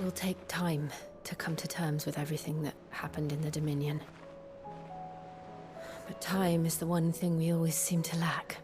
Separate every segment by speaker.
Speaker 1: will take time to come to terms with everything that happened in the Dominion. But time is the one thing we always seem to lack.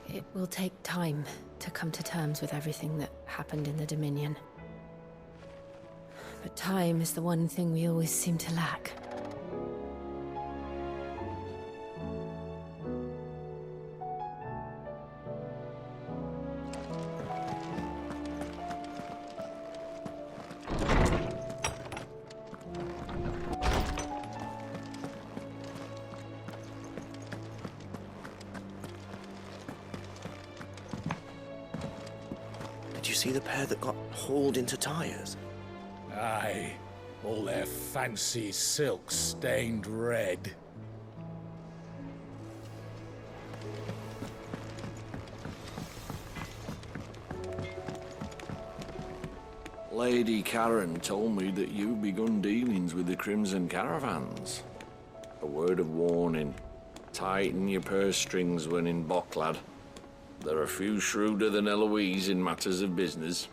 Speaker 1: It will take time to come to terms with everything that happened in the Dominion. But time is the one thing we always seem to lack.
Speaker 2: Did you see the pair that got hauled into Tyres?
Speaker 3: Aye, all their fancy silks stained red.
Speaker 4: Lady Karen told me that you've begun dealings with the Crimson Caravans. A word of warning. Tighten your purse strings when in Bocklad. There are few shrewder than Eloise in matters of business.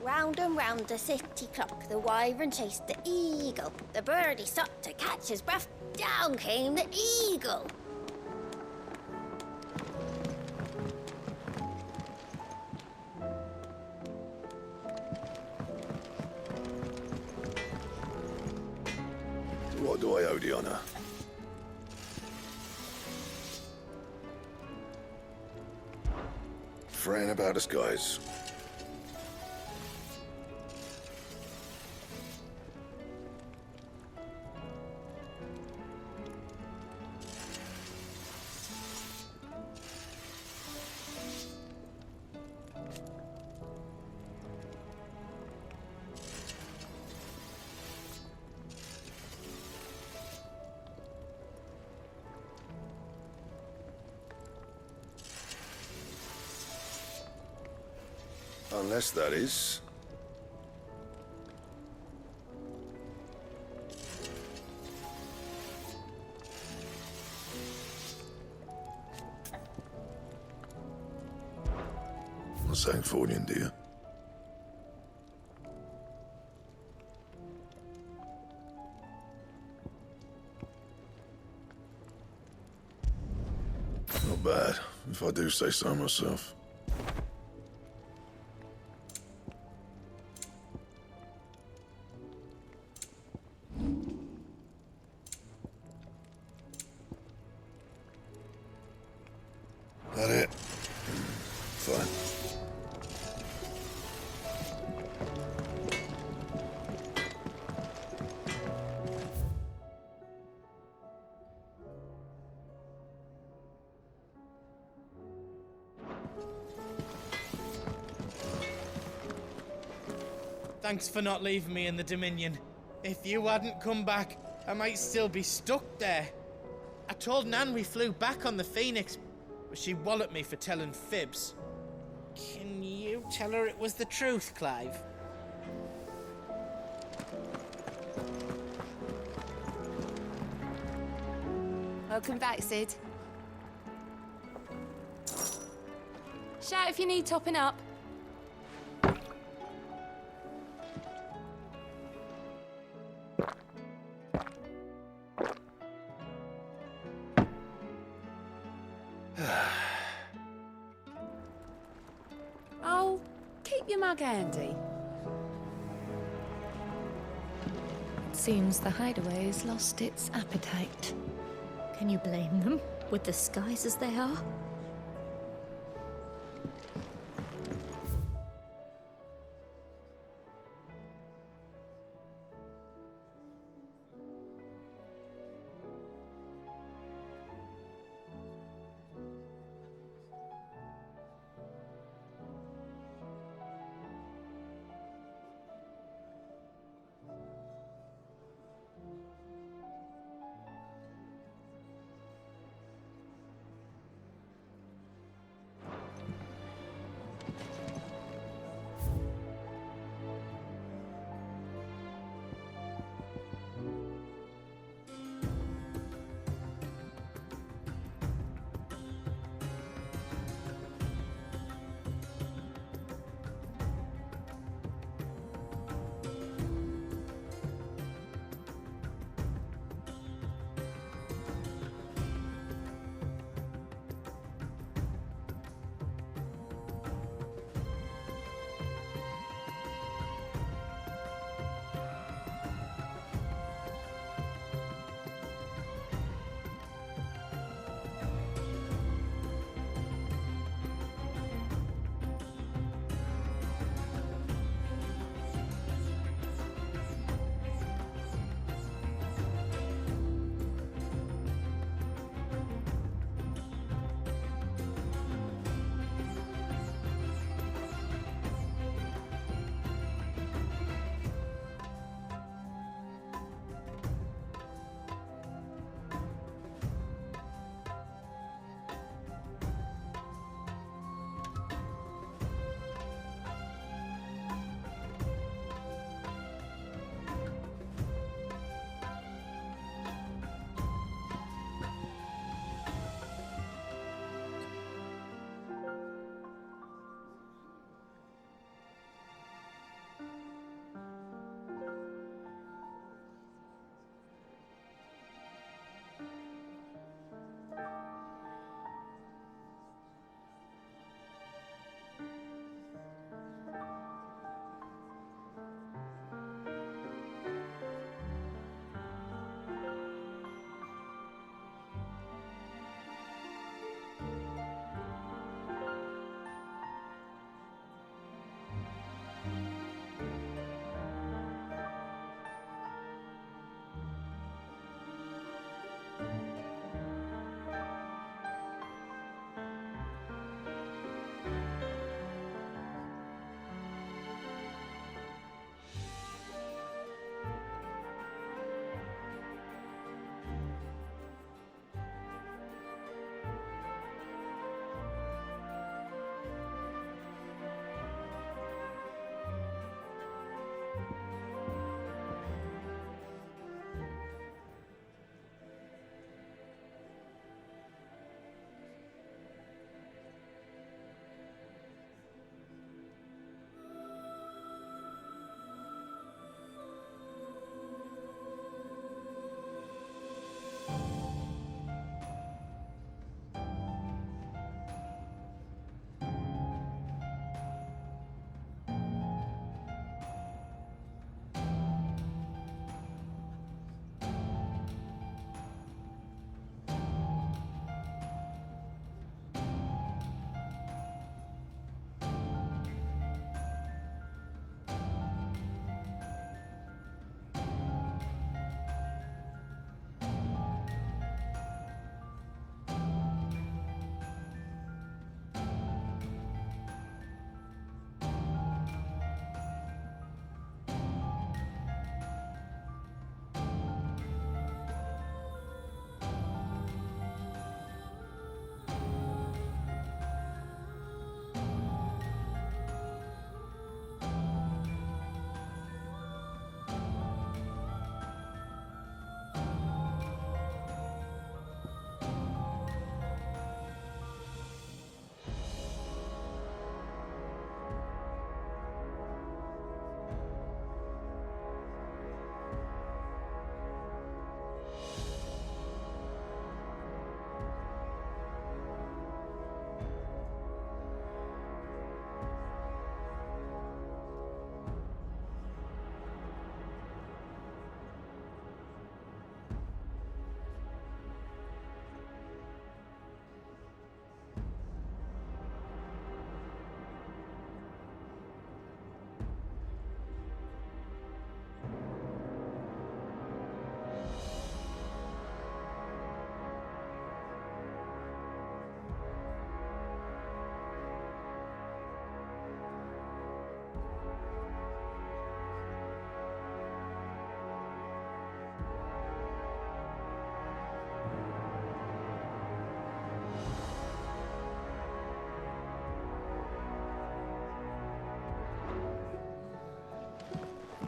Speaker 5: Round and round the city clock, the wyvern chased the eagle. The birdie stopped to catch his breath. Down came the eagle.
Speaker 6: What do I owe the honor? Fran about us, guys. Unless that is... a Sangforian, dear. Not bad, if I do say so myself. That it? Fine.
Speaker 7: Thanks for not leaving me in the Dominion. If you hadn't come back, I might still be stuck there. I told Nan we flew back on the Phoenix, but she walloped me for telling fibs. Can you tell her it was the truth, Clive?
Speaker 8: Welcome back, Sid. Shout if you need topping up. Oh, keep your mug handy.
Speaker 1: Seems the hideaway's lost its appetite.
Speaker 9: Can you blame them, with the skies as they are?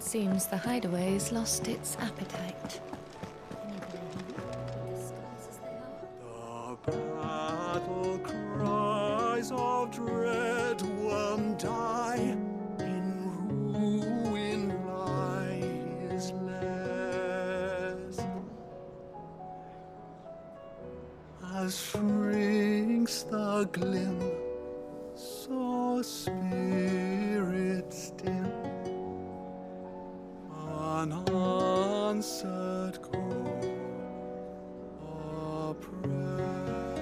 Speaker 1: It seems the hideaway's lost its appetite.
Speaker 9: Can you blame them? With the skies as they are?
Speaker 10: The battle cries of dread won't die. In ruin lie his lares. As shrinks the glim, so spirits dim. Unanswered call of prayers.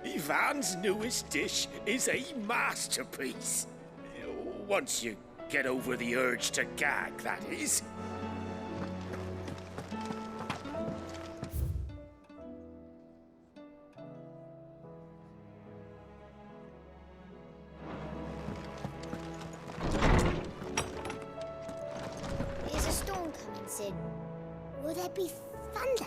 Speaker 2: Ivan's newest dish is a masterpiece. Once you get over the urge to gag, that is.
Speaker 5: There's a storm coming, Sid. Will there be thunder?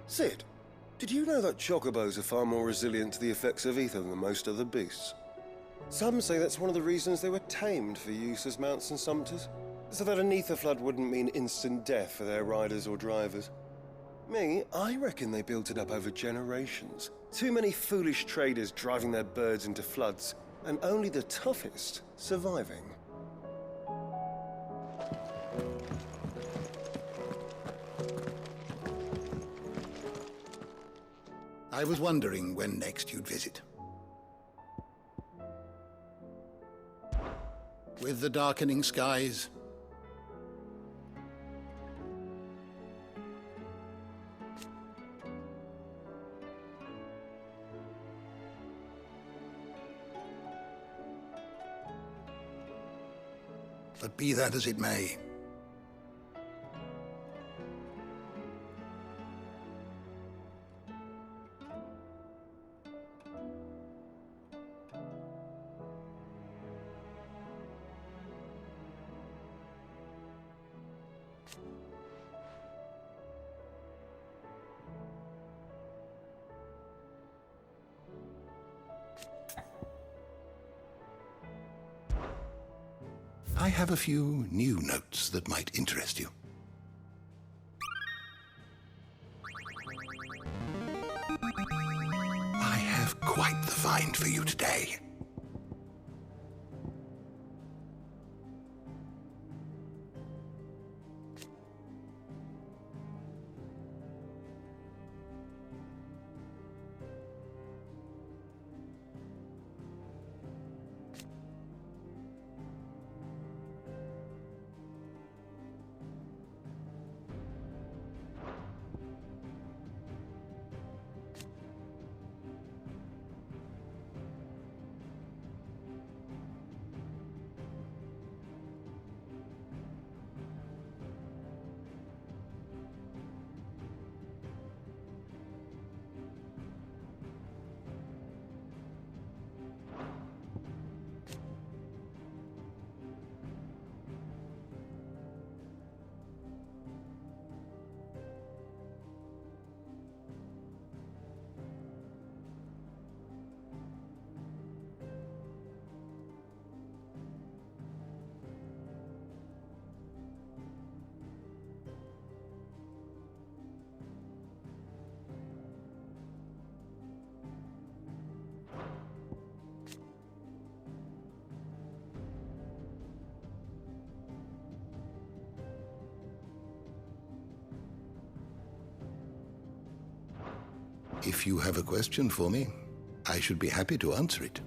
Speaker 11: Sid, did you know that chocobos are far more resilient to the effects of ether than most other beasts? Some say that's one of the reasons they were tamed for use as mounts and sumpters, so that an ether flood wouldn't mean instant death for their riders or drivers. Me, I reckon they built it up over generations. Too many foolish traders driving their birds into floods, and only the toughest surviving.
Speaker 12: I was wondering when next you'd visit. With the darkening skies, but be that as it may, I have a few new notes that might interest you. I have quite the find for you today. If you have a question for me, I should be happy to answer it.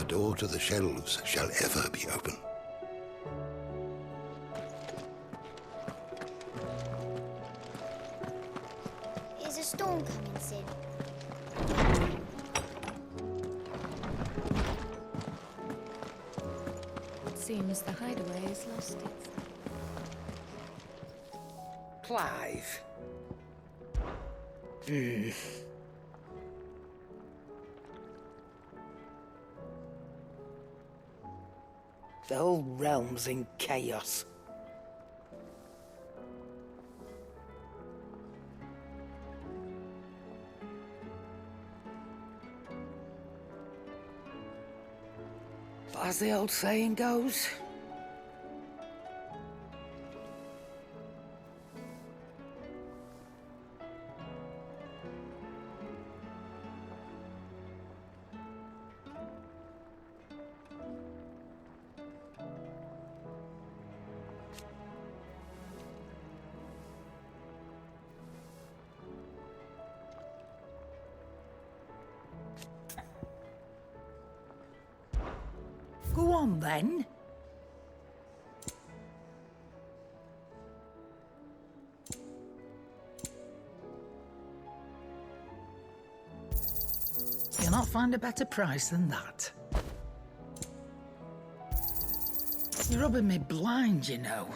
Speaker 12: door to the shelves shall ever be open.
Speaker 5: Is a storm coming soon?
Speaker 8: It seems the hideaway has lost its...
Speaker 2: Clive.
Speaker 13: The whole realm's in chaos. But as the old saying goes, go on then. You'll not find a better price than that. You're rubbing me blind, you know.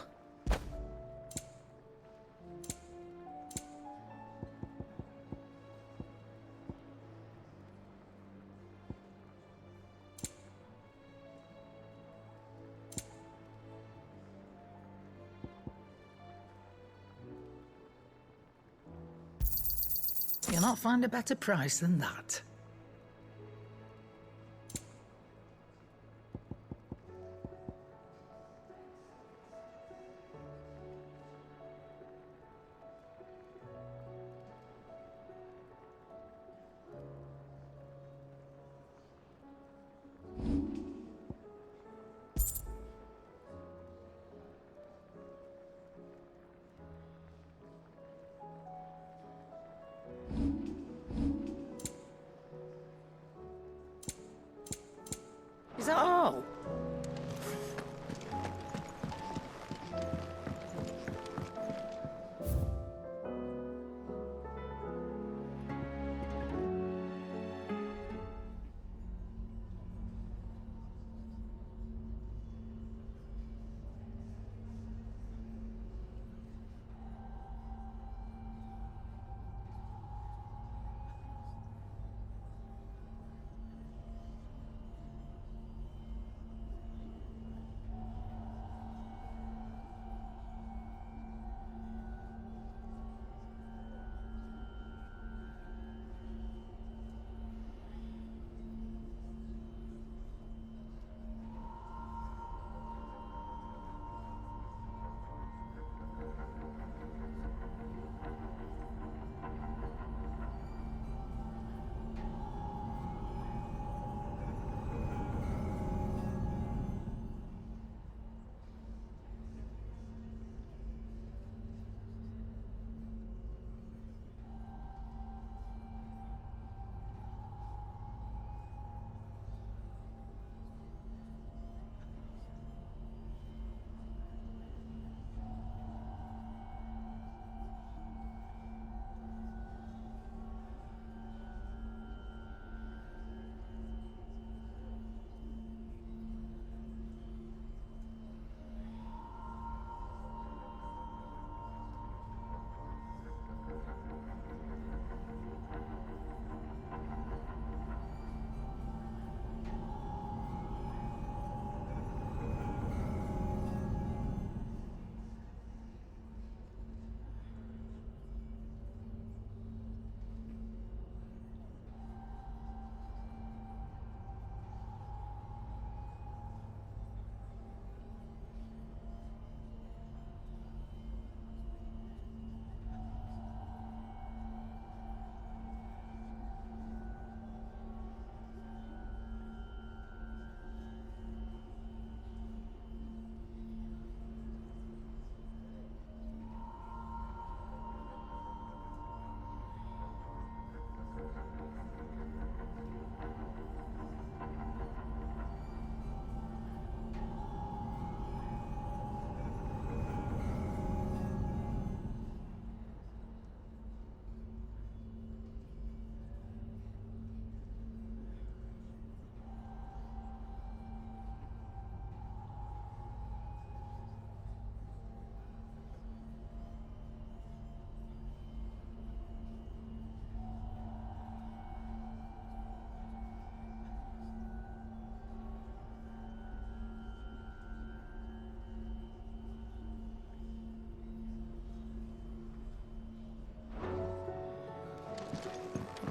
Speaker 13: You'll not find a better price than that.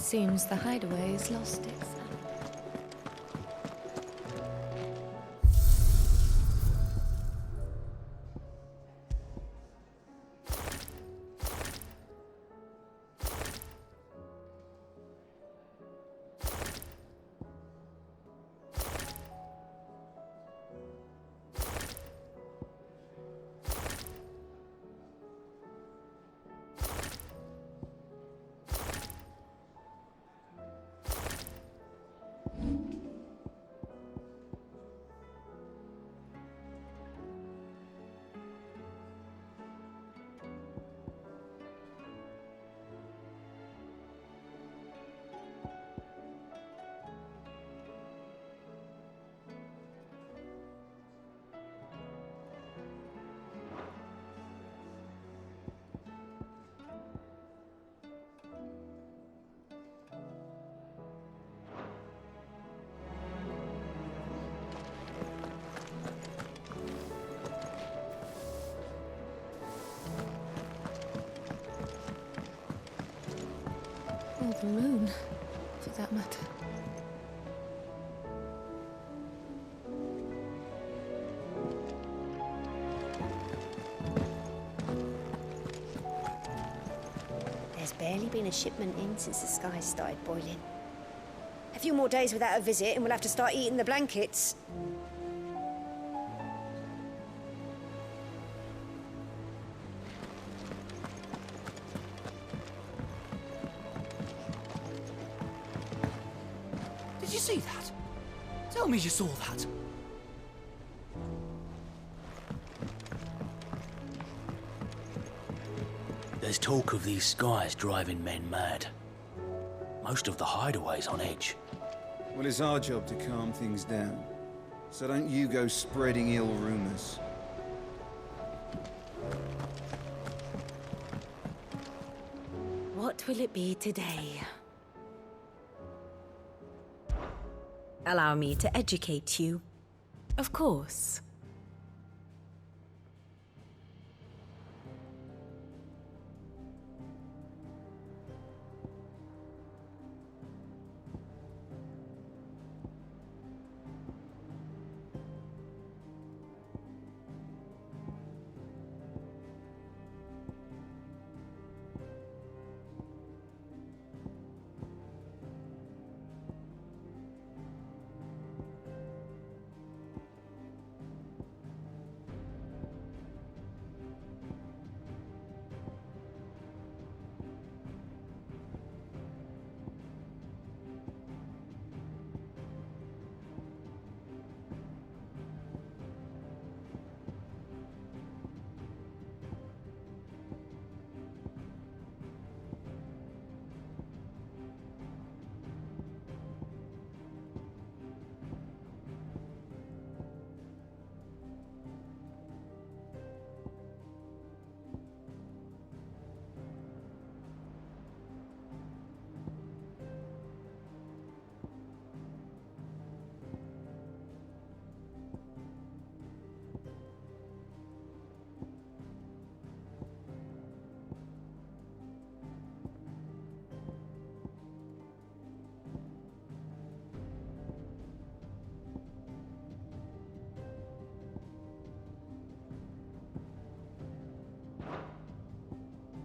Speaker 1: Seems the hideaway's lost its sound. Or the moon, for that matter.
Speaker 14: There's barely been a shipment in since the sky started boiling. A few more days without a visit and we'll have to start eating the blankets.
Speaker 13: Did you see that? Tell me you saw that.
Speaker 15: There's talk of these skies driving men mad. Most of the hideaways on edge.
Speaker 16: Well, it's our job to calm things down. So don't you go spreading ill rumors.
Speaker 8: What will it be today? Allow me to educate you. Of course.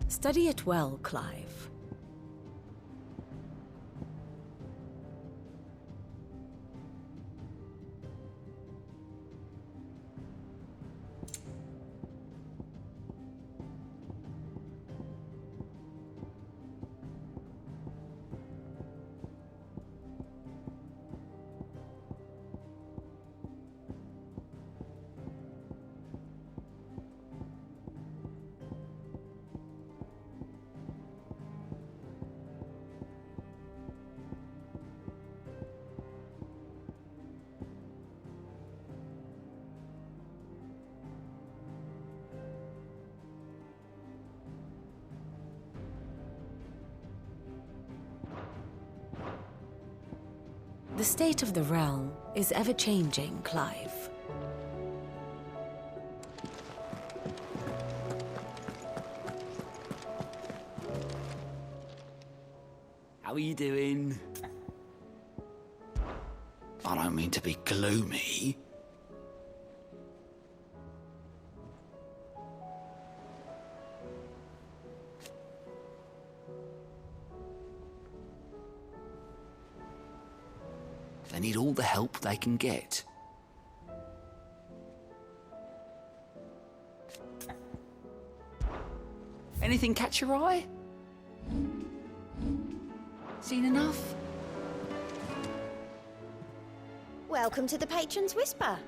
Speaker 8: Study it well, Clive. The state of the realm is ever-changing, Clive.
Speaker 17: How are you doing? I don't mean to be gloomy. They need all the help they can get. Anything catch your eye? Seen enough?
Speaker 5: Welcome to the Patron's Whisper.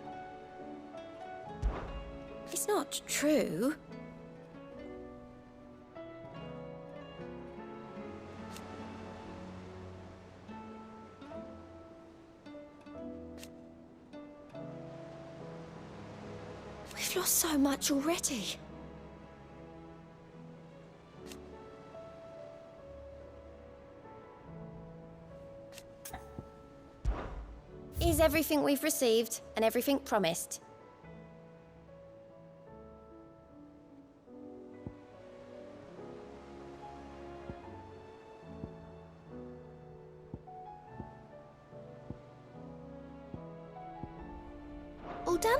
Speaker 5: It's not true. We've lost so much already. Is everything we've received and everything promised? All done?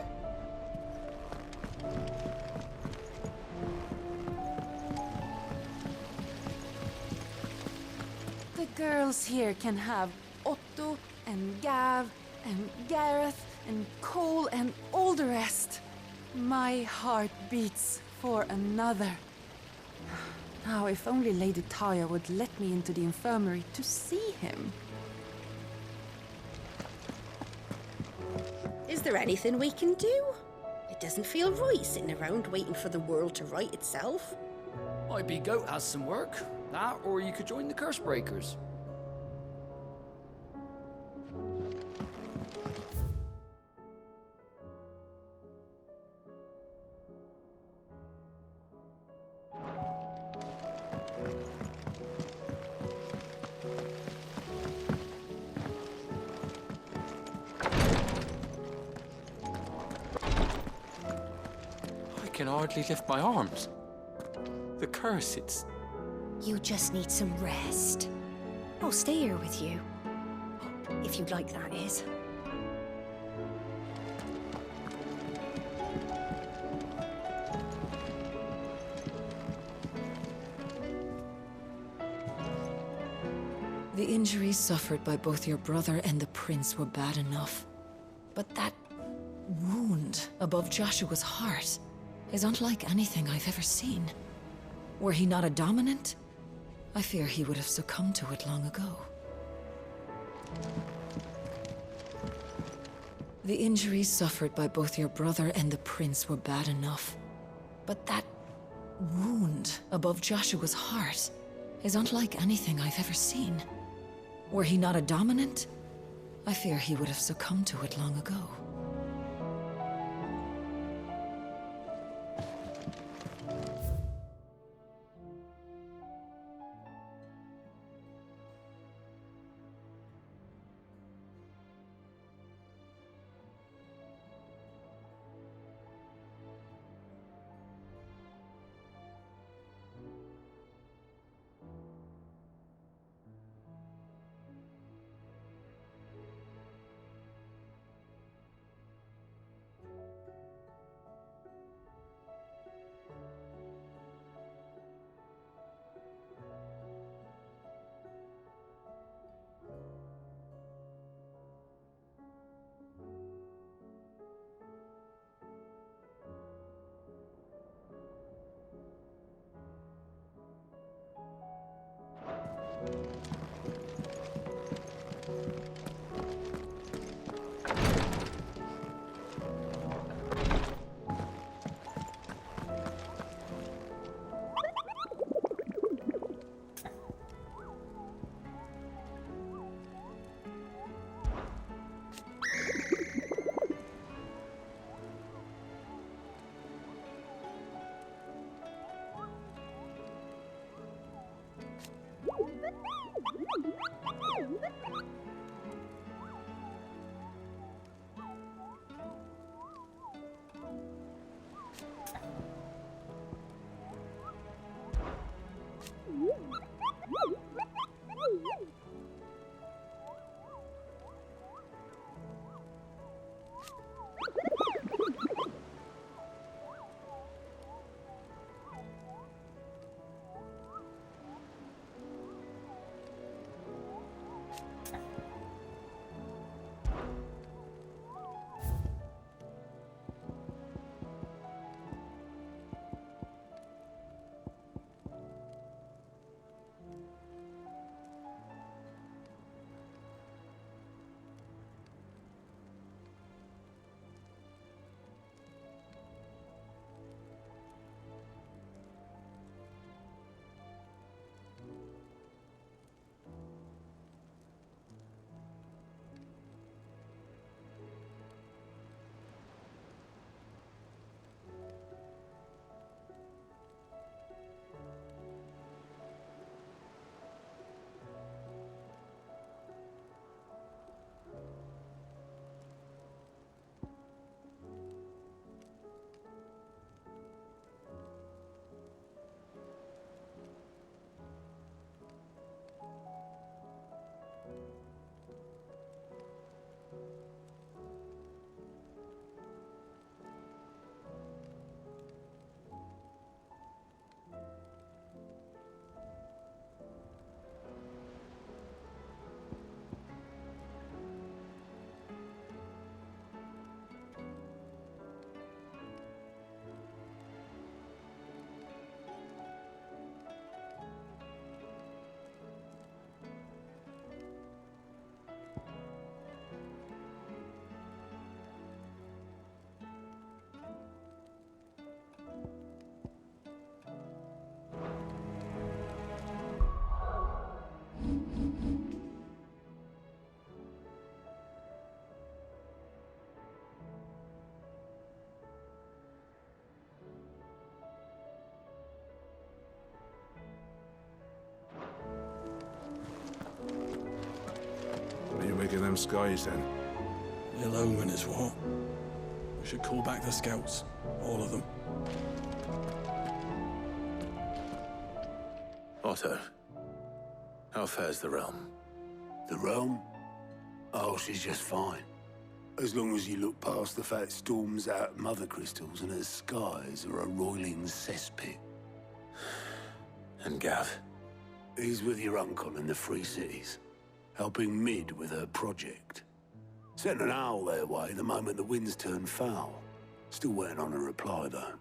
Speaker 8: The girls here can have Otto and Gav and Gareth and Cole and all the rest. My heart beats for another. Now, if only Lady Taya would let me into the infirmary to see him.
Speaker 14: Is there anything we can do? It doesn't feel right sitting around waiting for the world to right itself.
Speaker 17: IB Goat has some work. That, or you could join the Curse Breakers.
Speaker 18: I can hardly lift my arms. The curse, it's...
Speaker 14: You just need some rest. I'll stay here with you. If you'd like, that is.
Speaker 8: The injuries suffered by both your brother and the prince were bad enough. But that wound above Joshua's heart is unlike anything I've ever seen. Were he not a dominant, I fear he would have succumbed to it long ago. The injuries suffered by both your brother and the prince were bad enough. But that wound above Joshua's heart is unlike anything I've ever seen. Were he not a dominant, I fear he would have succumbed to it long ago.
Speaker 6: damn skies, then.
Speaker 10: Ill omen is what? We should call back the scouts. All of them.
Speaker 19: Otto, how fares the realm?
Speaker 20: The realm? Oh, she's just fine. As long as you look past the fat storms out of Mother Crystals and her skies are a roiling cesspit.
Speaker 19: And Gav?
Speaker 20: He's with your uncle in the Free Cities, helping Mid with her project. Sent an owl their way the moment the winds turned foul. Still waiting on a reply, though.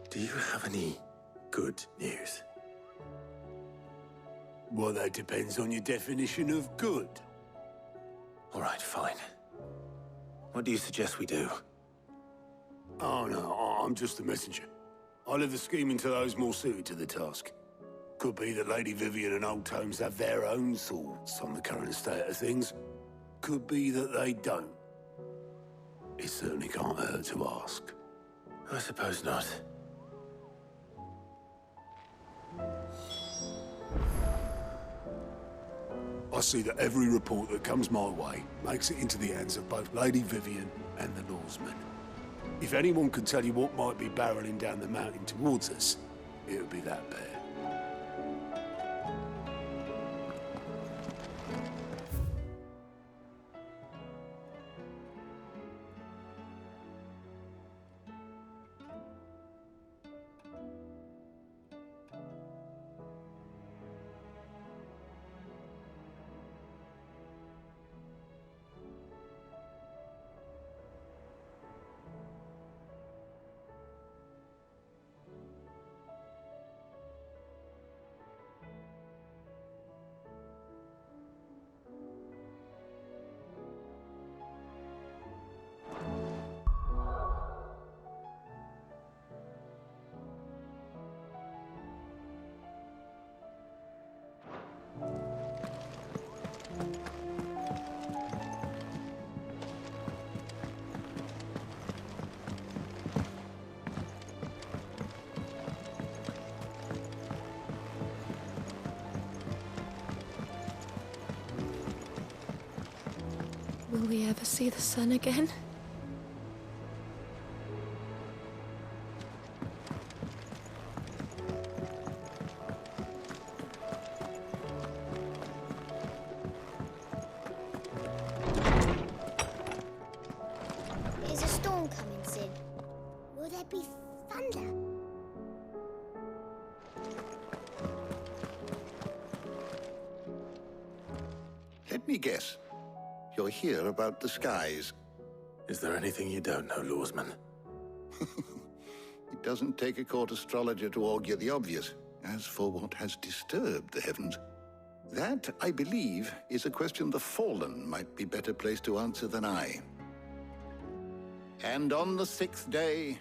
Speaker 19: Do you have any good news?
Speaker 20: Well, that depends on your definition of good.
Speaker 19: All right, fine. What do you suggest we do?
Speaker 20: Oh, no, I'm just the messenger. I'll leave the scheming to those more suited to the task. Could be that Lady Vivian and Old Tomes have their own thoughts on the current state of things. Could be that they don't. It certainly can't hurt to ask.
Speaker 19: I suppose not.
Speaker 20: I see that every report that comes my way makes it into the hands of both Lady Vivian and the Lawsmen. If anyone can tell you what might be barreling down the mountain towards us, it would be that pair.
Speaker 1: Will we ever see the sun again?
Speaker 5: There's a storm coming soon. Will there be thunder?
Speaker 12: Let me guess. You're here about the skies.
Speaker 19: Is there anything you don't know, Lawsman?
Speaker 12: It doesn't take a court astrologer to augur the obvious. As for what has disturbed the heavens, that, I believe, is a question the Fallen might be better placed to answer than I. And on the 6th day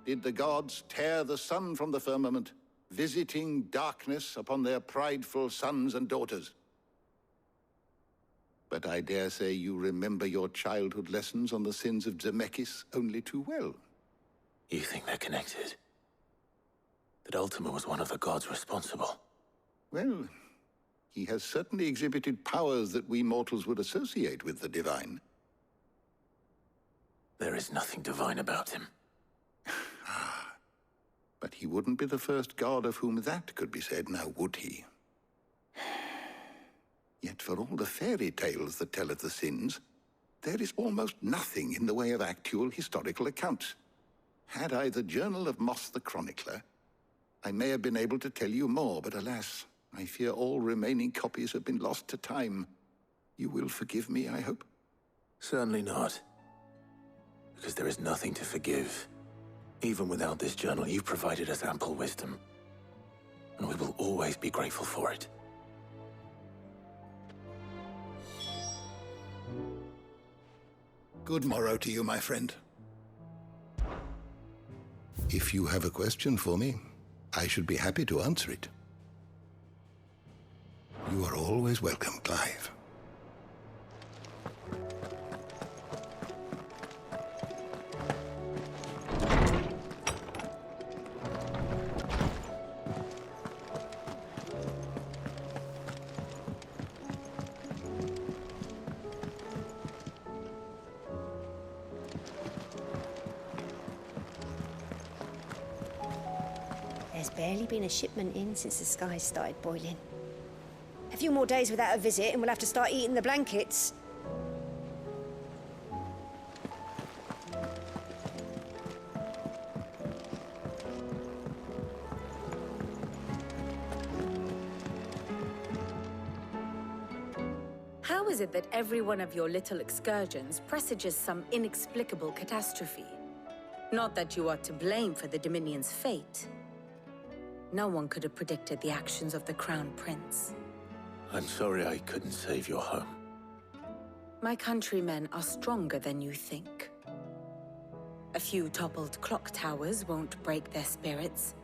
Speaker 12: did the gods tear the sun from the firmament, visiting darkness upon their prideful sons and daughters. But I dare say you remember your childhood lessons on the sins of Zemeckis only too well.
Speaker 19: You think they're connected? That Ultima was one of the gods responsible?
Speaker 12: Well, he has certainly exhibited powers that we mortals would associate with the divine.
Speaker 19: There is nothing divine about him.
Speaker 12: But he wouldn't be the first god of whom that could be said, now would he? Yet for all the fairy tales that tell of the sins, there is almost nothing in the way of actual historical accounts. Had I the Journal of Moss the Chronicler, I may have been able to tell you more, but alas, I fear all remaining copies have been lost to time. You will forgive me, I hope?
Speaker 19: Certainly not. Because there is nothing to forgive. Even without this journal, you provided us ample wisdom. And we will always be grateful for it.
Speaker 12: Good morrow to you, my friend. If you have a question for me, I should be happy to answer it. You are always welcome, Clive.
Speaker 14: There's barely been a shipment in since the skies started boiling. A few more days without a visit and we'll have to start eating the blankets.
Speaker 21: How is it that every one of your little excursions presages some inexplicable catastrophe? Not that you are to blame for the Dominion's fate. No one could have predicted the actions of the Crown Prince.
Speaker 19: I'm sorry I couldn't save your home.
Speaker 21: My countrymen are stronger than you think. A few toppled clock towers won't break their spirits.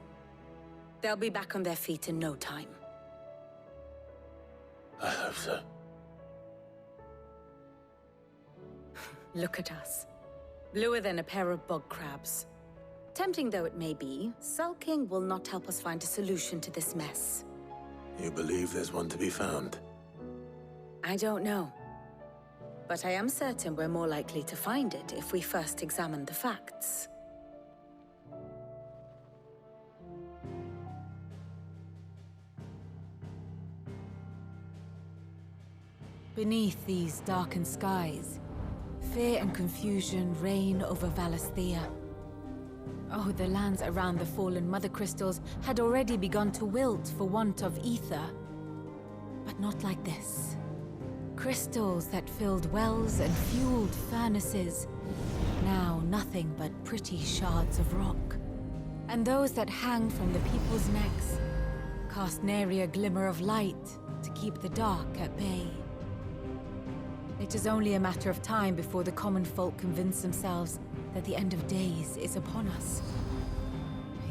Speaker 21: They'll be back on their feet in no time.
Speaker 19: I hope so.
Speaker 21: Look at us. Bluer than a pair of bog crabs. Tempting though it may be, sulking will not help us find a solution to this mess.
Speaker 19: You believe there's one to be found?
Speaker 21: I don't know. But I am certain we're more likely to find it if we first examine the facts.
Speaker 1: Beneath these darkened skies, fear and confusion reign over Valisthea. Oh, the lands around the fallen Mother Crystals had already begun to wilt for want of ether. But not like this. Crystals that filled wells and fueled furnaces. Now nothing but pretty shards of rock. And those that hang from the people's necks cast nary a glimmer of light to keep the dark at bay. It is only a matter of time before the common folk convince themselves that the end of days is upon us.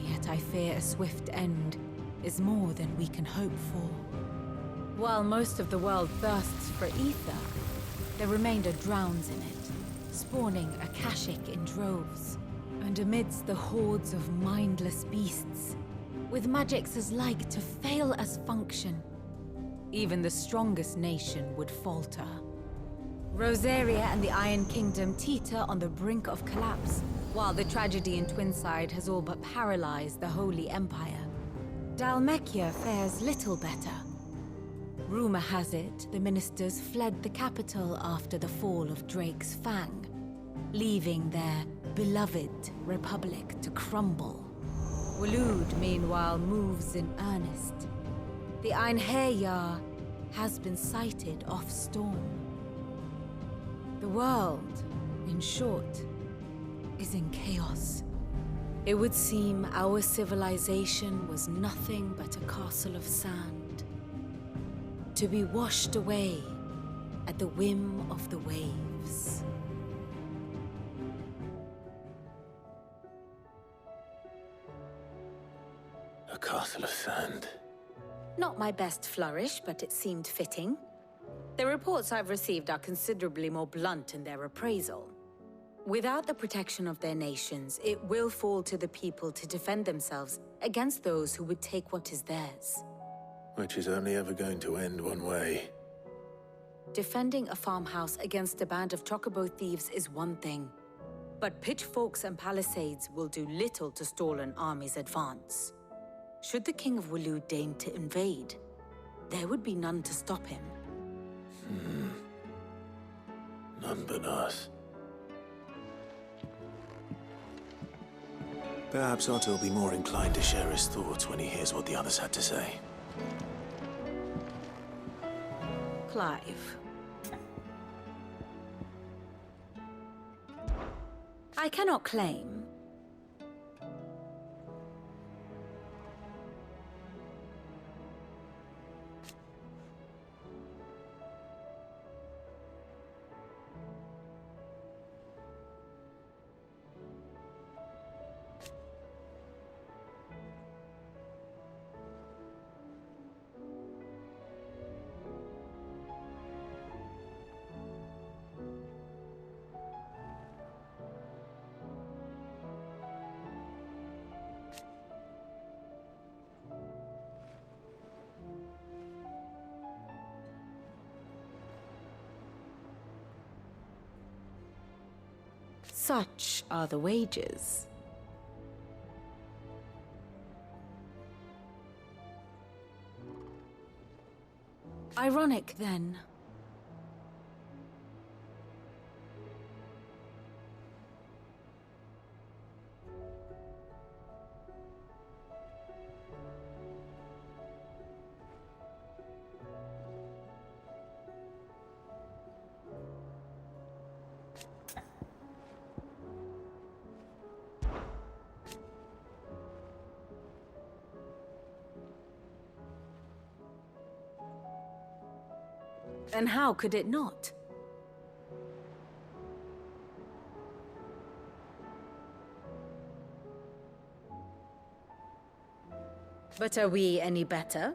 Speaker 1: Yet I fear a swift end is more than we can hope for. While most of the world thirsts for ether, the remainder drowns in it, spawning Akashic in droves. And amidst the hordes of mindless beasts, with magics as like to fail as function, even the strongest nation would falter. Rosaria and the Iron Kingdom teeter on the brink of collapse, while the tragedy in Twinside has all but paralyzed the Holy Empire. Dhalmekia fares little better. Rumor has it the ministers fled the capital after the fall of Drake's Fang, leaving their beloved republic to crumble. Waloed, meanwhile, moves in earnest. The Einherjar has been sighted off-storm. The world, in short, is in chaos. It would seem our civilization was nothing but a castle of sand, to be washed away at the whim of the waves.
Speaker 19: A castle of sand.
Speaker 21: Not my best flourish, but it seemed fitting. The reports I've received are considerably more blunt in their appraisal. Without the protection of their nations, it will fall to the people to defend themselves against those who would take what is theirs.
Speaker 19: Which is only ever going to end one way.
Speaker 21: Defending a farmhouse against a band of chocobo thieves is one thing, but pitchforks and palisades will do little to stall an army's advance. Should the King of Waloed deign to invade, there would be none to stop him.
Speaker 19: None but us.
Speaker 22: Perhaps Otto will be more inclined to share his thoughts when he hears what the others had to say.
Speaker 21: Clive. I cannot claim. Such are the wages.
Speaker 1: Ironic, then. And how could it not? But are we any better?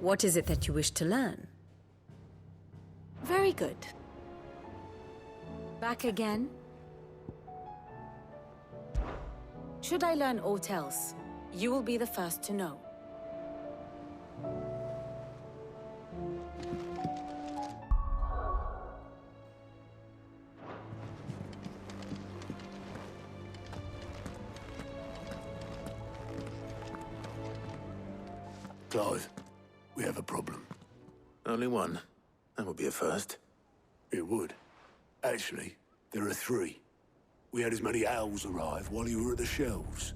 Speaker 1: What is it that you wish to learn? Very good. Back again? Should I learn aught else, you will be the first to know.
Speaker 20: Clive, we have a problem.
Speaker 19: Only one. That would be a first.
Speaker 20: It would. Actually, there are three. We had as many owls arrive while you were at the shelves.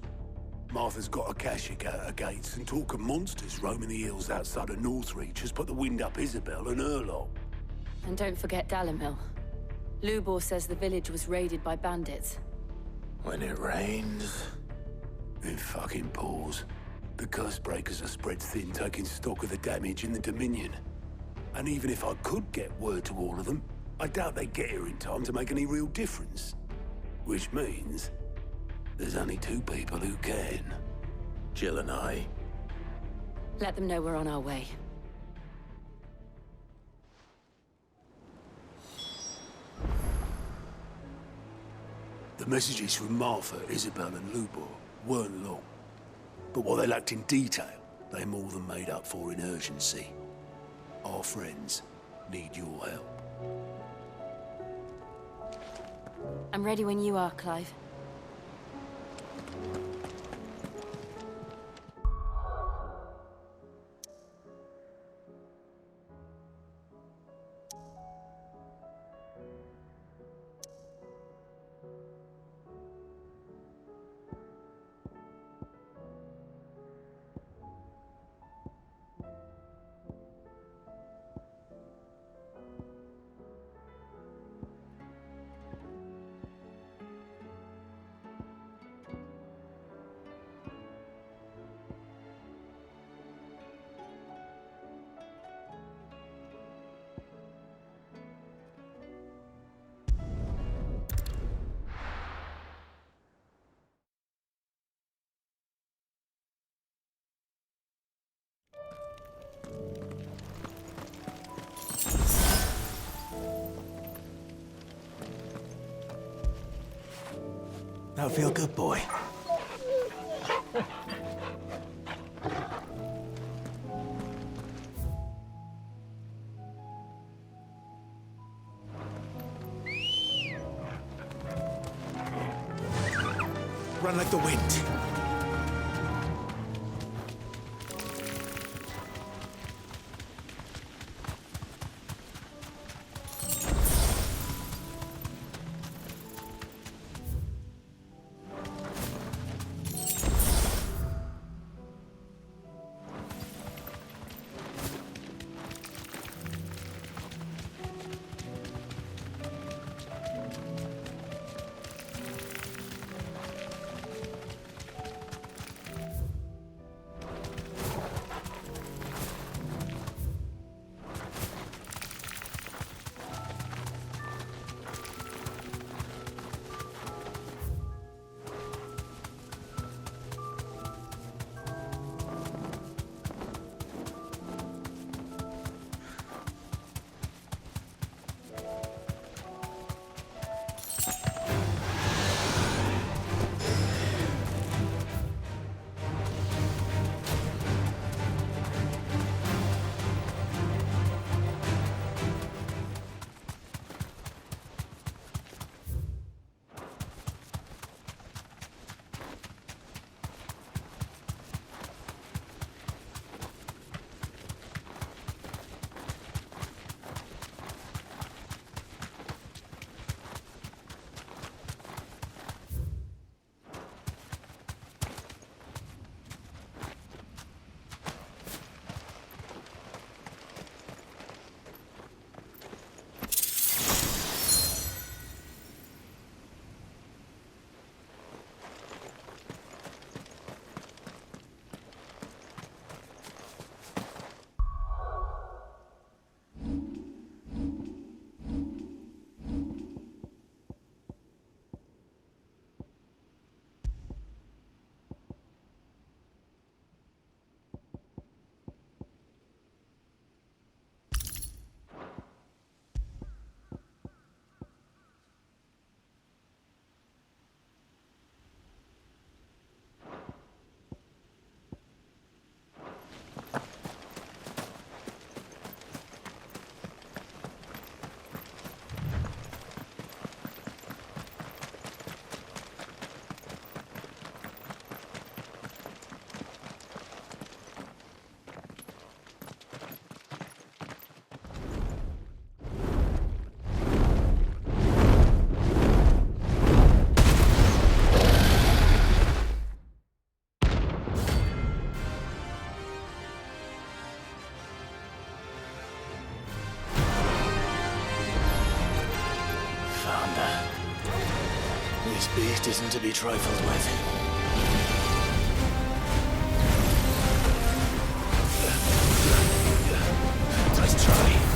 Speaker 20: Martha's got a Akashic out her gates, and talk of monsters roaming the hills outside of Northreach has put the wind up Isabel and her lot.
Speaker 3: And don't forget Dalimil. Lubor says the village was raided by bandits.
Speaker 19: When it rains...
Speaker 20: It fucking pours. The Cursebreakers are spread thin, taking stock of the damage in the Dominion. And even if I could get word to all of them, I doubt they'd get here in time to make any real difference. Which means there's only two people who can.
Speaker 19: Jill and I.
Speaker 3: Let them know we're on our way.
Speaker 20: The messages from Martha, Isabel and Lubor weren't long. But what they lacked in detail, they more than made up for in urgency. Our friends need your help.
Speaker 3: I'm ready when you are, Clive.
Speaker 22: That'll feel good, boy. Run like the wind. Commander. This beast isn't to be trifled with. Nice try.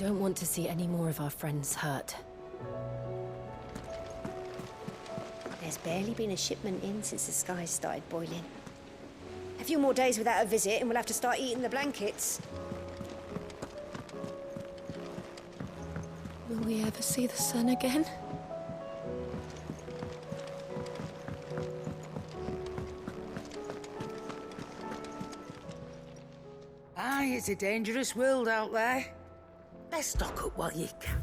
Speaker 3: don't want to see any more of our friends hurt.
Speaker 14: There's barely been a shipment in since the skies started boiling. A few more days without a visit and we'll have to start eating the blankets.
Speaker 8: Will we ever see the sun again?
Speaker 13: Aye, it's a dangerous world out there. Let's stock up while you can.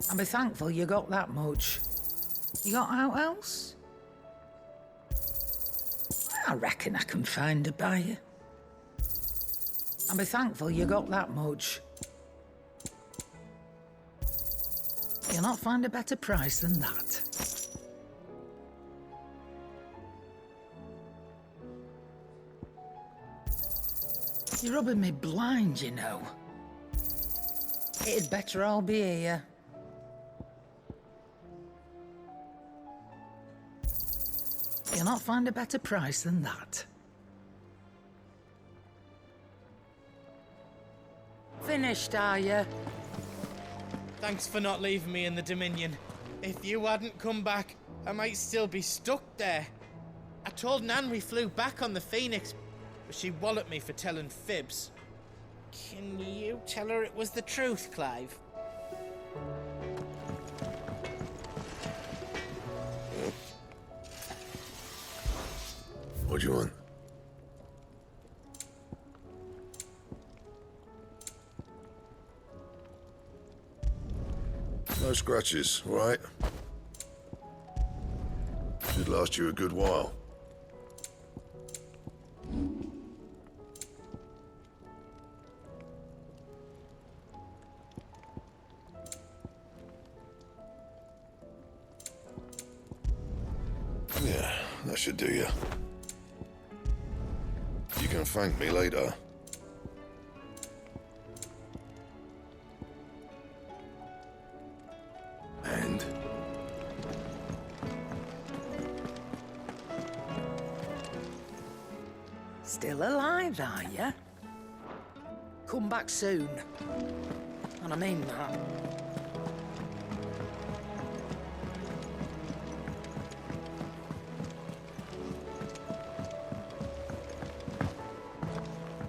Speaker 13: I'll be thankful you got that much. You got out else? I reckon I can find a buyer. I'll be thankful you got that much. You'll not find a better price than that. You're rubbing me blind, you know. It'd better all be here. You'll not find a better price than that. Finished, are you?
Speaker 4: Thanks for not leaving me in the Dominion. If you hadn't come back, I might still be stuck there. I told Nan we flew back on the Phoenix, but she walloped me for telling fibs. Can you tell her it was the truth, Clive?
Speaker 6: What do you want? No scratches, all right? Should last you a good while. Yeah, that should do you. You can thank me later. And?
Speaker 13: Still alive, are you? Come back soon. And I mean that.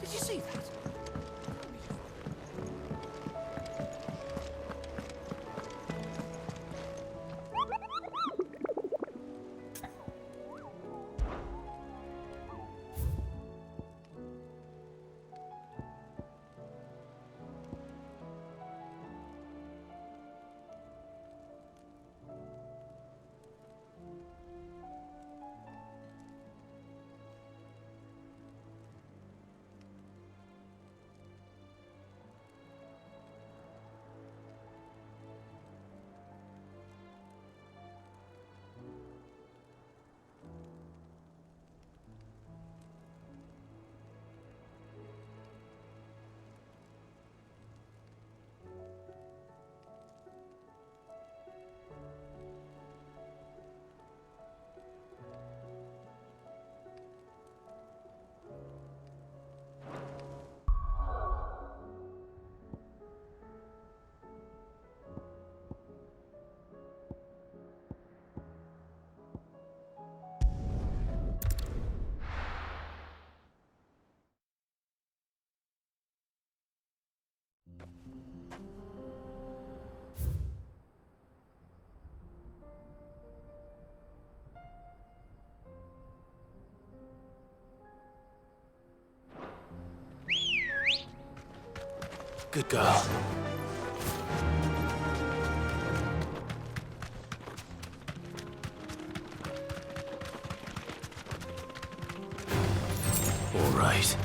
Speaker 13: Did you see that?
Speaker 19: Good girl. All right.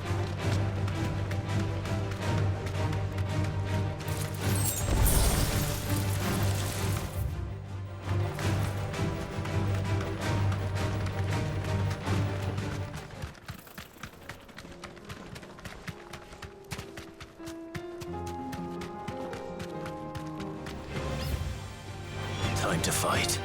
Speaker 22: to fight.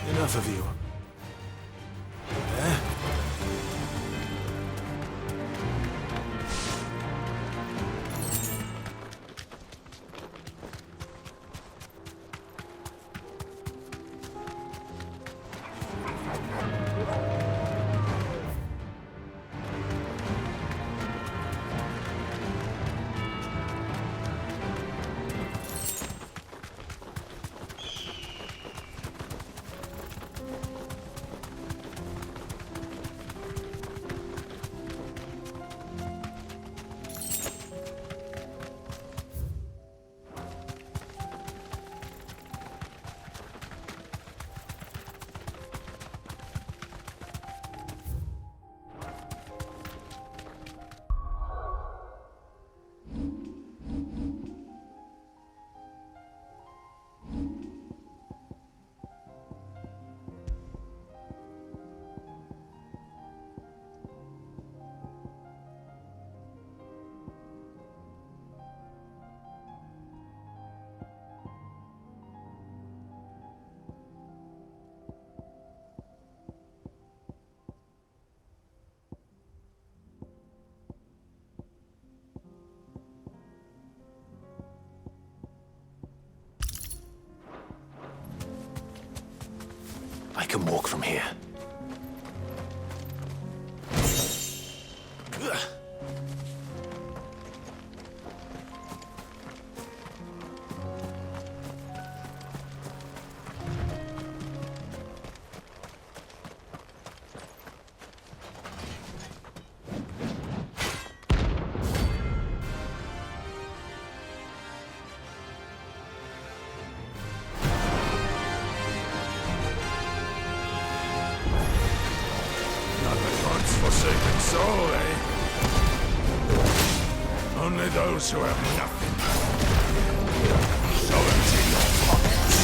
Speaker 22: Enough of you. Eh? I can walk from here.
Speaker 7: Forsaken soul, eh? Only those who have nothing. So empty your pockets.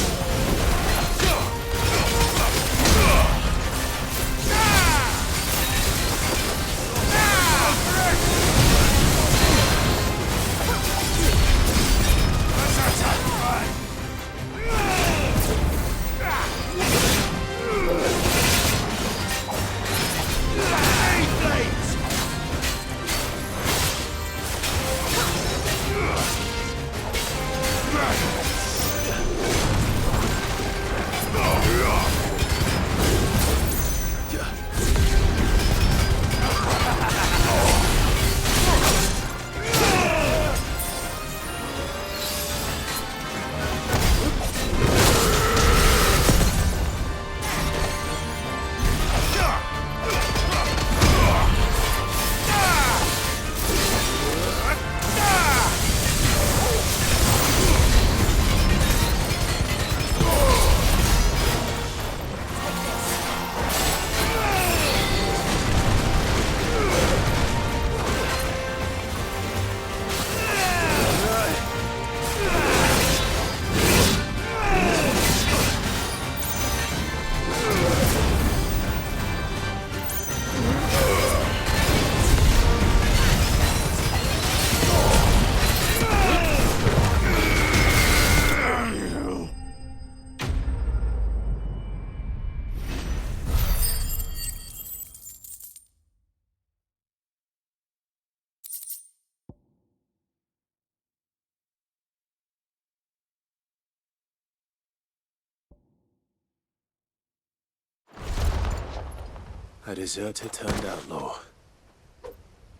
Speaker 7: A deserter turned outlaw.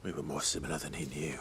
Speaker 7: We were more similar than he knew.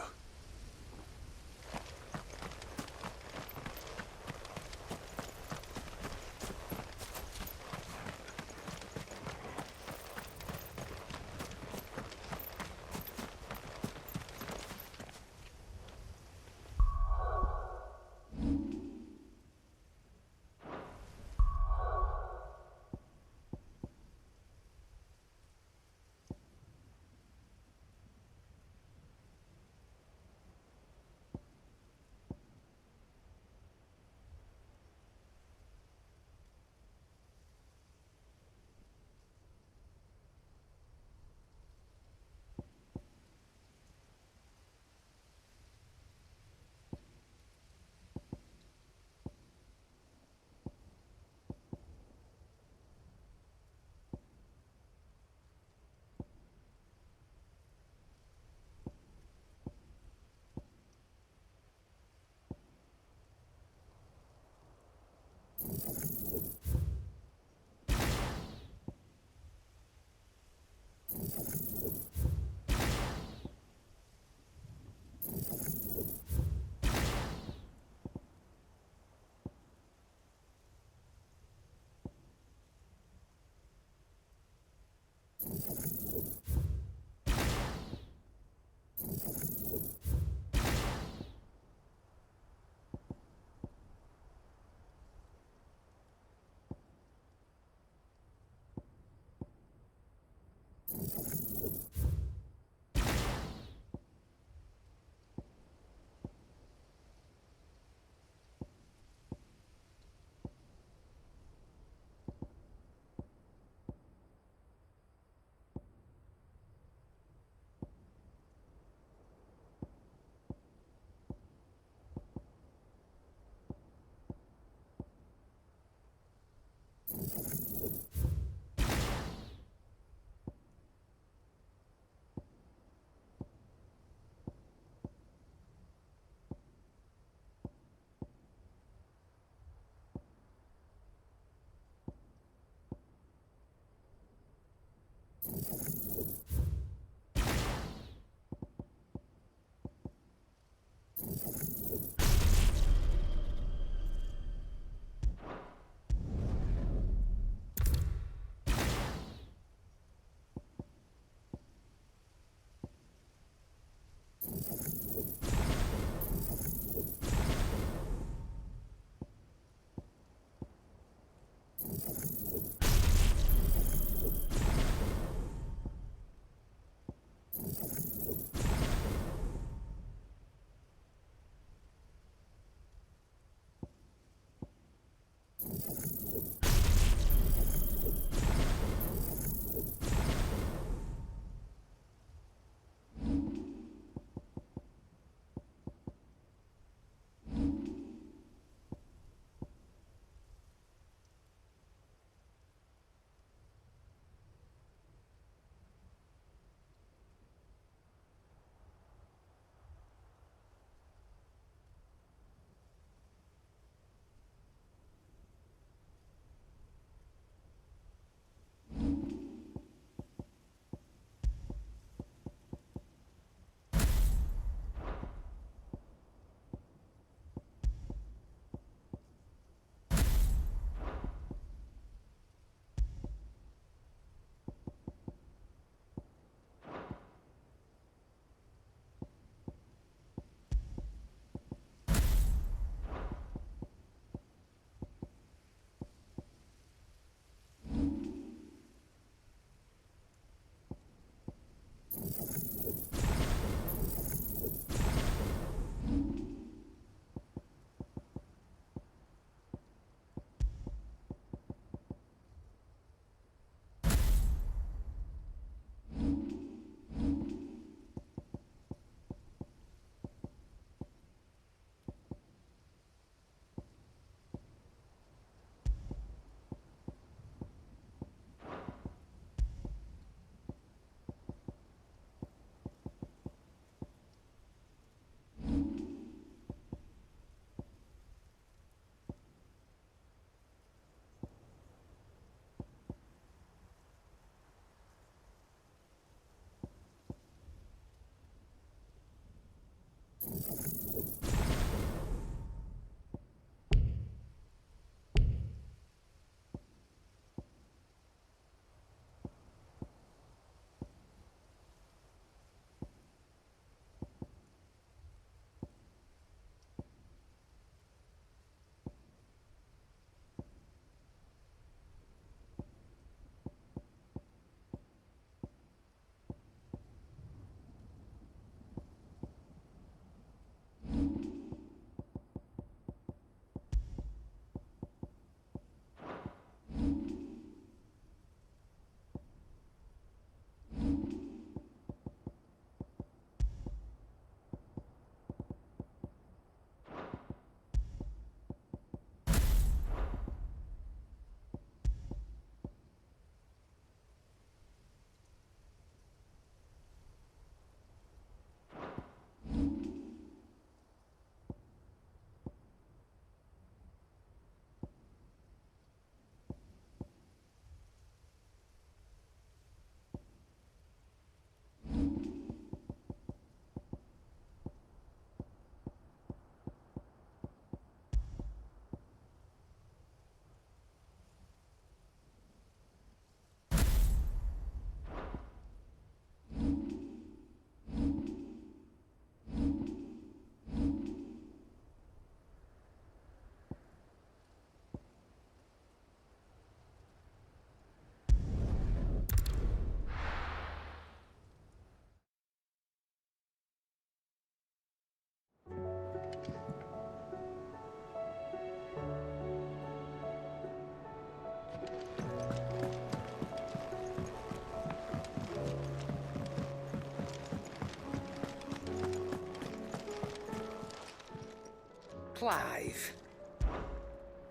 Speaker 13: Clive.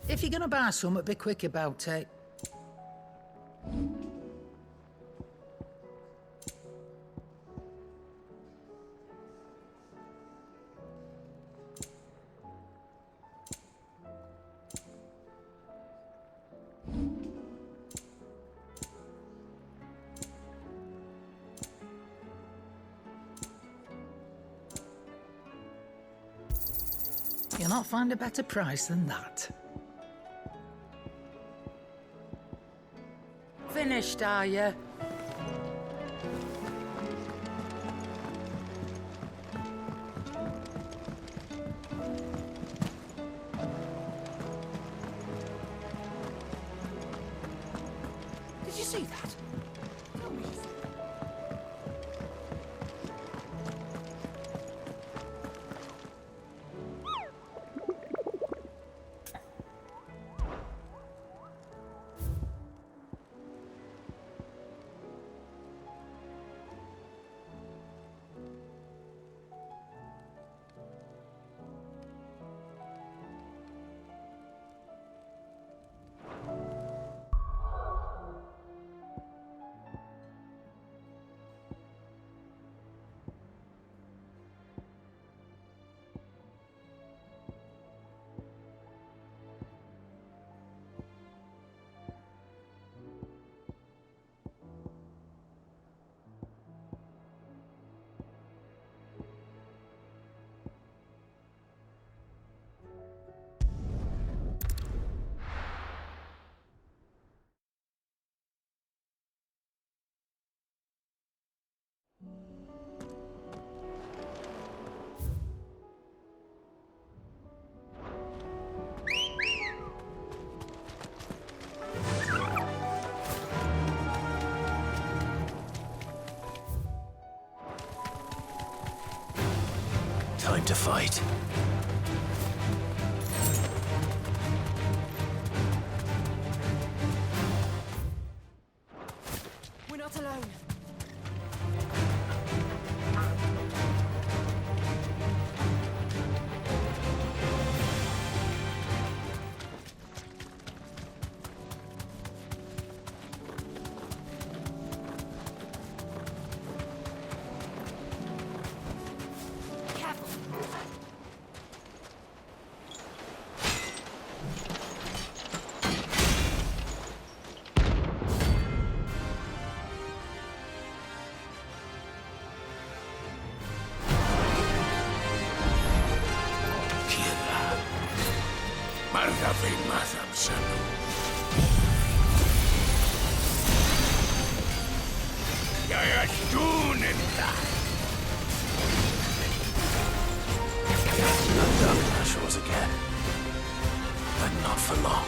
Speaker 13: If you're gonna buy something, be quick about it. You'll not find a better price than that. Finished, are you? Did you see that? Tell me.
Speaker 15: Time to fight.
Speaker 1: We're not alone.
Speaker 19: Dark shores again. But not for long.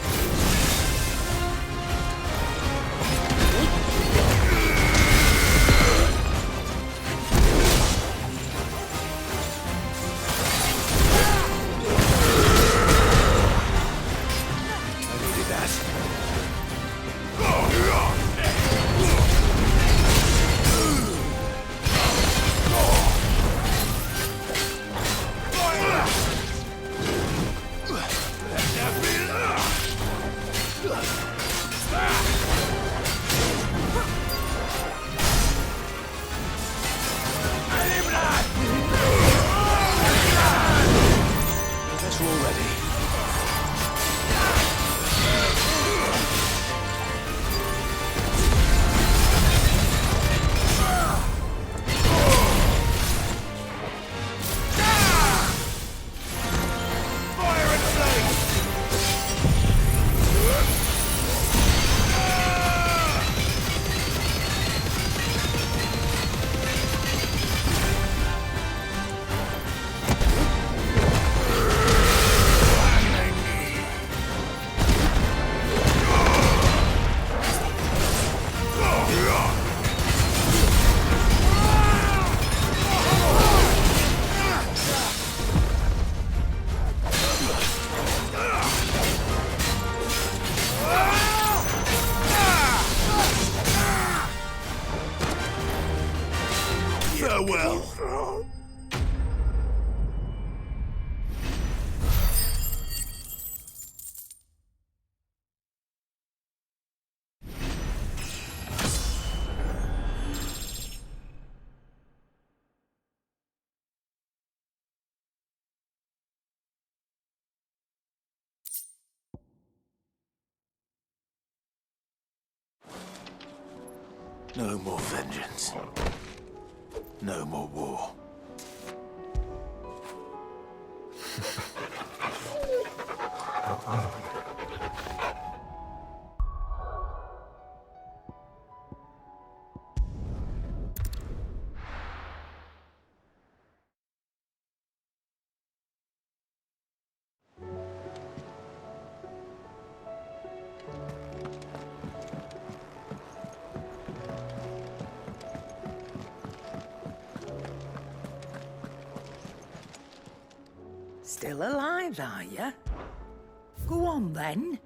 Speaker 20: Farewell.
Speaker 19: No more vengeance. No more war.
Speaker 13: Still alive, are you? Go on, then.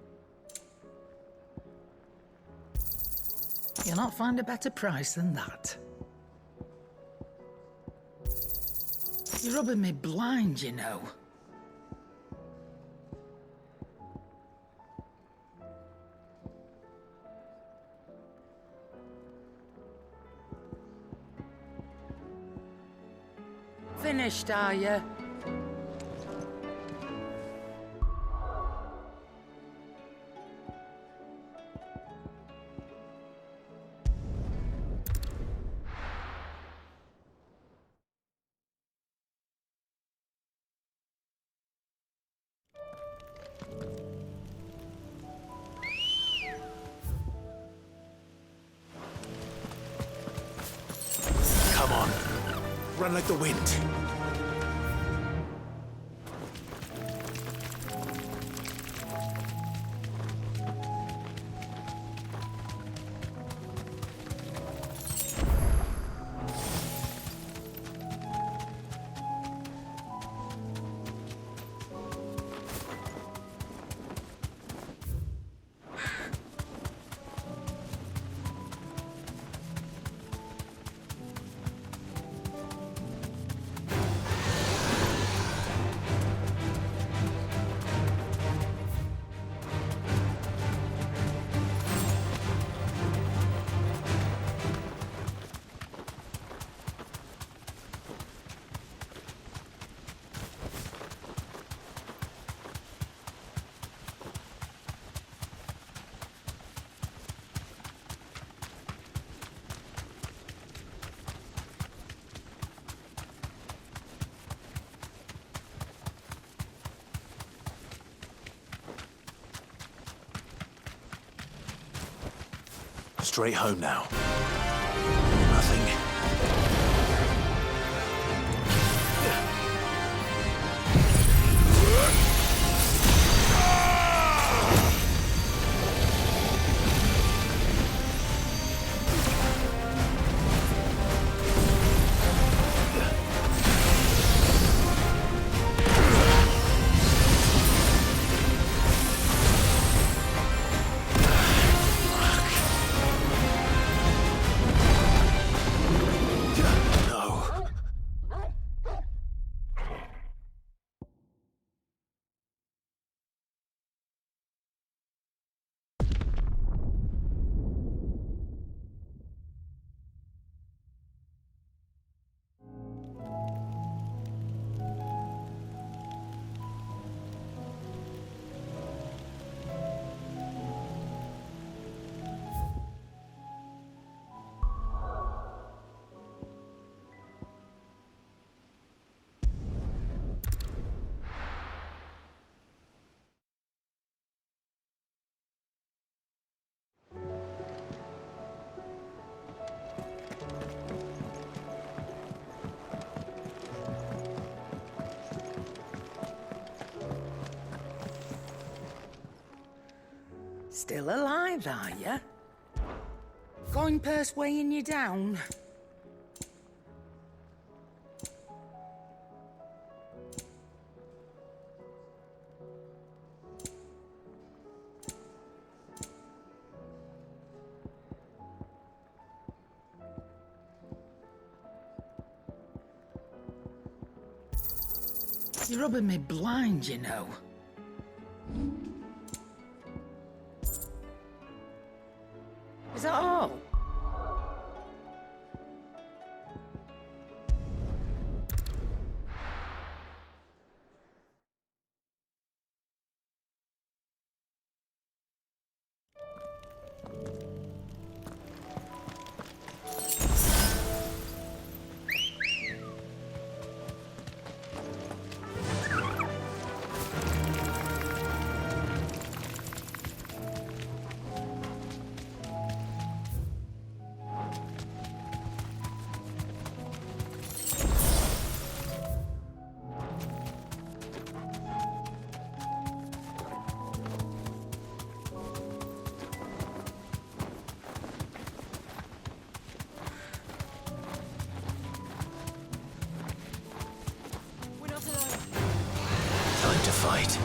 Speaker 13: You'll not find a better price than that. You're rubbing me blind, you know. Finished, are you?
Speaker 19: Come on. Run like the wind. straight home now. Nothing.
Speaker 13: Still alive, are you? Coin purse weighing you down? You're rubbing me blind, you know. Is that all?
Speaker 19: Time to fight.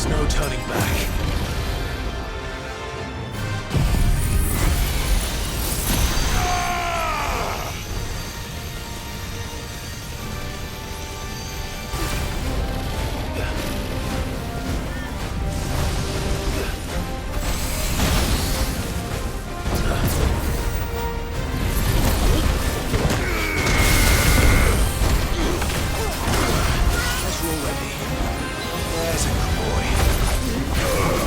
Speaker 22: There's no turning back. There's a good boy.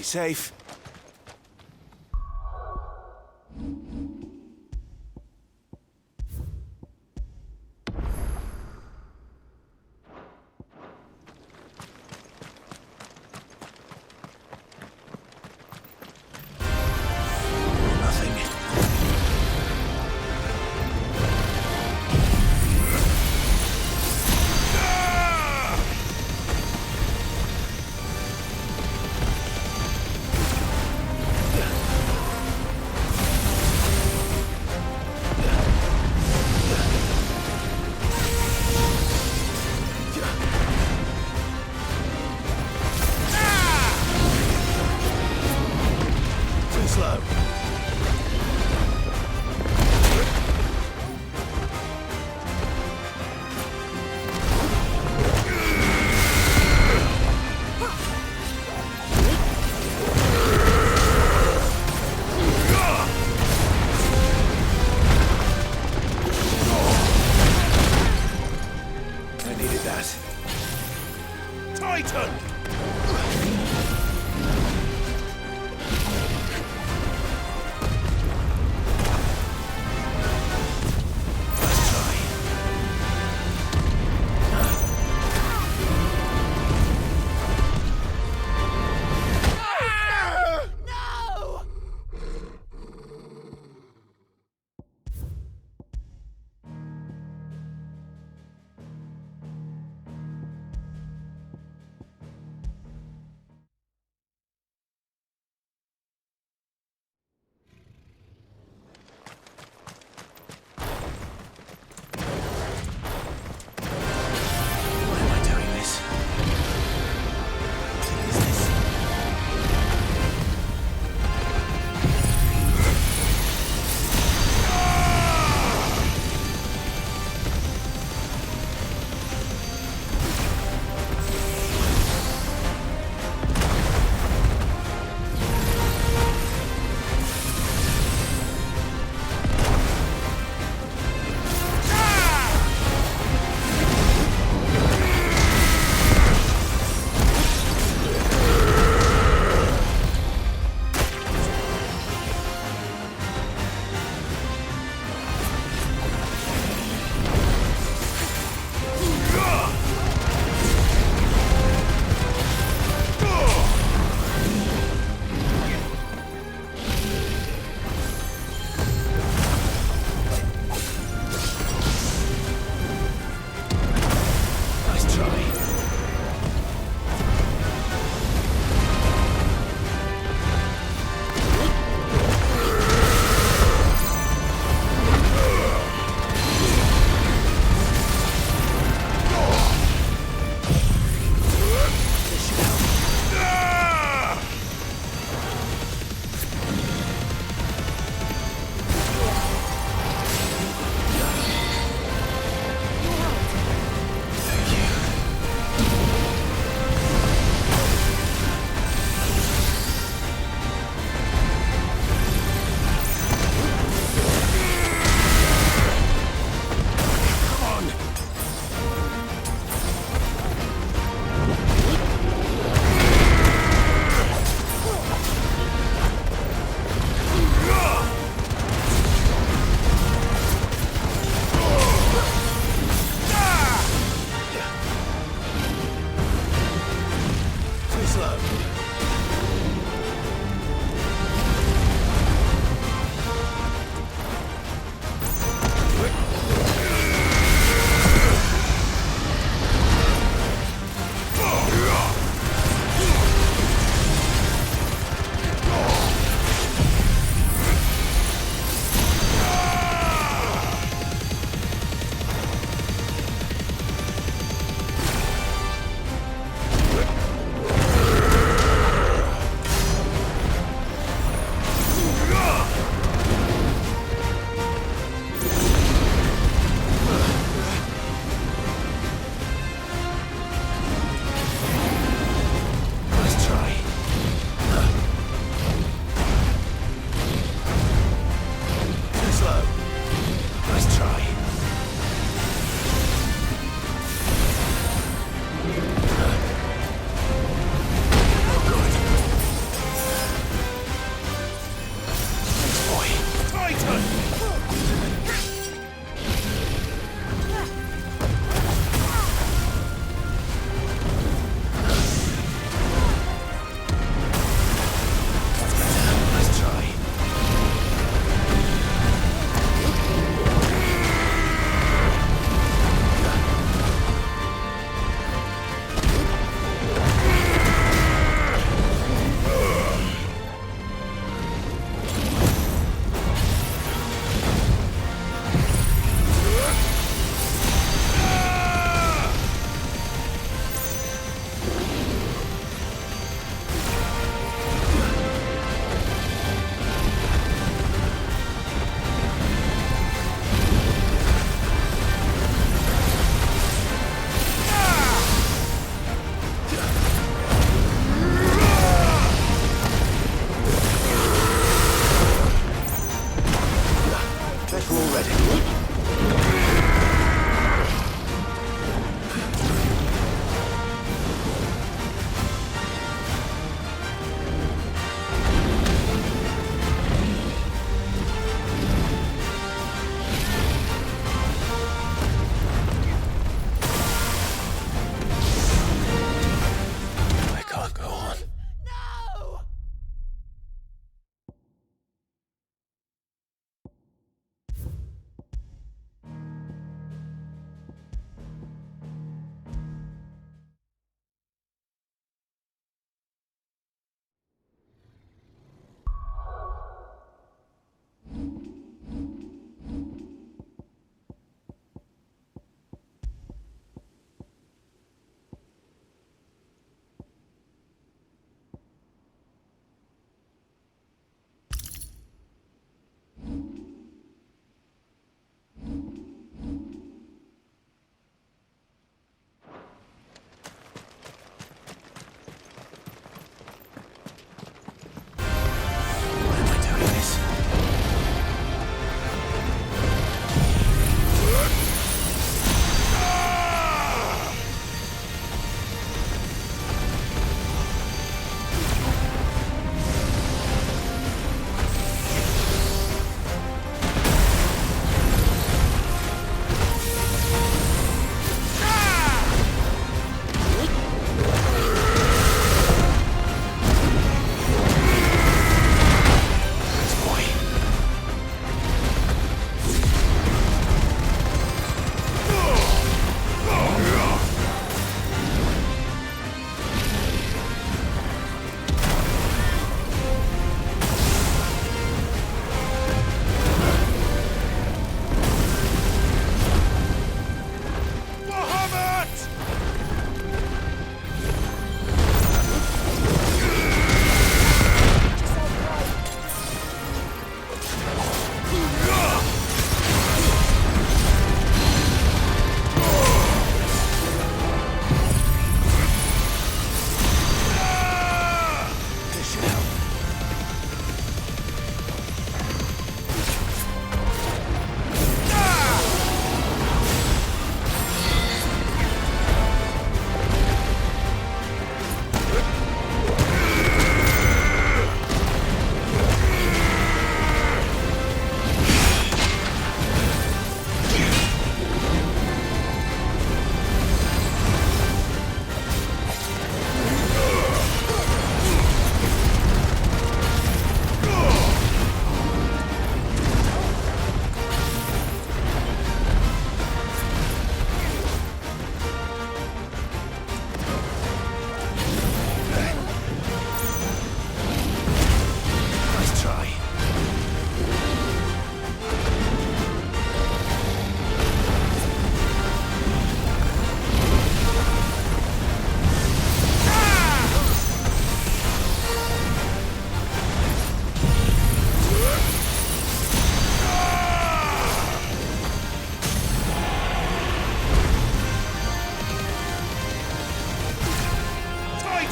Speaker 9: safe.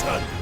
Speaker 2: turn.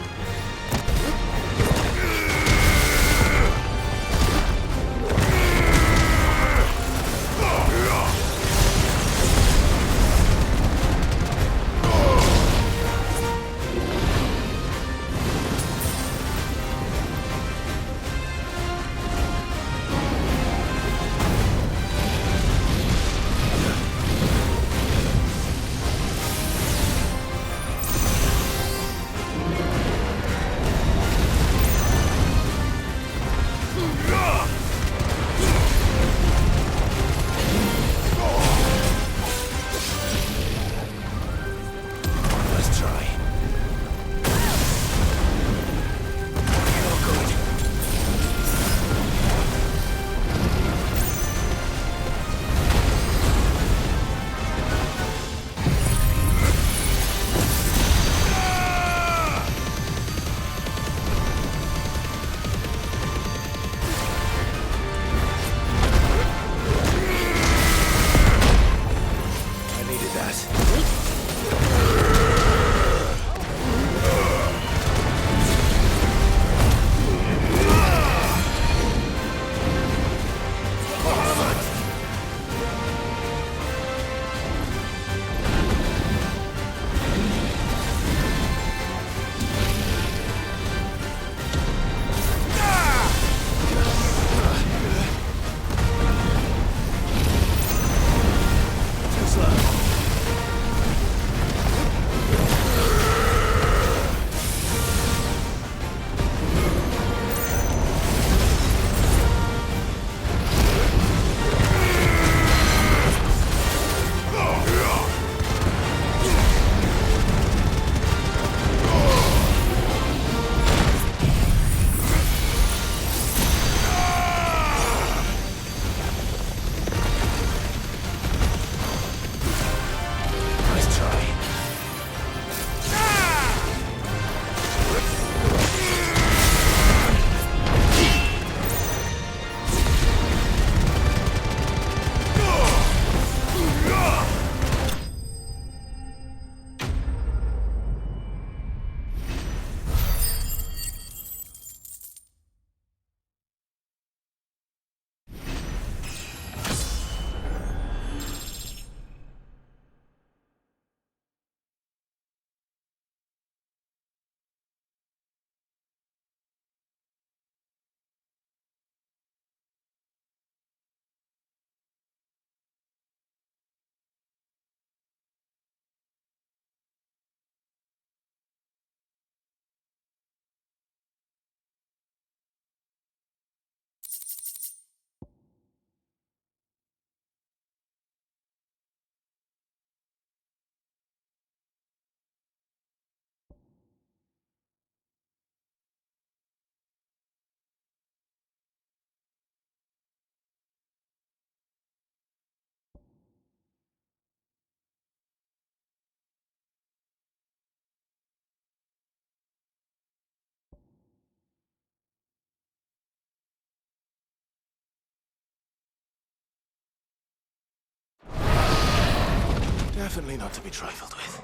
Speaker 19: Definitely not to be trifled with.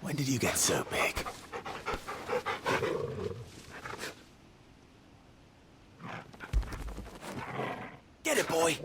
Speaker 19: When did you get so big? Get it, boy!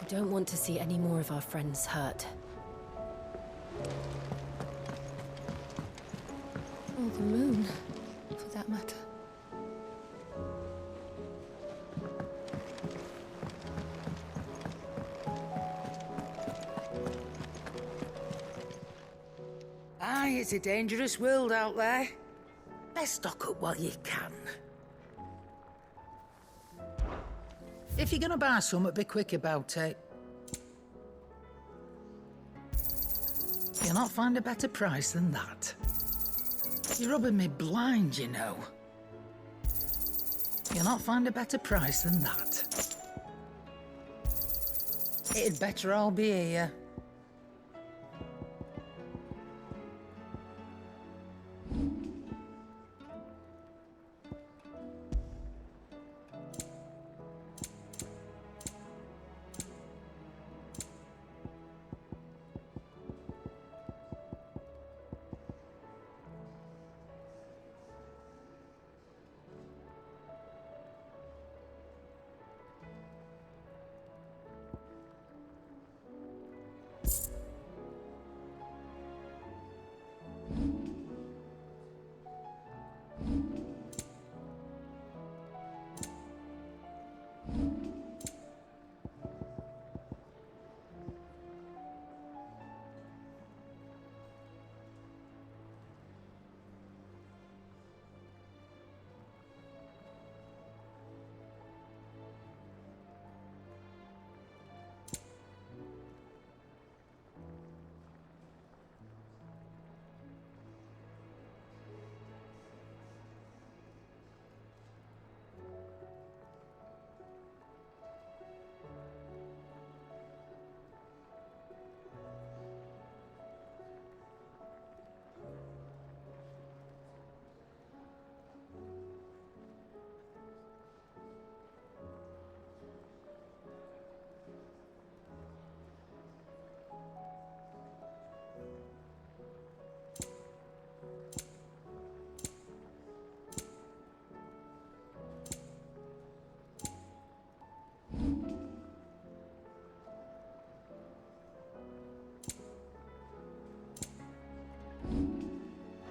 Speaker 8: don't want to see any more of our friends hurt. Or the moon, for that matter.
Speaker 13: Aye, it's a dangerous world out there. Best stock up while you can. If you're gonna buy something, be quick about it. You'll not find a better price than that. You're rubbing me blind, you know. You'll not find a better price than that. It'd better all be here.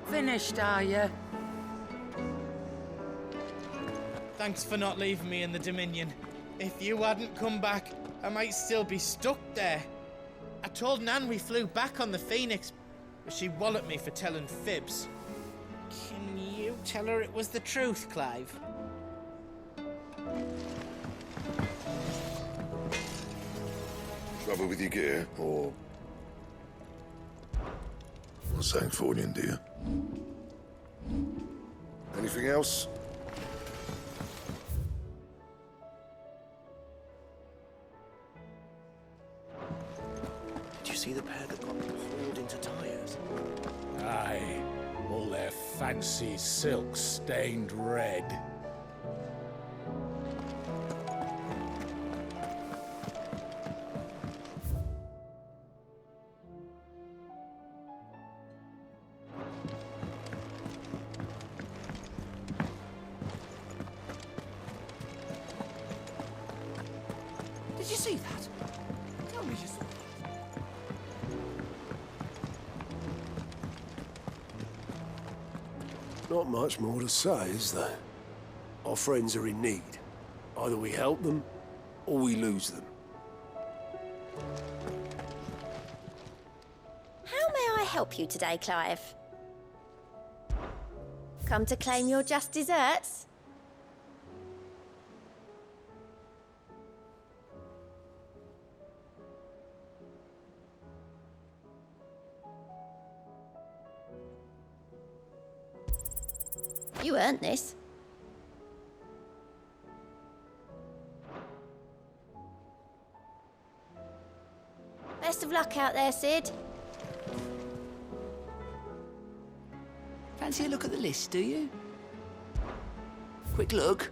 Speaker 13: Finished, are you?
Speaker 4: Thanks for not leaving me in the Dominion. If you hadn't come back, I might still be stuck there. I told Nan we flew back on the Phoenix, but she walloped me for telling fibs. Can you tell her it was the truth, Clive?
Speaker 6: Trouble with your gear, or... Sancthornian, dear. Anything else?
Speaker 15: Did you see the pair that got hauled into tires?
Speaker 9: Aye, all their fancy silks stained red.
Speaker 13: Did you see that? Tell me you saw that.
Speaker 20: Not much more to say, is there? Our friends are in need. Either we help them, or we lose them.
Speaker 5: How may I help you today, Clive? Come to claim your just desserts? You earned this. Best of luck out there, Sid.
Speaker 13: Fancy a look at the list, do you? Quick look.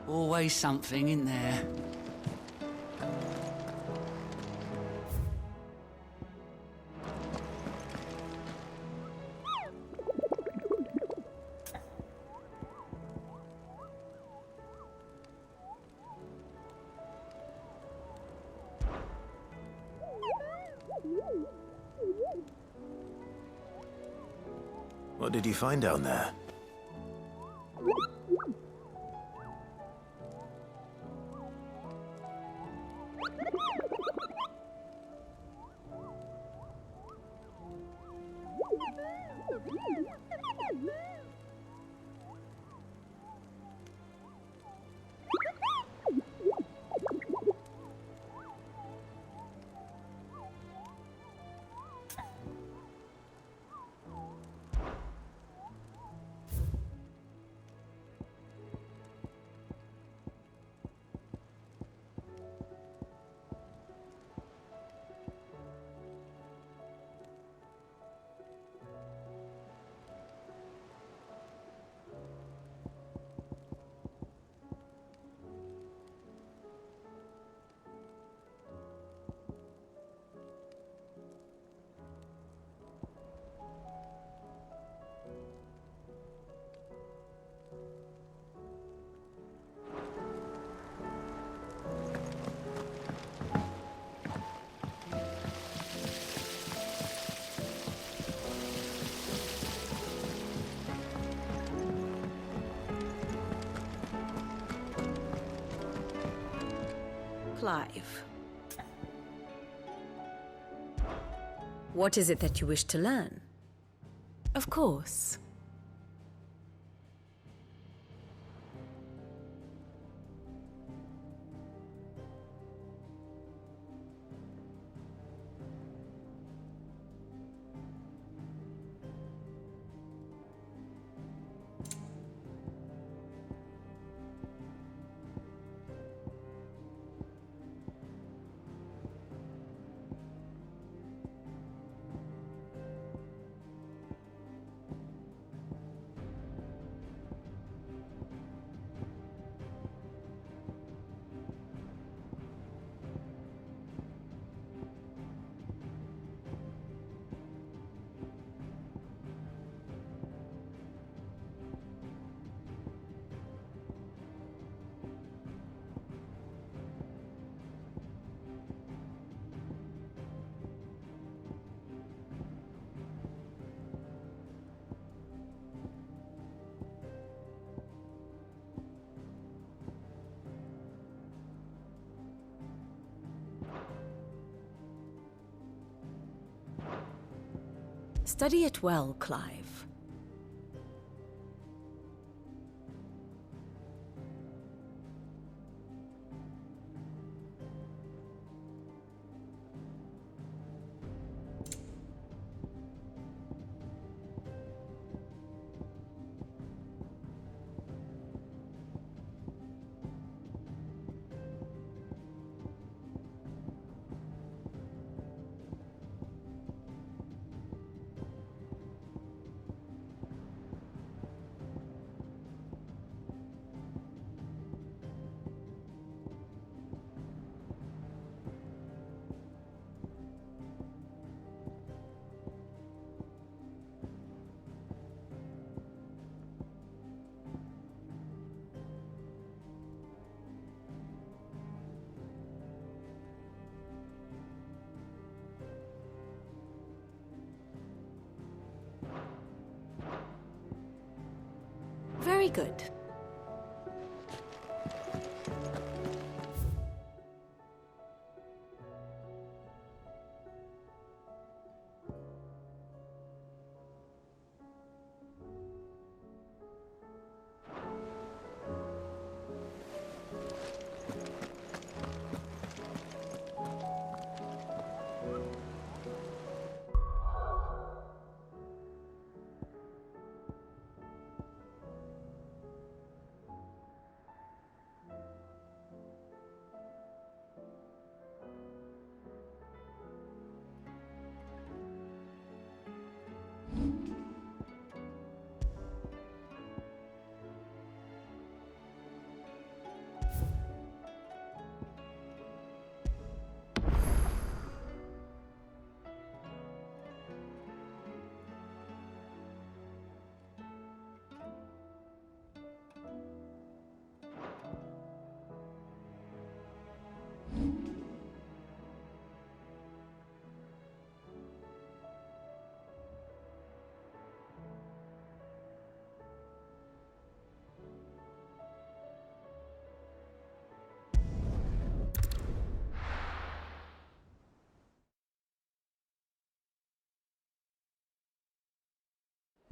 Speaker 13: Always something in there.
Speaker 19: What did you find down there?
Speaker 21: Clive. What is it that you wish to learn?
Speaker 1: Of course. Study it well, Clive. Very good.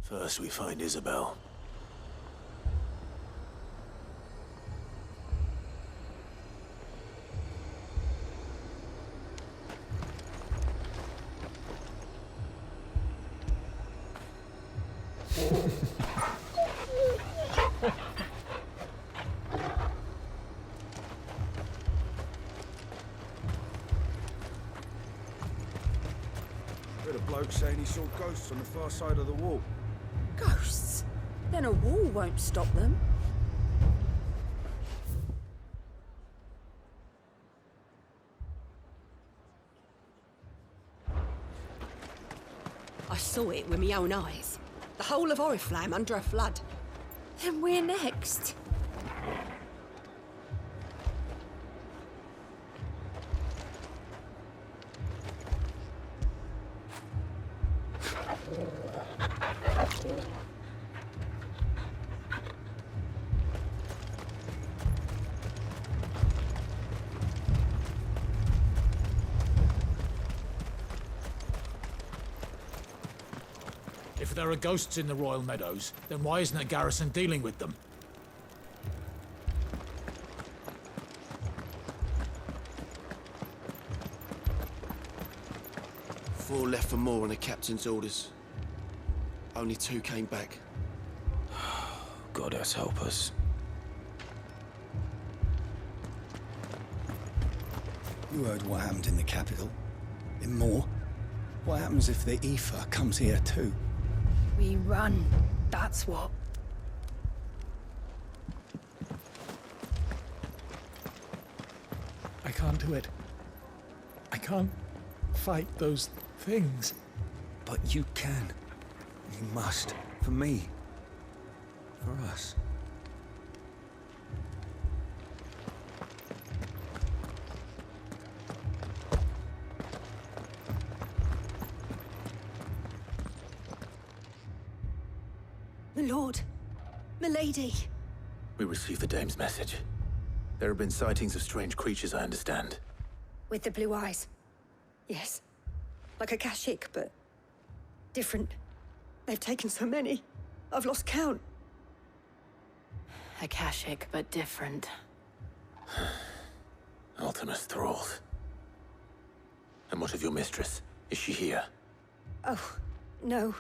Speaker 19: First we find Isabel.
Speaker 11: Heard a bloke saying he saw ghosts on the far side of the wall.
Speaker 14: Ghosts? Then a wall won't stop them.
Speaker 16: I saw it with my own eyes. The whole of Oriflamme under a flood.
Speaker 14: Then we're next.
Speaker 9: If there are ghosts in the Royal Meadows, then why isn't a garrison dealing with them?
Speaker 11: Four left for more on the captain's orders. Only 2 came back.
Speaker 22: Goddess help us.
Speaker 10: You heard what happened in the capital. In Moor. What happens if the Aoife comes here too?
Speaker 14: We run, that's what.
Speaker 9: I can't do it. I can't fight those things.
Speaker 10: But you can. You must. For me. For us.
Speaker 16: My lord. Milady.
Speaker 19: We received the dame's message. There have been sightings of strange creatures, I understand.
Speaker 14: With the blue eyes. Yes. Like a Kashik, but different. They've taken so many. I've lost count.
Speaker 3: Akashic, but different.
Speaker 19: Ultimus thralls. And what of your mistress? Is she here?
Speaker 14: Oh, no.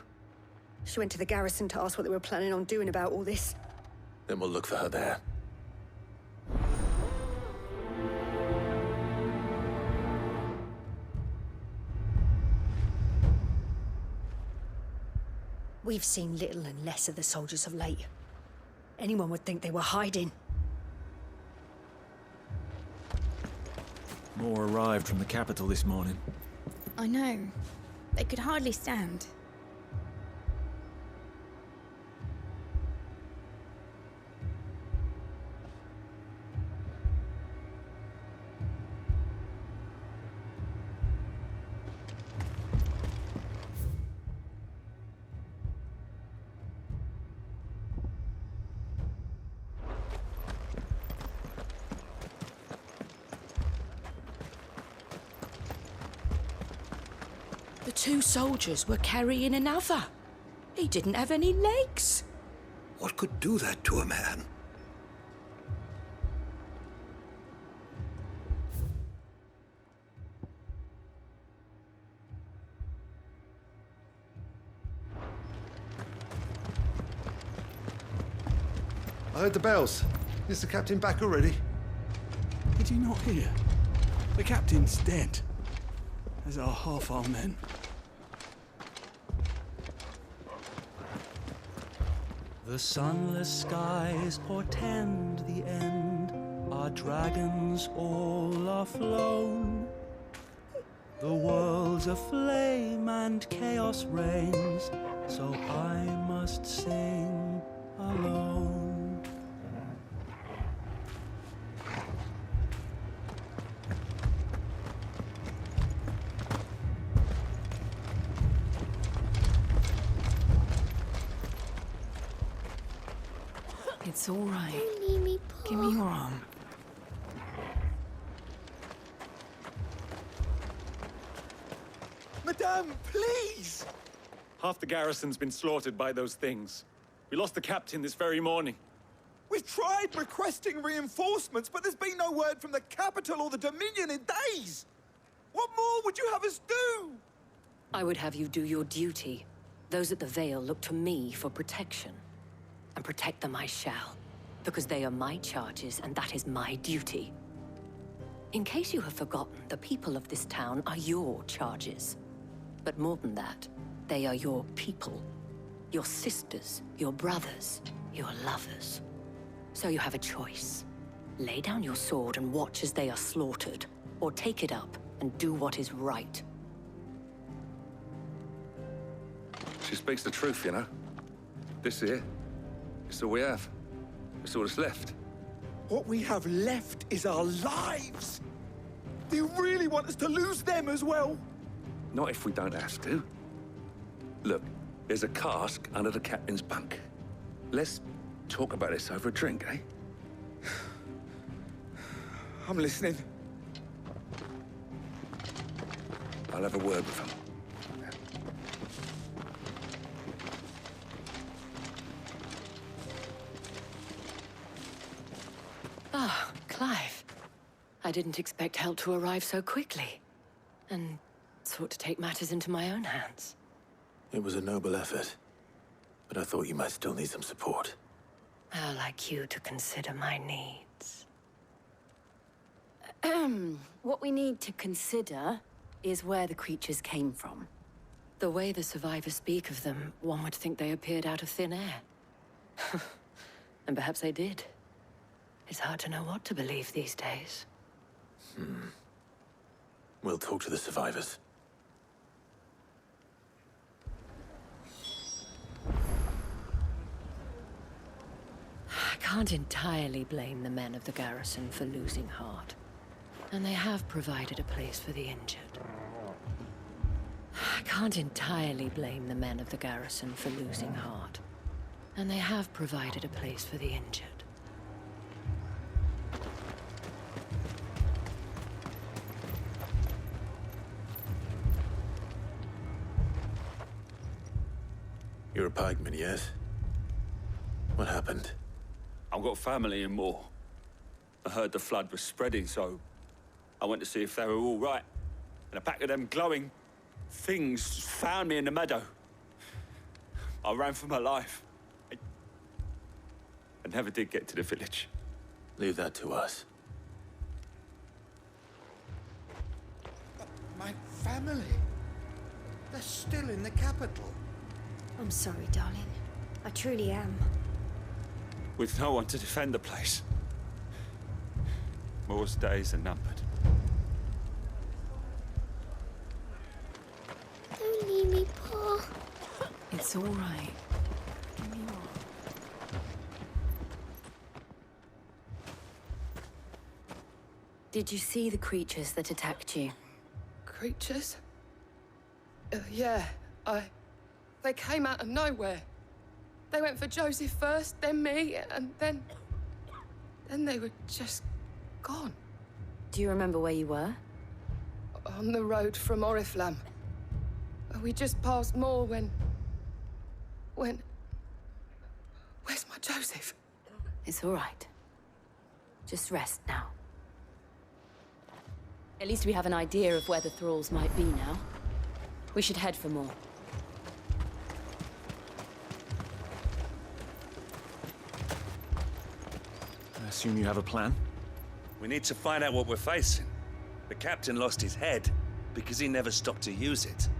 Speaker 14: She went to the garrison to ask what they were planning on doing about all this.
Speaker 19: Then we'll look for her there.
Speaker 14: We've seen little and less of the soldiers of late. Anyone would think they were hiding.
Speaker 23: More arrived from the capital this morning.
Speaker 24: I know. They could hardly stand.
Speaker 16: The 2 soldiers were carrying another. He didn't have any legs.
Speaker 11: What could do that to a man?
Speaker 25: I heard the bells. Is the captain back already?
Speaker 10: Did you not hear? The captain's dead. As are half our men.
Speaker 26: The sunless skies portend the end. Our dragons all are flown. The world's aflame and chaos reigns, so I must sing alone.
Speaker 1: It's all right. Give me your arm.
Speaker 11: Madame, please!
Speaker 2: Half the garrison's been slaughtered by those things. We lost the captain this very morning.
Speaker 7: We've tried requesting reinforcements, but there's been no word from the capital or the Dominion in days! What more would you have us do?
Speaker 3: I would have you do your duty. Those at the Vale look to me for protection. And protect them I shall, because they are my charges, and that is my duty. In case you have forgotten, the people of this town are your charges. But more than that, they are your people. Your sisters, your brothers, your lovers. So you have a choice. Lay down your sword and watch as they are slaughtered, or take it up and do what is right.
Speaker 8: She speaks the truth, you know. This here, it's all we have. It's all that's left.
Speaker 7: What we have left is our lives! Do you really want us to lose them as well?
Speaker 8: Not if we don't have to. Look, there's a cask under the captain's bunk. Let's talk about this over a drink, eh?
Speaker 7: I'm listening.
Speaker 8: I'll have a word with him.
Speaker 3: Ah, Clive. I didn't expect help to arrive so quickly. And sought to take matters into my own hands.
Speaker 19: It was a noble effort, but I thought you might still need some support.
Speaker 3: How like you to consider my needs. What we need to consider is where the creatures came from. The way the survivors speak of them, one would think they appeared out of thin air. And perhaps they did. It's hard to know what to believe these days.
Speaker 19: We'll talk to the survivors.
Speaker 3: I can't entirely blame the men of the garrison for losing heart. And they have provided a place for the injured. I can't entirely blame the men of the garrison for losing heart. And they have provided a place for the injured.
Speaker 19: You're a pikeman, yes? What happened?
Speaker 2: I've got family in Moor. I heard the flood was spreading, so I went to see if they were all right. And a pack of them glowing things found me in the meadow. I ran for my life. I never did get to the village.
Speaker 19: Leave that to us.
Speaker 25: My family? They're still in the capital.
Speaker 14: I'm sorry, darling. I truly am.
Speaker 2: With no one to defend the place. Moor's days are numbered.
Speaker 5: Don't leave me, Pa.
Speaker 1: It's all right. Give me your arm.
Speaker 3: Did you see the creatures that attacked you?
Speaker 12: Creatures? Yeah, They came out of nowhere. They went for Joseph first, then me, and then they were just gone.
Speaker 3: Do you remember where you were?
Speaker 12: On the road from Oriflamme. We just passed Moor when... Where's my Joseph?
Speaker 3: It's all right. Just rest now. At least we have an idea of where the thralls might be now. We should head for Moor.
Speaker 23: I assume you have a plan?
Speaker 15: We need to find out what we're facing. The captain lost his head because he never stopped to use it.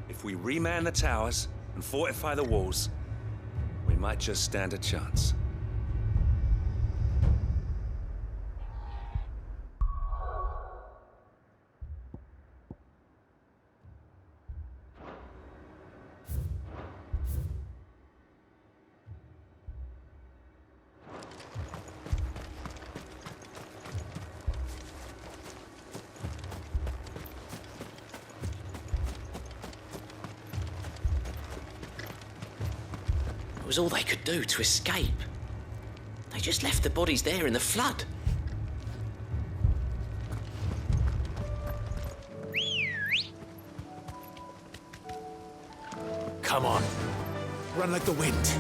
Speaker 15: If we reman the towers and fortify the walls, we might just stand a chance. It was all they could do to escape. They just left the bodies there in the flood.
Speaker 9: Come on. Run like the wind.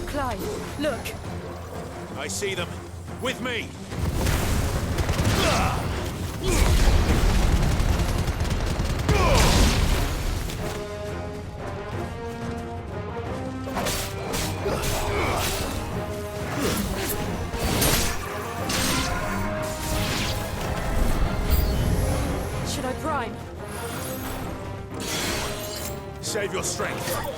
Speaker 16: Clive, look.
Speaker 9: I see them. With me.
Speaker 16: Should I prime?
Speaker 9: Save your strength.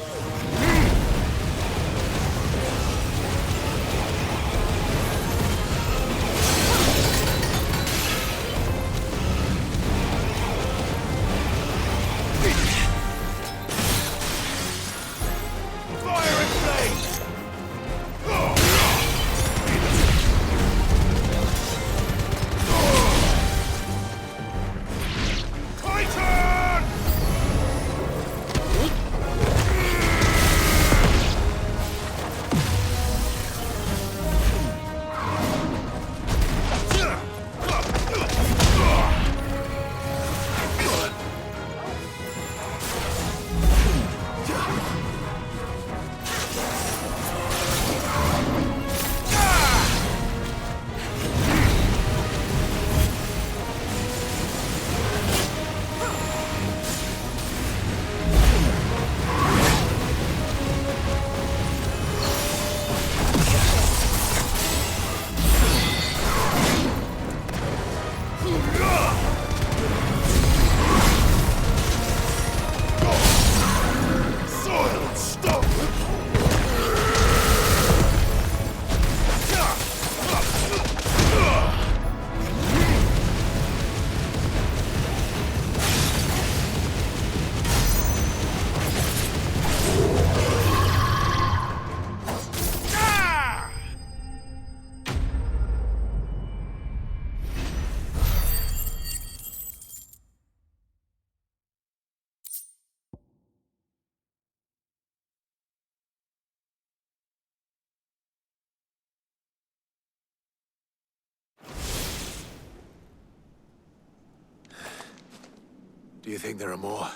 Speaker 19: Do you think there are more?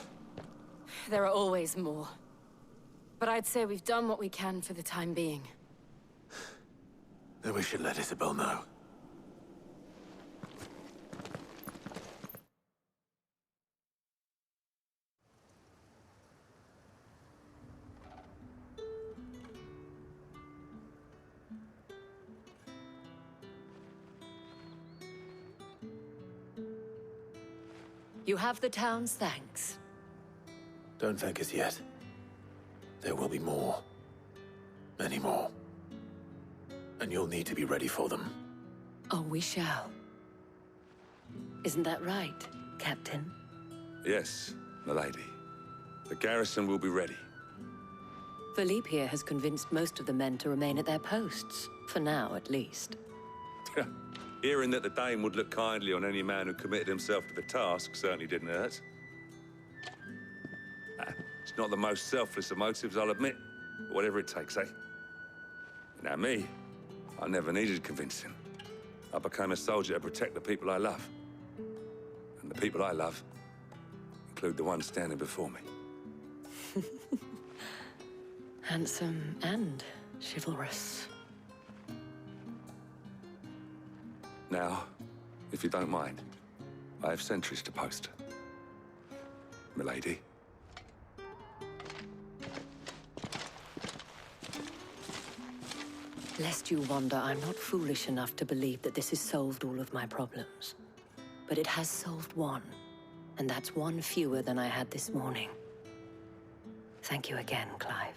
Speaker 3: There are always more. But I'd say we've done what we can for the time being.
Speaker 19: Then we should let Isabel know.
Speaker 3: You have the town's thanks.
Speaker 19: Don't thank us yet. There will be more. Many more. And you'll need to be ready for them.
Speaker 3: Oh, we shall. Isn't that right, Captain?
Speaker 15: Yes, milady. The garrison will be ready.
Speaker 3: Philippe here has convinced most of the men to remain at their posts. For now, at least.
Speaker 15: Hearing that the Dane would look kindly on any man who committed himself to the task certainly didn't hurt. It's not the most selfless of motives, I'll admit. But whatever it takes, eh? Now me, I never needed convincing. I became a soldier to protect the people I love. And the people I love include the ones standing before me.
Speaker 3: Handsome and chivalrous.
Speaker 15: Now, if you don't mind, I have sentries to post. Milady.
Speaker 3: Lest you wonder, I'm not foolish enough to believe that this has solved all of my problems. But it has solved one, and that's one fewer than I had this morning. Thank you again, Clive.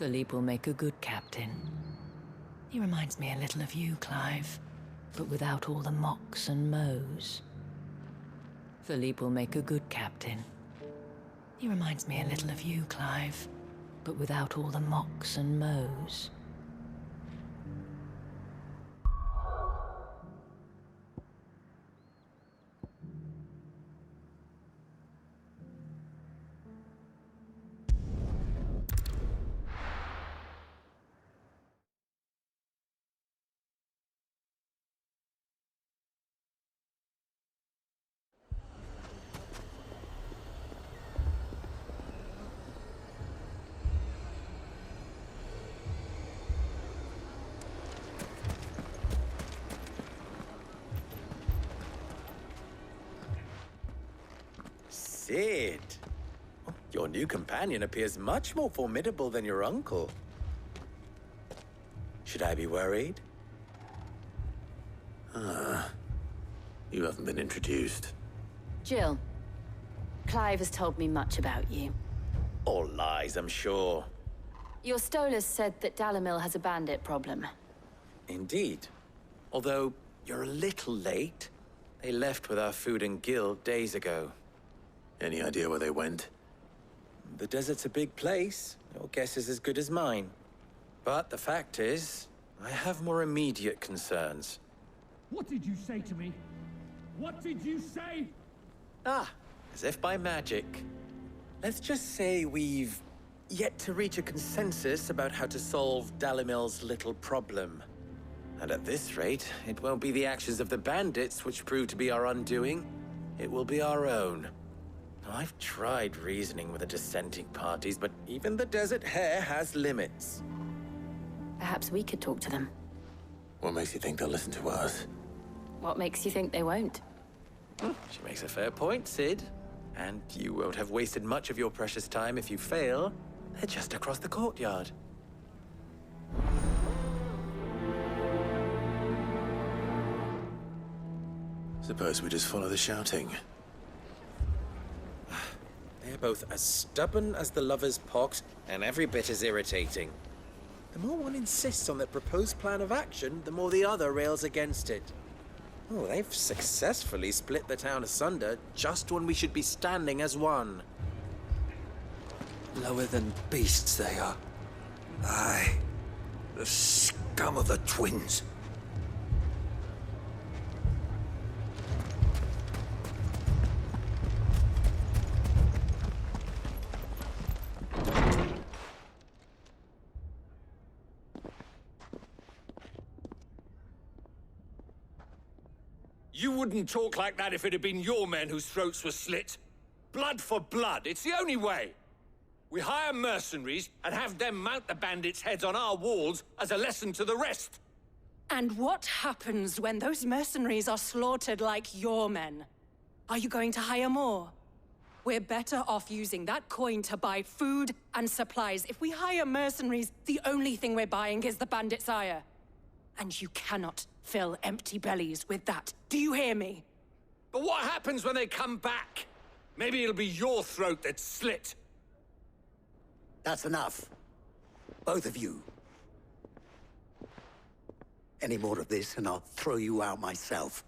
Speaker 3: Philippe will make a good captain. He reminds me a little of you, Clive, but without all the mocks and mows. Philippe will make a good captain. He reminds me a little of you, Clive, but without all the mocks and mows.
Speaker 4: Cid! Your new companion appears much more formidable than your uncle. Should I be worried?
Speaker 19: You haven't been introduced.
Speaker 21: Jill, Clive has told me much about you.
Speaker 4: All lies, I'm sure.
Speaker 21: Your Stolas said that Dalimil has a bandit problem.
Speaker 4: Indeed. Although, you're a little late. They left with our food and guild days ago.
Speaker 19: Any idea where they went?
Speaker 4: The desert's a big place. Your guess is as good as mine. But the fact is, I have more immediate concerns.
Speaker 6: What did you say to me? What did you say?
Speaker 4: As if by magic. Let's just say we've yet to reach a consensus about how to solve Dalimil's little problem. And at this rate, it won't be the actions of the bandits which prove to be our undoing. It will be our own. I've tried reasoning with the dissenting parties, but even the Desert Hare has limits.
Speaker 21: Perhaps we could talk to them.
Speaker 19: What makes you think they'll listen to us?
Speaker 21: What makes you think they won't?
Speaker 4: She makes a fair point, Cid. And you won't have wasted much of your precious time if you fail. They're just across the courtyard.
Speaker 19: Suppose we just follow the shouting.
Speaker 4: They're both as stubborn as the lover's pox, and every bit as irritating. The more one insists on their proposed plan of action, the more the other rails against it. Oh, they've successfully split the town asunder just when we should be standing as one.
Speaker 8: Lower than beasts they are. Aye, the scum of the twins.
Speaker 15: You wouldn't talk like that if it had been your men whose throats were slit. Blood for blood, it's the only way. We hire mercenaries and have them mount the bandits' heads on our walls as a lesson to the rest.
Speaker 13: And what happens when those mercenaries are slaughtered like your men? Are you going to hire more? We're better off using that coin to buy food and supplies. If we hire mercenaries, the only thing we're buying is the bandits' ire. And you cannot fill empty bellies with that. Do you hear me?
Speaker 15: But what happens when they come back? Maybe it'll be your throat that's slit.
Speaker 17: That's enough. Both of you. Any more of this and I'll throw you out myself.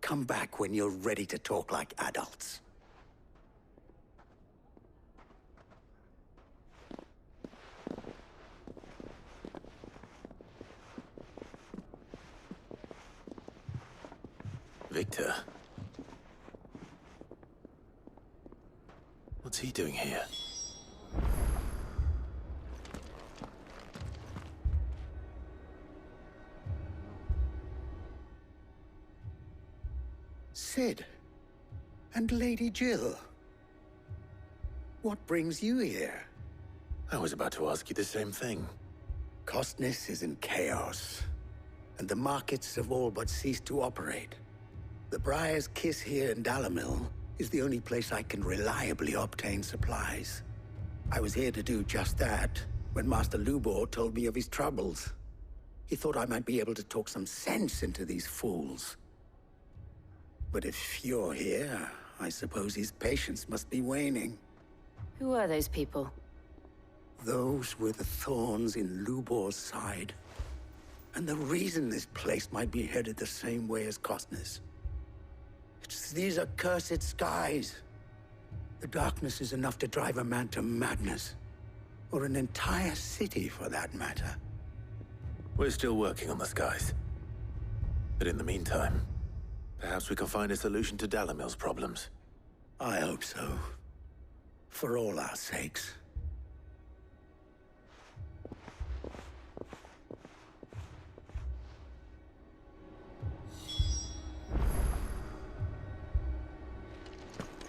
Speaker 17: Come back when you're ready to talk like adults.
Speaker 19: Victor. What's he doing here?
Speaker 17: Cid. And Lady Jill. What brings you here?
Speaker 19: I was about to ask you the same thing.
Speaker 17: Costness is in chaos, and the markets have all but ceased to operate. The Briar's Kiss here in Dalimil is the only place I can reliably obtain supplies. I was here to do just that when Master Lubor told me of his troubles. He thought I might be able to talk some sense into these fools. But if you're here, I suppose his patience must be waning.
Speaker 21: Who are those people?
Speaker 17: Those were the thorns in Lubor's side. And the reason this place might be headed the same way as Costner's. It's these accursed skies. The darkness is enough to drive a man to madness. Or an entire city, for that matter.
Speaker 19: We're still working on the skies. But in the meantime, perhaps we can find a solution to Dalimil's problems.
Speaker 17: I hope so. For all our sakes.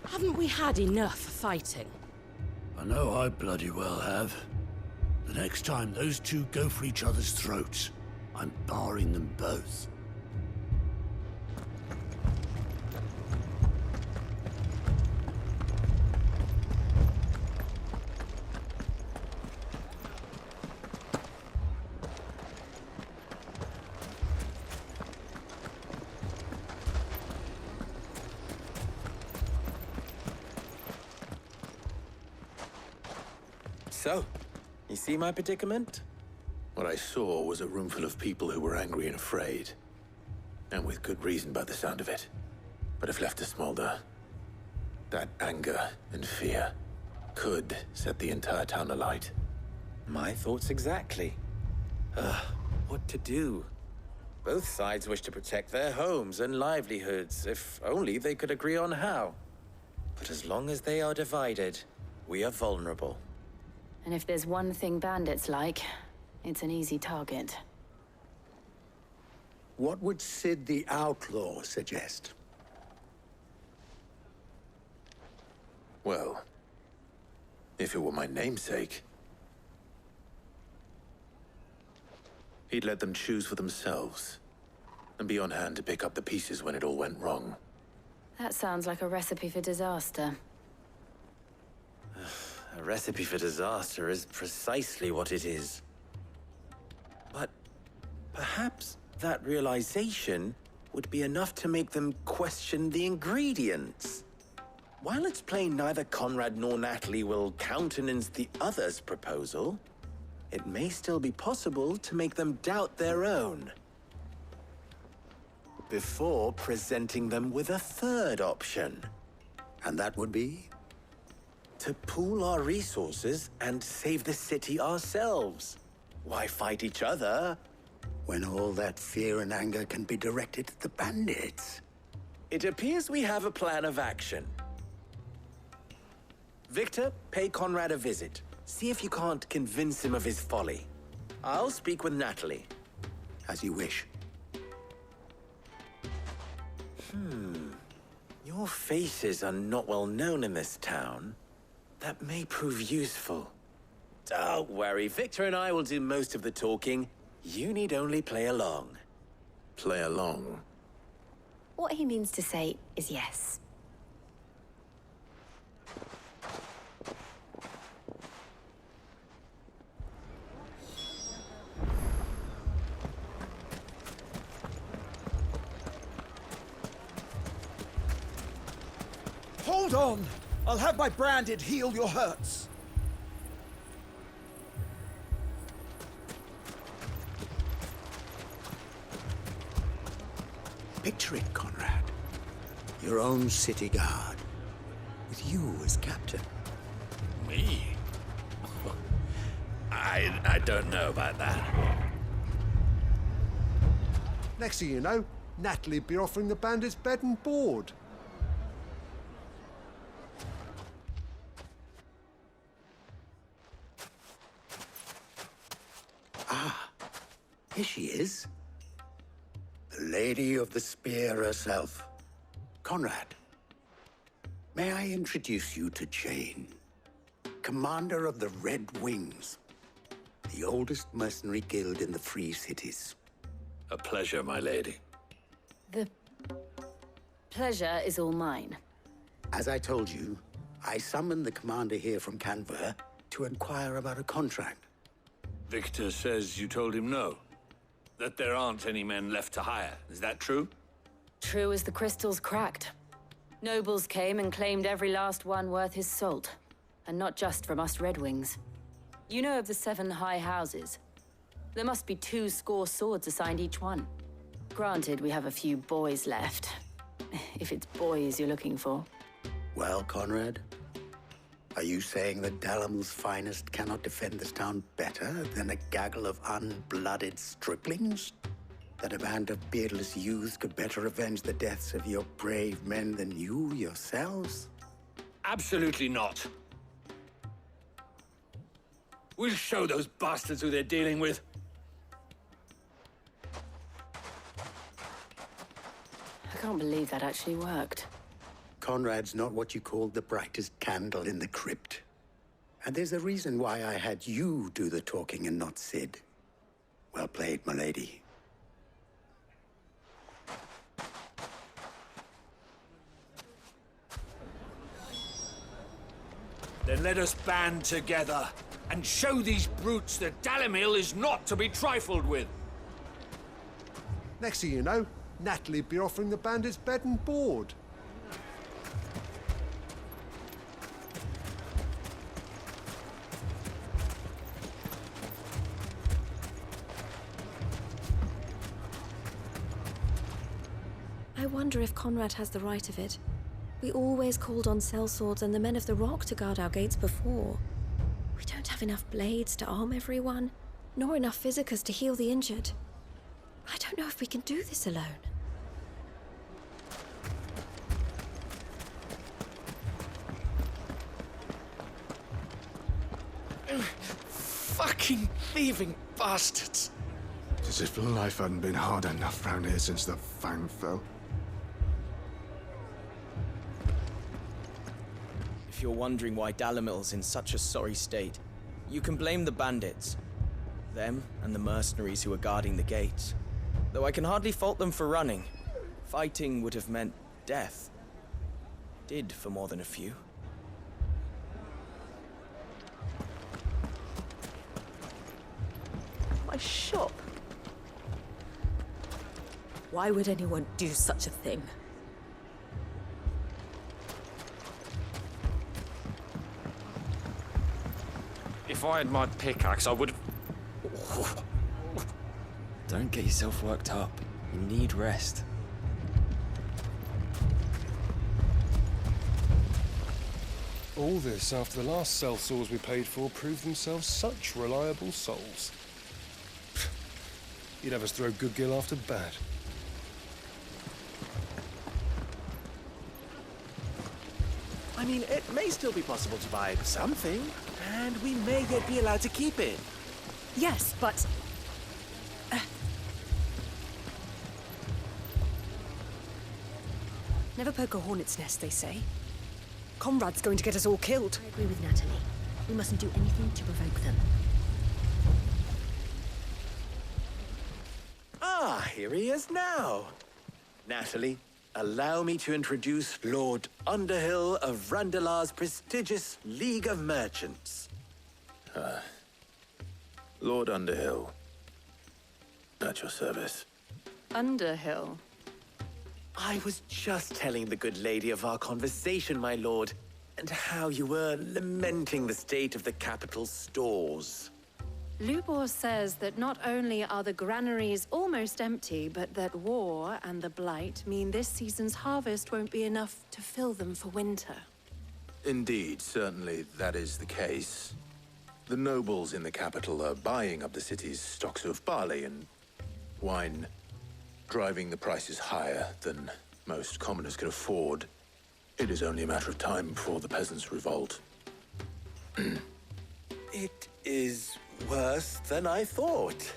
Speaker 16: Haven't we had enough fighting?
Speaker 10: I know I bloody well have. The next time those two go for each other's throats, I'm barring them both.
Speaker 4: So, you see my predicament?
Speaker 19: What I saw was a room full of people who were angry and afraid. And with good reason by the sound of it. But if left to smolder, that anger and fear could set the entire town alight.
Speaker 4: My thoughts exactly. What to do? Both sides wish to protect their homes and livelihoods, if only they could agree on how. But as long as they are divided, we are vulnerable.
Speaker 18: And if there's one thing bandits like, it's an easy target.
Speaker 17: What would Sid the Outlaw suggest?
Speaker 19: Well, if it were my namesake, he'd let them choose for themselves and be on hand to pick up the pieces when it all went wrong.
Speaker 18: That sounds like a recipe for disaster.
Speaker 4: A recipe for disaster is precisely what it is. But perhaps that realization would be enough to make them question the ingredients. While it's plain neither Conrad nor Natalie will countenance the other's proposal, it may still be possible to make them doubt their own. Before presenting them with a third option.
Speaker 17: And that would be?
Speaker 4: To pool our resources and save the city ourselves. Why fight each other?
Speaker 17: When all that fear and anger can be directed at the bandits.
Speaker 4: It appears we have a plan of action. Victor, pay Conrad a visit. See if you can't convince him of his folly. I'll speak with Natalie.
Speaker 17: As you wish.
Speaker 4: Your faces are not well known in this town. That may prove useful. Don't worry, Victor and I will do most of the talking. You need only play along.
Speaker 19: Play along?
Speaker 18: What he means to say is yes.
Speaker 7: Hold on! I'll have my branded heal your hurts.
Speaker 17: Picture it, Conrad. Your own city guard. With you as captain.
Speaker 10: Me? I don't know about that.
Speaker 25: Next thing you know, Natalie'd be offering the bandits bed and board.
Speaker 17: Here she is. The Lady of the Spear herself. Conrad, may I introduce you to Jane, commander of the Red Wings, the oldest mercenary guild in the Free Cities.
Speaker 10: A pleasure, my lady.
Speaker 18: The pleasure is all mine.
Speaker 17: As I told you, I summoned the commander here from Canver to inquire about a contract.
Speaker 8: Victor says you told him no. That there aren't any men left to hire. Is that true?
Speaker 18: True as the crystals cracked. Nobles came and claimed every last one worth his salt. And not just from us Red Wings. You know of the 7 high houses? There must be 2 swords assigned each one. Granted, we have a few boys left. If it's boys you're looking for.
Speaker 17: Well, Conrad, are you saying that Dalimil's finest cannot defend this town better than a gaggle of unblooded striplings? That a band of beardless youths could better avenge the deaths of your brave men than you yourselves?
Speaker 8: Absolutely not. We'll show those bastards who they're dealing with.
Speaker 18: I can't believe that actually worked.
Speaker 17: Conrad's not what you called the brightest candle in the crypt. And there's a reason why I had you do the talking and not Sid. Well played, my lady.
Speaker 9: Then let us band together and show these brutes that Dalimil is not to be trifled with.
Speaker 25: Next thing you know, Natalie'd be offering the bandits bed and board.
Speaker 11: I wonder if Conrad has the right of it. We always called on sellswords and the men of the Rock to guard our gates before. We don't have enough blades to arm everyone, nor enough physicers to heal the injured. I don't know if we can do this alone.
Speaker 9: Fucking thieving bastards!
Speaker 14: It's as if life hadn't been hard enough round here since the Fang fell.
Speaker 20: If you're wondering why Dalimil's in such a sorry state, you can blame the bandits. Them and the mercenaries who are guarding the gates. Though I can hardly fault them for running. Fighting would have meant death. Did for more than a few.
Speaker 22: My shop? Why would anyone do such a thing?
Speaker 23: If I had my pickaxe, I would have...
Speaker 24: Don't get yourself worked up. You need rest.
Speaker 26: All this after the last sellswords we paid for proved themselves such reliable souls. You'd have us throw good gill after bad.
Speaker 27: I mean, it may still be possible to buy something, and we may yet be allowed to keep it.
Speaker 22: Yes, but... Never poke a hornet's nest, they say. Conrad's going to get us all killed.
Speaker 11: I agree with Natalie. We mustn't do anything to provoke them.
Speaker 4: Ah, here he is now. Natalie, allow me to introduce Lord Underhill of Randalar's prestigious League of Merchants.
Speaker 19: Lord Underhill. At your service.
Speaker 18: Underhill?
Speaker 4: I was just telling the good lady of our conversation, my lord, and how you were lamenting the state of the capital's stores.
Speaker 13: Lubor says that not only are the granaries almost empty, but that war and the Blight mean this season's harvest won't be enough to fill them for winter.
Speaker 19: Indeed, certainly that is the case. The nobles in the capital are buying up the city's stocks of barley and wine, driving the prices higher than most commoners can afford. It is only a matter of time before the peasants revolt.
Speaker 4: It is worse than I thought.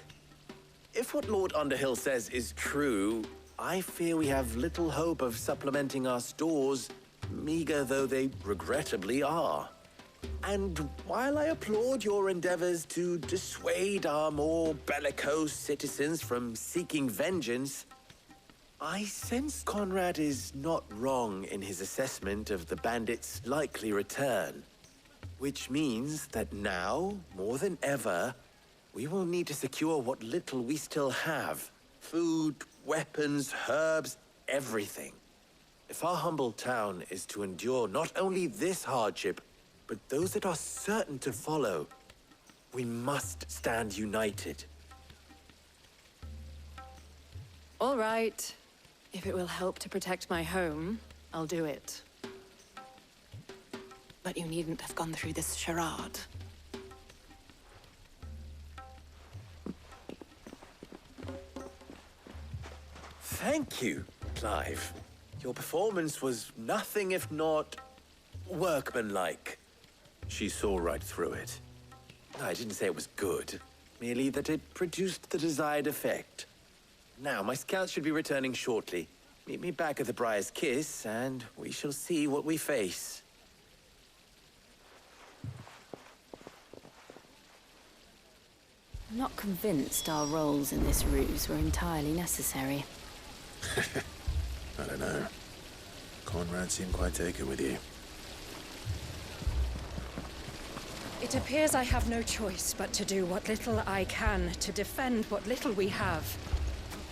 Speaker 4: If what Lord Underhill says is true, I fear we have little hope of supplementing our stores, meager though they regrettably are. And while I applaud your endeavors to dissuade our more bellicose citizens from seeking vengeance, I sense Conrad is not wrong in his assessment of the bandits' likely return. Which means that now, more than ever, we will need to secure what little we still have. Food, weapons, herbs, everything. If our humble town is to endure not only this hardship, but those that are certain to follow, We must stand united.
Speaker 13: All right. If it will help to protect my home, I'll do it. But you needn't have gone through this charade.
Speaker 4: Thank you, Clive. Your performance was nothing if not workmanlike.
Speaker 19: She saw right through it.
Speaker 4: I didn't say it was good, merely that it produced the desired effect. Now, my scouts should be returning shortly. Meet me back at the Briar's Kiss, and we shall see what we face.
Speaker 18: I'm not convinced our roles in this ruse were entirely necessary.
Speaker 19: I don't know. Conrad seemed quite taken with you.
Speaker 22: It appears I have no choice but to do what little I can to defend what little we have.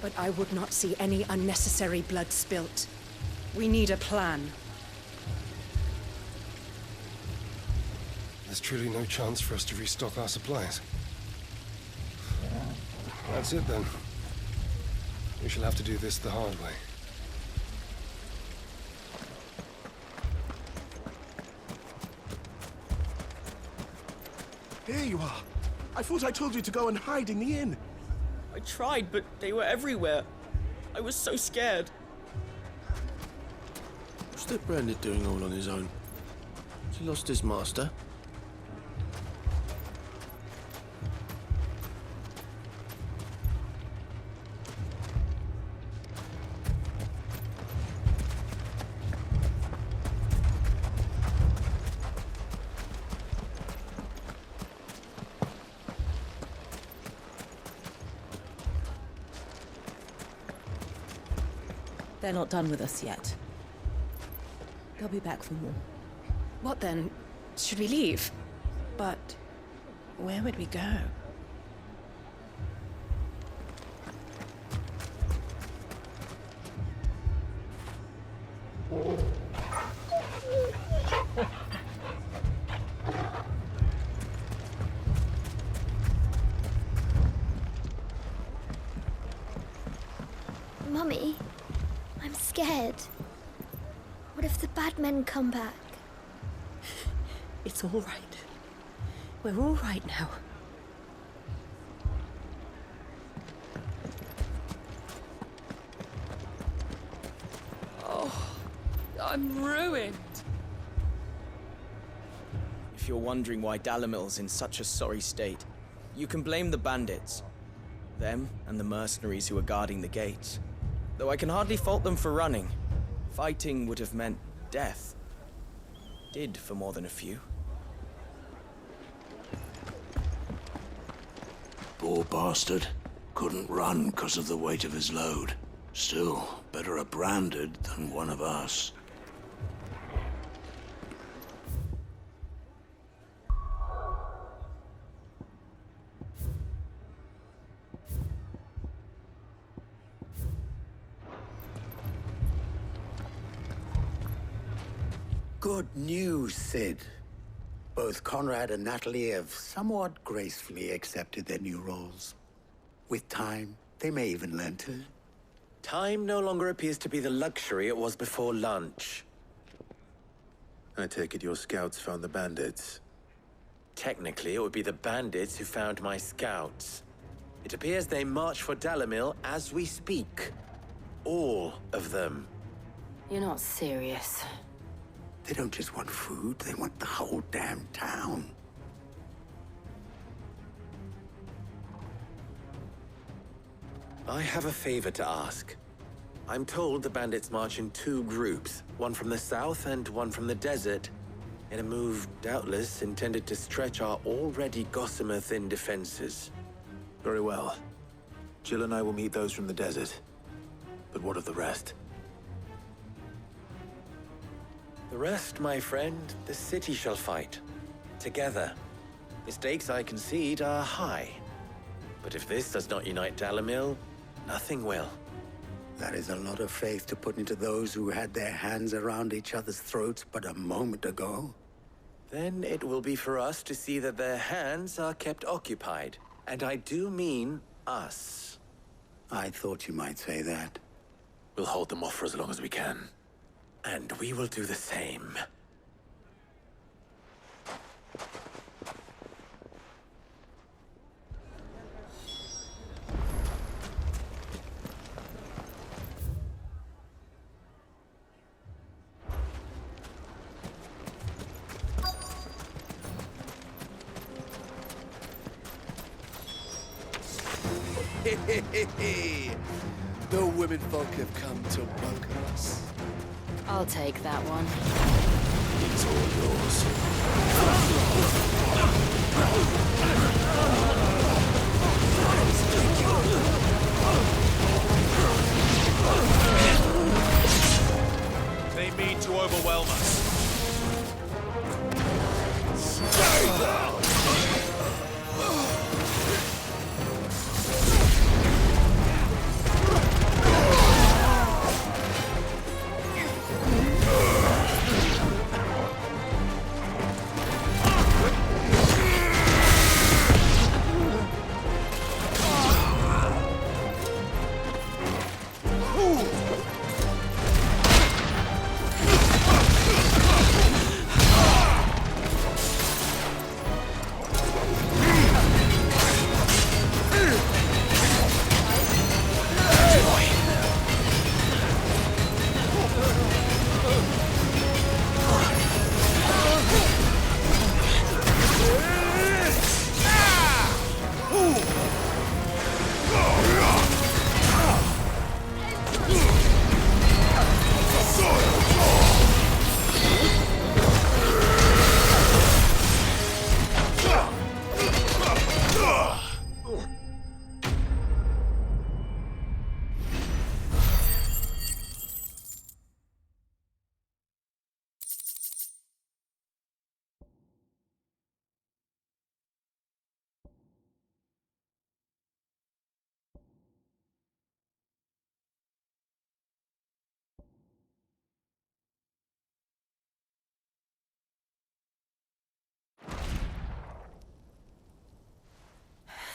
Speaker 22: But I would not see any unnecessary blood spilt. We need a plan.
Speaker 26: There's truly no chance for us to restock our supplies. That's it then. We shall have to do this the hard way.
Speaker 27: Here you are. I thought I told you to go and hide in the inn.
Speaker 22: I tried, but they were everywhere. I was so scared.
Speaker 27: What's that Branded doing all on his own? Has he lost his master?
Speaker 16: They're not done with us yet. They'll be back for more.
Speaker 22: What then? Should we leave?
Speaker 16: But where would we go?
Speaker 1: Mummy, I'm scared. What if the bad men come back?
Speaker 16: It's all right. We're all right now.
Speaker 22: Oh, I'm ruined.
Speaker 20: If you're wondering why Dalimil's in such a sorry state, you can blame the bandits. Them and the mercenaries who are guarding the gates. Though I can hardly fault them for running. Fighting would have meant death. Did for more than a few.
Speaker 10: Poor bastard. Couldn't run because of the weight of his load. Still, better a Branded than one of us.
Speaker 17: Good news, Sid. Both Conrad and Natalie have somewhat gracefully accepted their new roles. With time, they may even learn to.
Speaker 4: Time no longer appears to be the luxury it was before lunch.
Speaker 19: I take it your scouts found the bandits.
Speaker 4: Technically, it would be the bandits who found my scouts. It appears they march for Dalimil as we speak. All of them.
Speaker 18: You're not serious.
Speaker 17: They don't just want food, they want the whole damn town.
Speaker 4: I have a favor to ask. I'm told the bandits march in two groups, one from the south and one from the desert, in a move doubtless intended to stretch our already gossamer-thin defenses.
Speaker 19: Very well. Jill and I will meet those from the desert. But what of the rest?
Speaker 4: The rest, my friend, the city shall fight. Together. The stakes, I concede, are high. But if this does not unite Dalimil, nothing will.
Speaker 17: That is a lot of faith to put into those who had their hands around each other's throats but a moment ago.
Speaker 4: Then it will be for us to see that their hands are kept occupied. And I do mean us.
Speaker 17: I thought you might say that.
Speaker 19: We'll hold them off for as long as we can.
Speaker 4: And we will do the same.
Speaker 10: The women folk have come to welcome us.
Speaker 18: I'll take that one.
Speaker 10: It's all yours.
Speaker 9: They mean to overwhelm us.
Speaker 10: Stay down!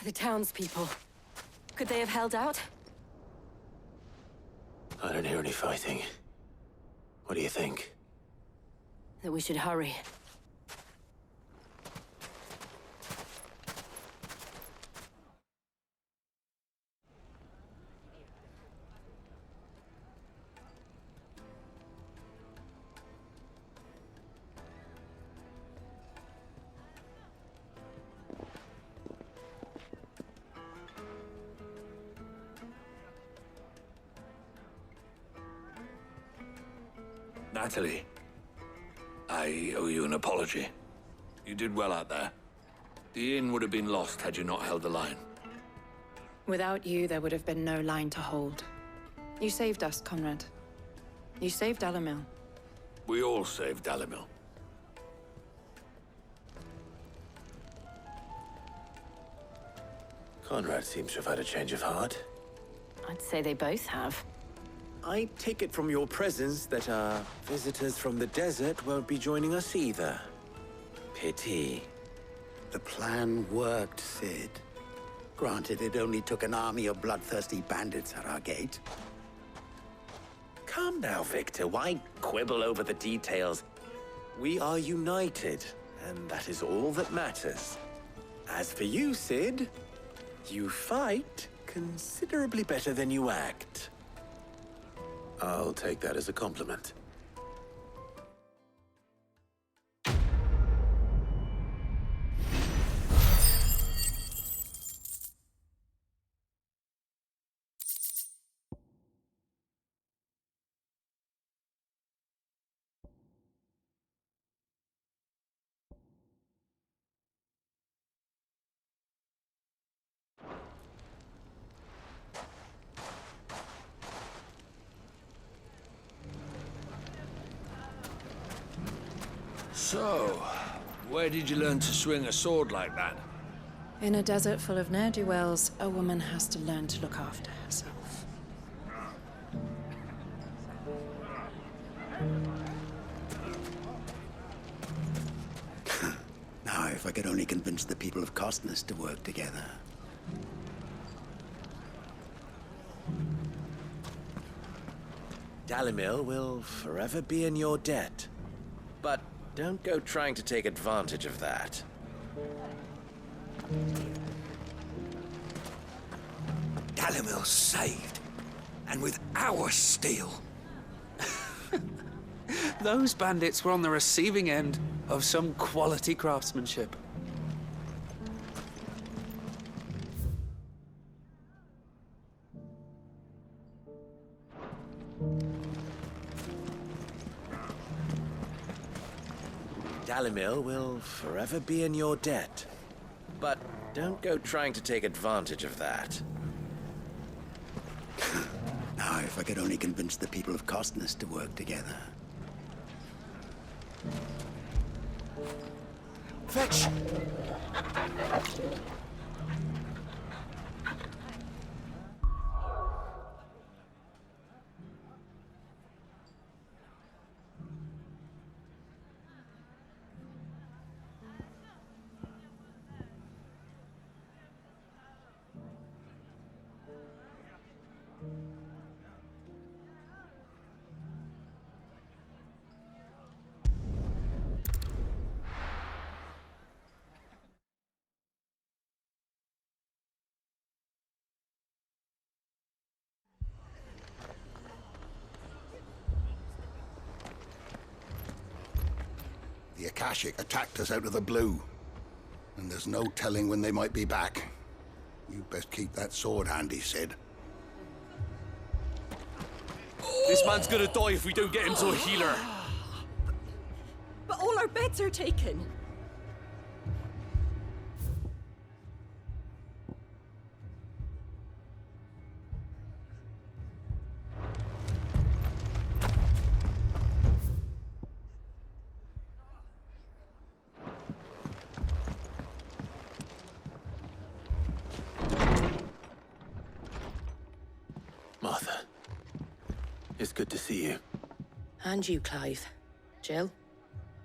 Speaker 18: The townspeople. Could they have held out?
Speaker 19: I don't hear any fighting. What do you think?
Speaker 18: That we should hurry.
Speaker 8: Natalie, I owe you an apology. You did well out there. The inn would have been lost had you not held the line.
Speaker 22: Without you, there would have been no line to hold. You saved us, Conrad. You saved Dalimil.
Speaker 8: We all saved Dalimil.
Speaker 19: Conrad seems to have had a change of heart.
Speaker 18: I'd say they both have.
Speaker 4: I take it from your presence that our visitors from the desert won't be joining us either. Pity.
Speaker 17: The plan worked, Sid. Granted, it only took an army of bloodthirsty bandits at our gate.
Speaker 4: Calm now, Victor. Why quibble over the details? We are united, and that is all that matters. As for you, Sid, you fight considerably better than you act.
Speaker 19: I'll take that as a compliment.
Speaker 8: So, where did you learn to swing a sword like that?
Speaker 22: In a desert full of ne'er-do-wells, a woman has to learn to look after herself.
Speaker 17: if I could only convince the people of Costness to work together.
Speaker 4: Dalimil will forever be in your debt. But don't go trying to take advantage of that.
Speaker 10: Dalimil's saved. And with our steel.
Speaker 2: Those bandits were on the receiving end of some quality craftsmanship.
Speaker 4: Dalimil will forever be in your debt. But don't go trying to take advantage of that.
Speaker 17: Now, if I could only convince the people of Costness to work together.
Speaker 10: Fetch!
Speaker 14: The Akashic attacked us out of the blue. And there's no telling when they might be back. You best keep that sword handy, Sid.
Speaker 3: This man's gonna die if we don't get him to a healer.
Speaker 22: But all our beds are taken.
Speaker 19: Martha, it's good to see you.
Speaker 16: And you, Clive. Jill?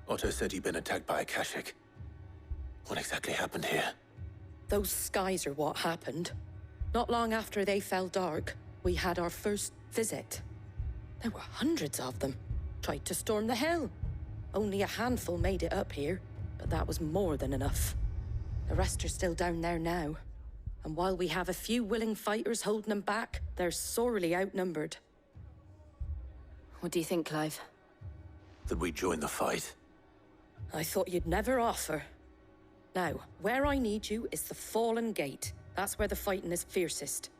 Speaker 19: Otto said you'd been attacked by Akashic. What exactly happened here?
Speaker 16: Those skies are what happened. Not long after they fell dark, we had our first visit. There were hundreds of them. Tried to storm the hill. Only a handful made it up here, but that was more than enough. The rest are still down there now. And while we have a few willing fighters holding them back, they're sorely outnumbered.
Speaker 18: What do you think, Clive?
Speaker 19: That we join the fight?
Speaker 16: I thought you'd never offer. Now, where I need you is the Fallen Gate. That's where the fighting is fiercest.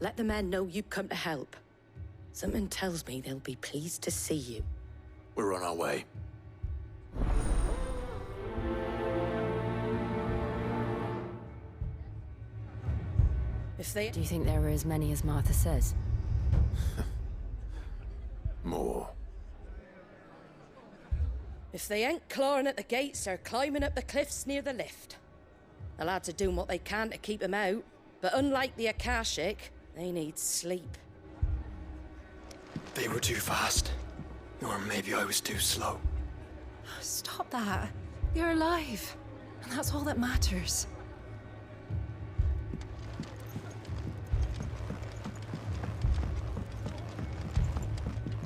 Speaker 16: Let the men know you've come to help. Something tells me they'll be pleased to see you.
Speaker 19: We're on our way.
Speaker 16: Do
Speaker 18: you think there were as many as Martha says?
Speaker 19: More.
Speaker 16: If they ain't clawing at the gates, they're climbing up the cliffs near the lift. The lads are doing what they can to keep them out, but unlike the Akashic, they need sleep.
Speaker 27: They were too fast. Or maybe I was too slow.
Speaker 22: Stop that. You're alive. And that's all that matters.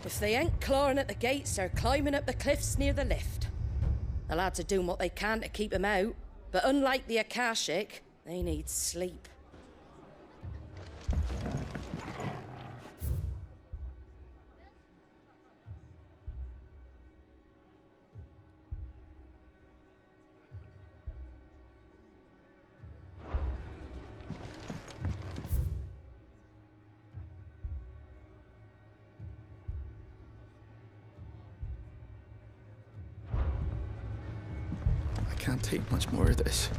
Speaker 16: If they ain't clawing at the gates, they're climbing up the cliffs near the lift. The lads are doing what they can to keep them out, but unlike the Akashic, they need sleep.
Speaker 27: I can't take much more of this.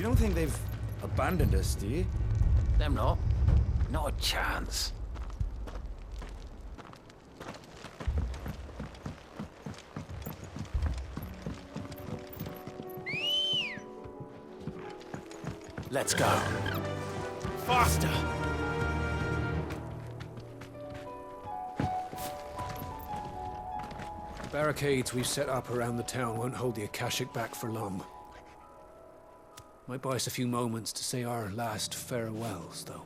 Speaker 20: don't think they've abandoned us, do you?
Speaker 23: Them not. Not a chance.
Speaker 27: Let's go. Faster!
Speaker 26: The barricades we've set up around the town won't hold the Akashic back for long. Might buy us a few moments to say our last farewells, though.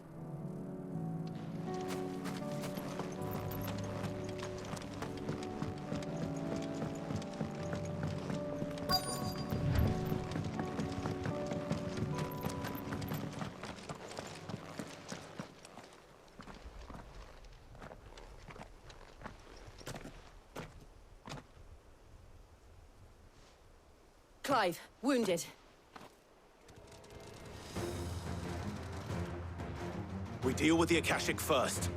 Speaker 18: Clive, wounded.
Speaker 27: We deal with the Akashic first.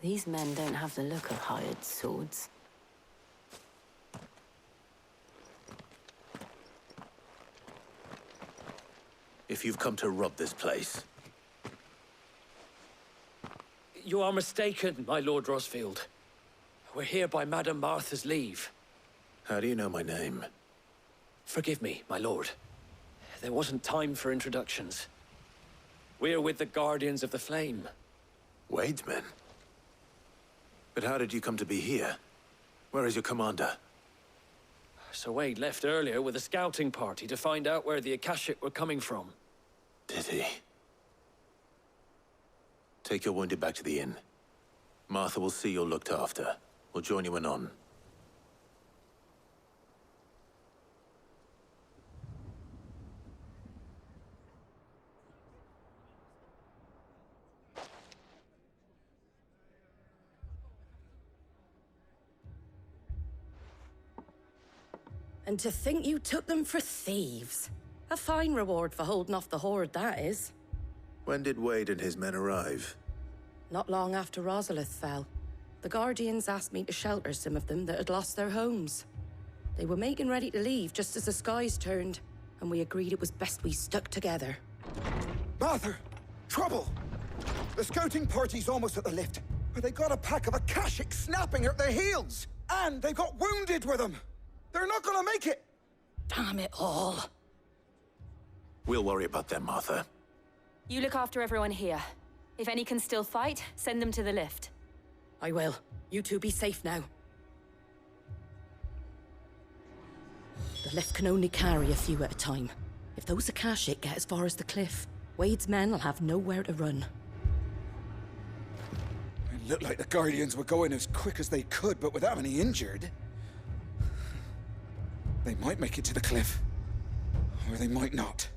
Speaker 18: These men don't have the look of hired swords.
Speaker 19: If you've come to rob this place,
Speaker 23: You are mistaken, my Lord Rosfield. We're here by Madame Martha's leave.
Speaker 19: how do you know my name?
Speaker 23: Forgive me, my lord. There wasn't time for introductions. We're with the Guardians of the Flame.
Speaker 19: Wade's men? But how did you come to be here? Where is your commander?
Speaker 23: Sir Wade left earlier with a scouting party to find out where the Akashic were coming from.
Speaker 19: Did he? Take your wounded back to the inn. Martha will see you're looked after. We'll join you anon.
Speaker 16: And to think you took them for thieves. A fine reward for holding off the horde, that is.
Speaker 19: When did Wade and his men arrive?
Speaker 16: Not long after Rosalith fell. The Guardians asked me to shelter some of them that had lost their homes. They were making ready to leave just as the skies turned, and we agreed it was best we stuck together.
Speaker 5: Martha! Trouble! The scouting party's almost at the lift, but they got a pack of Akashic snapping at their heels! And they've got wounded with them! They're not gonna make it!
Speaker 16: Damn it all.
Speaker 19: We'll worry about them, Martha.
Speaker 18: You look after everyone here. If any can still fight, send them to the lift.
Speaker 16: I will. You two be safe now. The lift can only carry a few at a time. If those Akashic get as far as the cliff, Wade's men will have nowhere to run.
Speaker 5: It looked like the Guardians were going as quick as they could, but without any injured. They might make it to the cliff. Or they might not.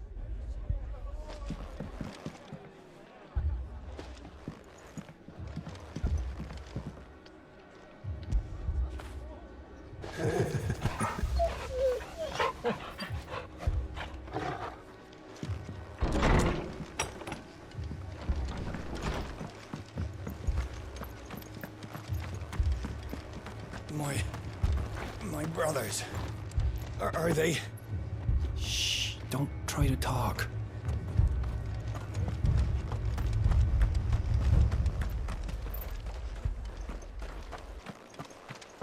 Speaker 5: brothers.
Speaker 26: Are they? Shh, don't try to talk.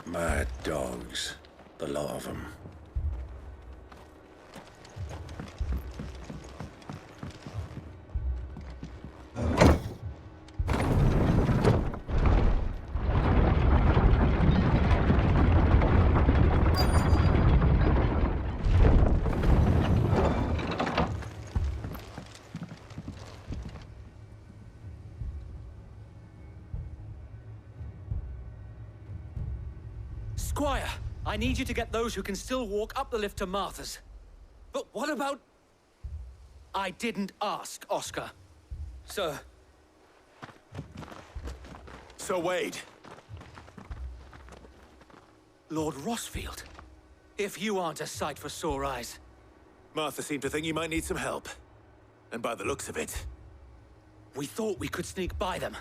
Speaker 14: Mad dogs, the lot of them.
Speaker 23: Squire, I need you to get those who can still walk up the lift to Martha's. But what about... I didn't ask, Oscar. Sir.
Speaker 3: Sir Wade.
Speaker 23: Lord Rossfield. If you aren't a sight for sore eyes.
Speaker 3: Martha seemed to think you might need some help. And by the looks of it...
Speaker 23: We thought we could sneak by them.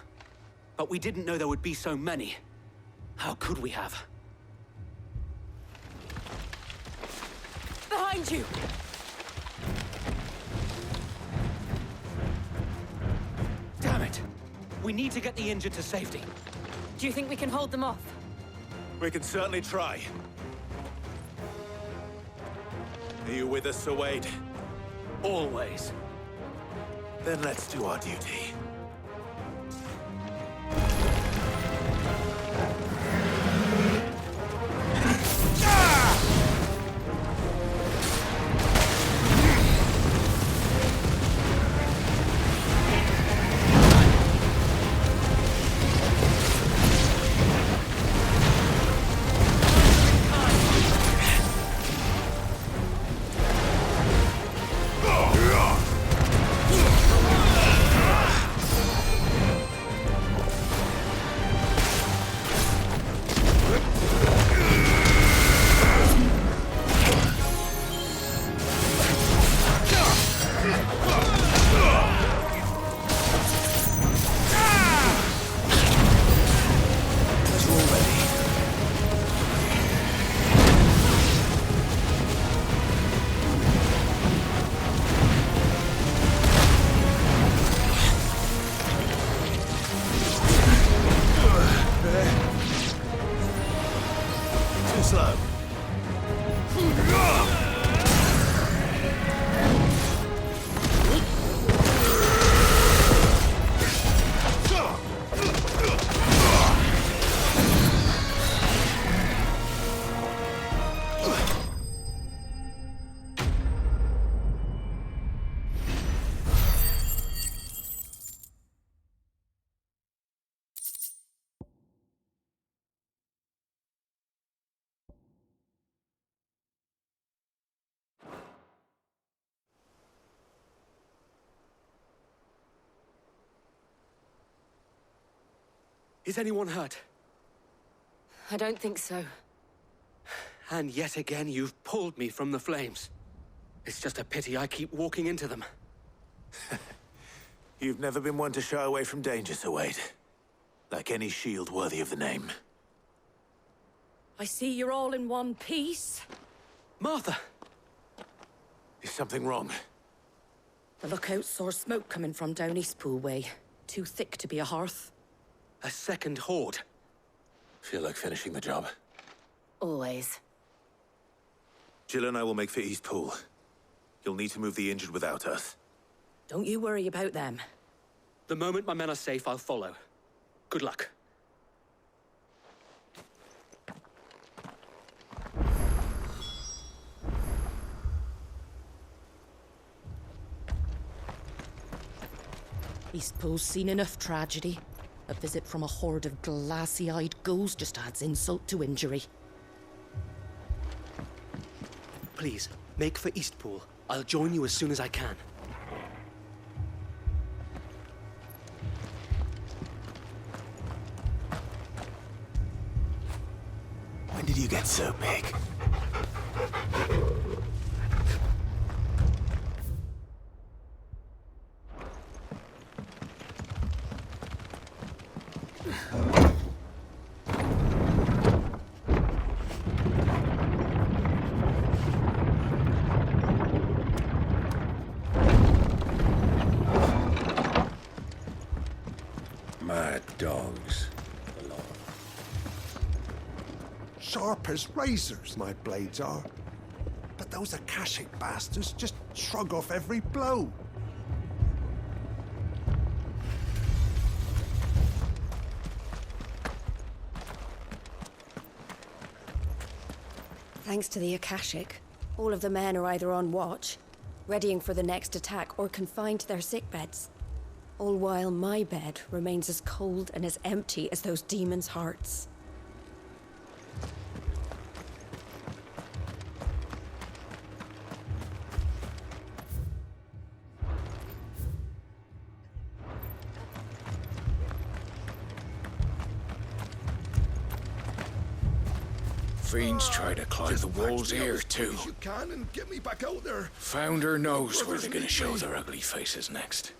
Speaker 23: But we didn't know there would be so many. How could we have?
Speaker 18: Behind you!
Speaker 23: Damn it! We need to get the injured to safety.
Speaker 18: Do you think we can hold them off?
Speaker 3: We can certainly try. Are you with us, Sir Wade?
Speaker 23: Always.
Speaker 3: Then let's do our duty.
Speaker 23: Is anyone hurt?
Speaker 18: I don't think so.
Speaker 23: And yet again, you've pulled me from the flames. It's just a pity I keep walking into them.
Speaker 3: You've never been one to shy away from danger, Sir Wade. Like any shield worthy of the name.
Speaker 16: I see you're all in one piece.
Speaker 23: Martha!
Speaker 3: Is something wrong?
Speaker 16: The lookout saw smoke coming from down Eastpool way. Too thick to be a hearth.
Speaker 23: A second horde.
Speaker 3: Feel like finishing the job?
Speaker 18: Always.
Speaker 3: Jill and I will make for Eastpool. You'll need to move the injured without us.
Speaker 16: Don't you worry about them.
Speaker 23: The moment my men are safe, I'll follow. Good luck.
Speaker 16: Eastpool's seen enough tragedy. A visit from a horde of glassy-eyed ghouls just adds insult to injury.
Speaker 23: Please, make for Eastpool. I'll join you as soon as I can.
Speaker 3: When did you get so big?
Speaker 6: sharp as razors, my blades are. But those Akashic bastards just shrug off every blow.
Speaker 11: Thanks to the Akashic, all of the men are either on watch, readying for the next attack, or confined to their sickbeds. All while my bed remains as cold and as empty as those demons' hearts.
Speaker 10: Fiends try to climb the walls here, too.
Speaker 6: You can and get me back out there.
Speaker 10: Founder knows where they're gonna show their ugly faces next.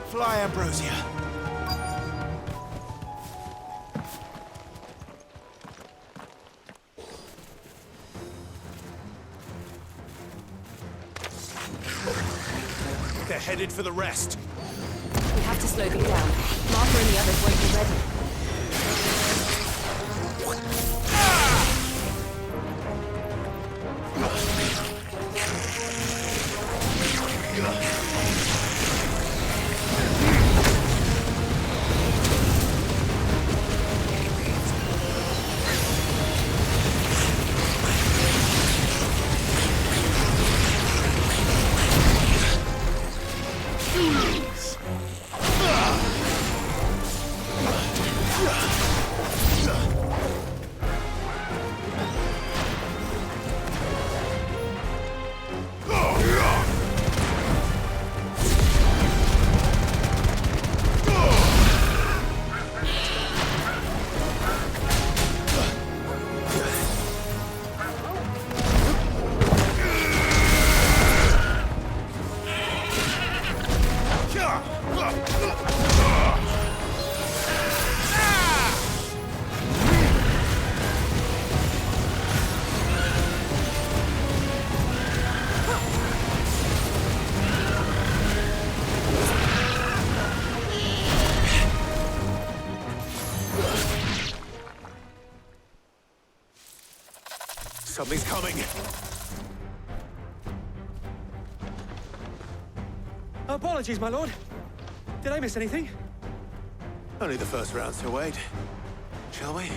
Speaker 27: Fly, Ambrosia. They're headed for the rest.
Speaker 11: We have to slow them down. Martha and the others won't be ready.
Speaker 3: Something's coming.
Speaker 23: Apologies, my lord. Did I miss anything?
Speaker 3: Only the first round to wait. Shall we?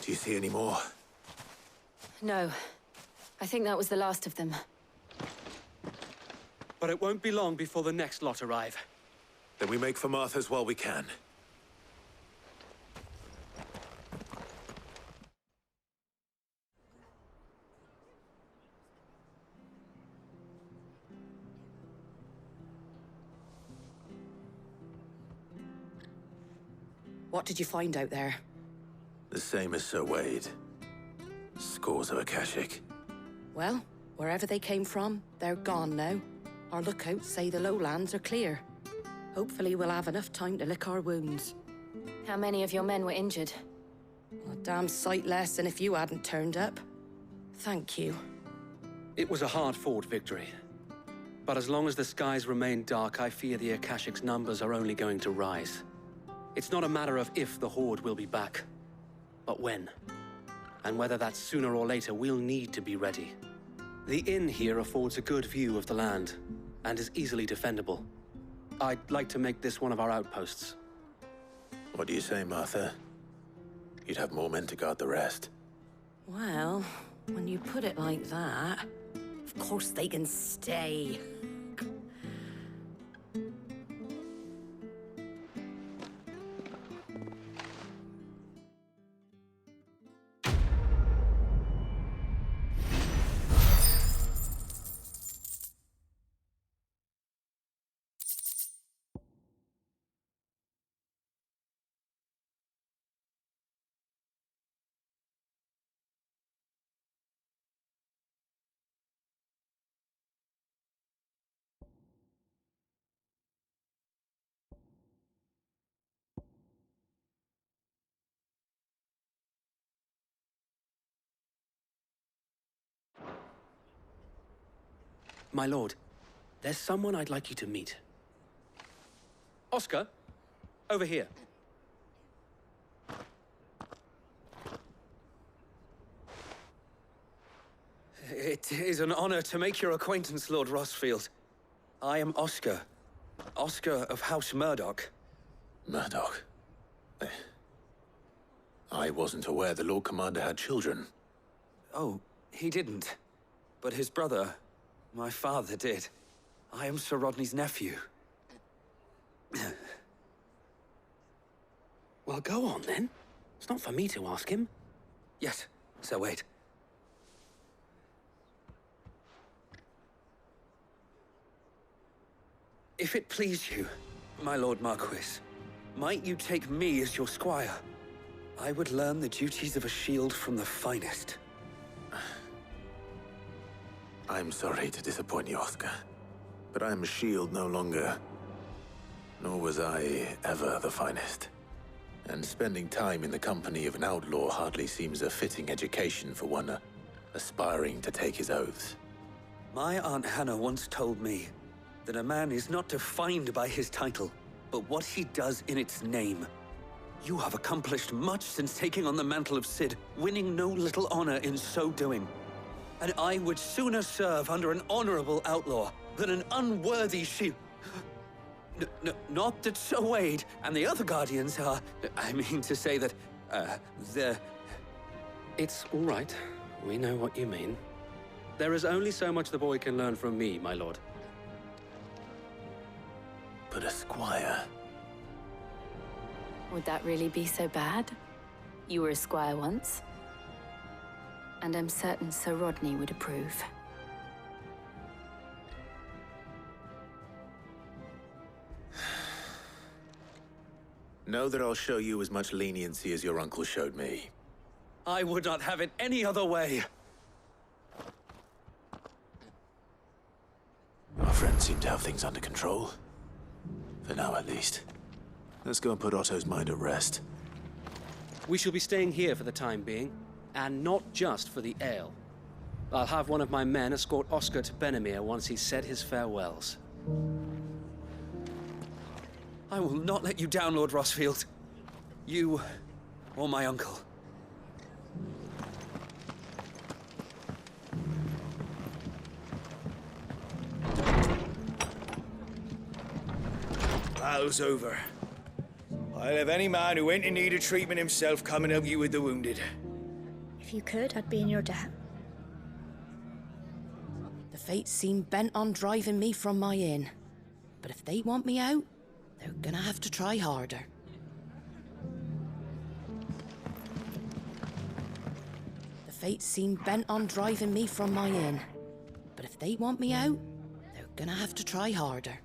Speaker 3: Do you see any more?
Speaker 18: No. I think that was the last of them.
Speaker 23: But it won't be long before the next lot arrive.
Speaker 3: Then we make for Martha's while we can.
Speaker 16: What did you find out there?
Speaker 19: The same as Sir Wade. Scores of Akashic.
Speaker 16: Well, wherever they came from, they're gone now. Our lookouts say the lowlands are clear. Hopefully we'll have enough time to lick our wounds.
Speaker 18: How many of your men were injured?
Speaker 16: A damn sight less than if you hadn't turned up. Thank you.
Speaker 23: It was a hard-fought victory. But as long as the skies remain dark, I fear the Akashic's numbers are only going to rise. It's not a matter of if the Horde will be back, but when. And whether that's sooner or later, we'll need to be ready. The inn here affords a good view of the land, and is easily defendable. I'd like to make this one of our outposts.
Speaker 19: What do you say, Martha? You'd have more men to guard the rest.
Speaker 16: Well, when you put it like that, of course they can stay.
Speaker 23: My lord, there's someone I'd like you to meet. Oscar, over here.
Speaker 2: It is an honor to make your acquaintance, Lord Rosfield. I am Oscar. Oscar of House Murdoch.
Speaker 19: Murdoch? I wasn't aware the Lord Commander had children.
Speaker 2: Oh, he didn't. But his brother, my father, did. I am Sir Rodney's nephew.
Speaker 23: Well, go on then. It's not for me to ask him.
Speaker 2: Yes, Sir Wade. If it please you, my Lord Marquis, might you take me as your squire? I would learn the duties of a shield from the finest.
Speaker 19: I'm sorry to disappoint you, Oscar, but I'm a shield no longer. Nor was I ever the finest. And spending time in the company of an outlaw hardly seems a fitting education for one aspiring to take his oaths.
Speaker 2: My Aunt Hannah once told me that a man is not defined by his title, but what he does in its name. You have accomplished much since taking on the mantle of Cid, winning no little honor in so doing. And I would sooner serve under an honorable outlaw than an unworthy shield. Not that Sir Wade and the other Guardians are... I mean to say that, they're...
Speaker 23: It's all right. We know what you mean. There is only so much the boy can learn from me, my lord.
Speaker 19: But a squire...
Speaker 18: Would that really be so bad? You were a squire once. And I'm certain Sir Rodney would approve.
Speaker 19: Know that I'll show you as much leniency as your uncle showed me.
Speaker 2: I would not have it any other way.
Speaker 19: Our friends seem to have things under control. For now, at least. Let's go and put Otto's mind at rest.
Speaker 23: We shall be staying here for the time being, and not just for the ale. I'll have one of my men escort Oscar to Benimir once he's said his farewells.
Speaker 2: I will not let you down, Lord Rosfield. You, or my uncle.
Speaker 7: Battle's over. I'll have any man who ain't in need of treatment himself come and help you with the wounded.
Speaker 1: If you could, I'd be in your debt.
Speaker 16: The fates seem bent on driving me from my inn. But if they want me out, they're gonna have to try harder. The fates seem bent on driving me from my inn. But if they want me out, they're gonna have to try harder.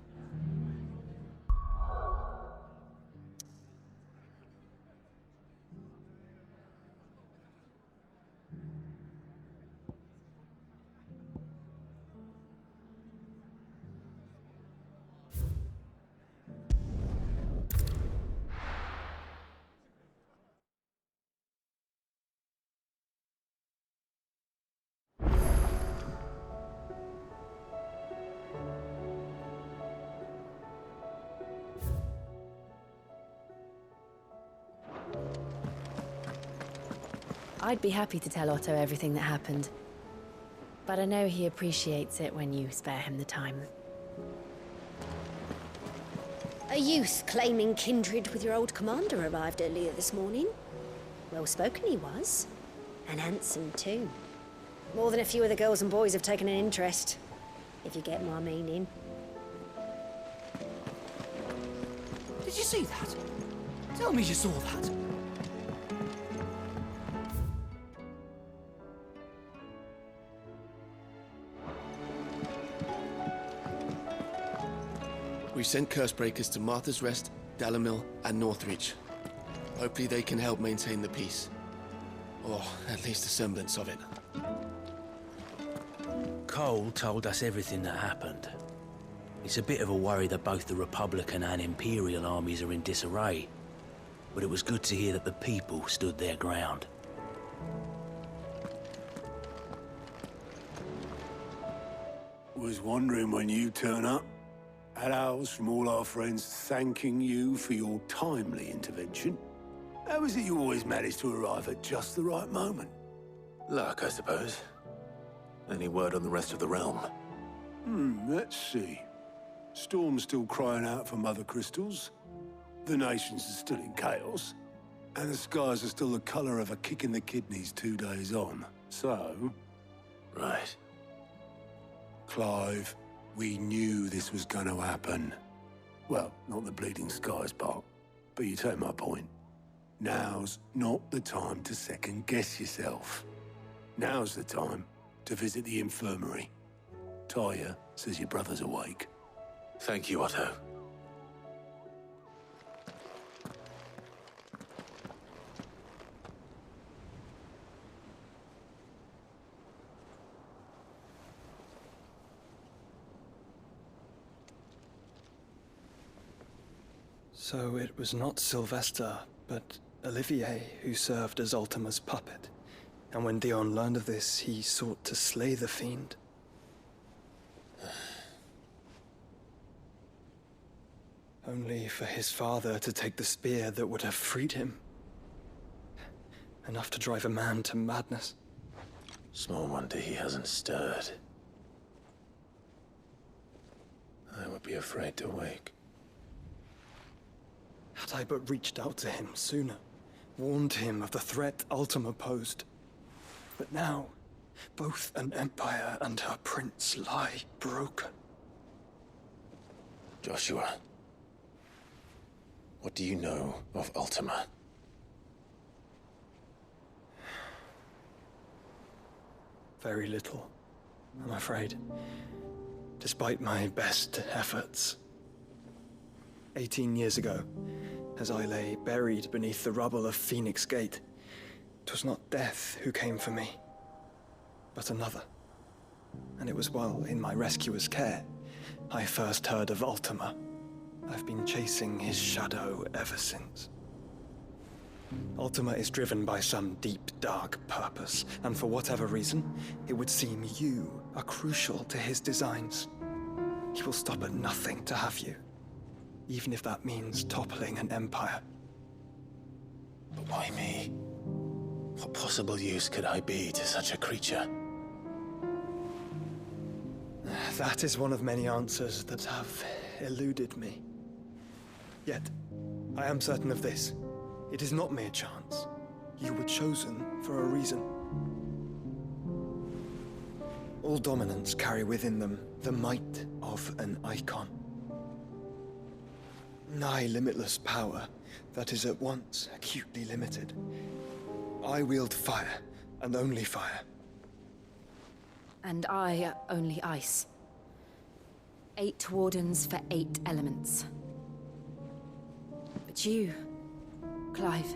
Speaker 18: I'd be happy to tell Otto everything that happened. But I know he appreciates it when you spare him the time.
Speaker 9: A youth claiming kindred with your old commander arrived earlier this morning. Well spoken he was. And handsome too. More than a few of the girls and boys have taken an interest. If you get my meaning.
Speaker 12: Did you see that? Tell me you saw that.
Speaker 27: We sent Cursebreakers to Martha's Rest, Dalimil, and Northreach. Hopefully they can help maintain the peace. Or at least a semblance of it.
Speaker 12: Cole told us everything that happened. It's a bit of a worry that both the Republican and Imperial armies are in disarray. But it was good to hear that the people stood their ground.
Speaker 10: Was wondering when you turn up. Had owls from all our friends thanking you for your timely intervention. How is it you always manage to arrive at just the right moment?
Speaker 3: Luck, I suppose. Any word on the rest of the realm?
Speaker 10: Let's see. Storm's still crying out for Mother Crystals. The nations are still in chaos. And the skies are still the color of a kick in the kidneys 2 days on. So...
Speaker 3: Right.
Speaker 10: Clive, we knew this was going to happen. Well, not the bleeding skies part, but you take my point. Now's not the time to second-guess yourself. Now's the time to visit the infirmary. Taya says your brother's awake.
Speaker 3: Thank you, Otto.
Speaker 13: So it was not Sylvester, but Olivier who served as Ultima's puppet. And when Dion learned of this, he sought to slay the fiend. Only for his father to take the spear that would have freed him. Enough to drive a man to madness.
Speaker 19: Small wonder he hasn't stirred. I would be afraid to wake.
Speaker 13: Had I but reached out to him sooner, warned him of the threat Ultima posed. But now, both an empire and her prince lie broken.
Speaker 19: Joshua, what do you know of Ultima?
Speaker 13: Very little, I'm afraid. Despite my best efforts. 18 years ago, as I lay buried beneath the rubble of Phoenix Gate, 'twas not death who came for me, but another. And it was while in my rescuer's care, I first heard of Ultima. I've been chasing his shadow ever since. Ultima is driven by some deep, dark purpose, and for whatever reason, it would seem you are crucial to his designs. He will stop at nothing to have you. Even if that means toppling an empire.
Speaker 19: But why me? What possible use could I be to such a creature?
Speaker 13: That is one of many answers that have eluded me. Yet, I am certain of this. It is not mere chance. You were chosen for a reason. All dominants carry within them the might of an icon. Nigh limitless power that is at once acutely limited. I wield fire, and only fire.
Speaker 18: And I only ice. 8 wardens for 8 elements. But you, Clive.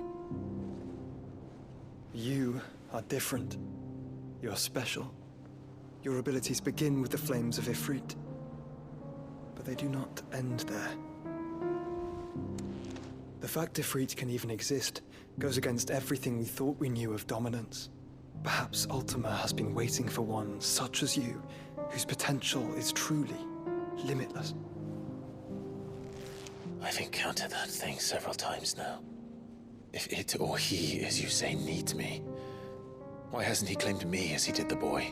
Speaker 13: You are different. You're special. Your abilities begin with the flames of Ifrit. But they do not end there. The fact Ifrit can even exist goes against everything we thought we knew of dominance. Perhaps Ultima has been waiting for one such as you, whose potential is truly limitless.
Speaker 19: I've encountered that thing several times now. If it or he, as you say, needs me, Why hasn't he claimed me as he did the boy?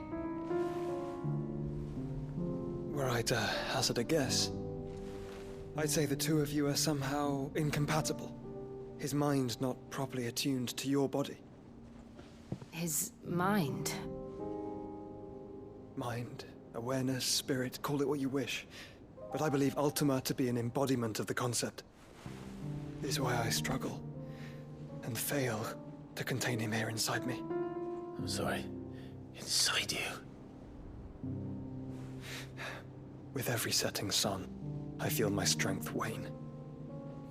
Speaker 13: Were I to hazard a guess, I'd say the two of you are somehow incompatible. His mind not properly attuned to your body.
Speaker 18: His mind?
Speaker 13: Mind, awareness, spirit, call it what you wish. But I believe Ultima to be an embodiment of the concept. This is why I struggle and fail to contain him here inside me.
Speaker 19: I'm sorry. Inside you?
Speaker 13: With every setting sun, I feel my strength wane.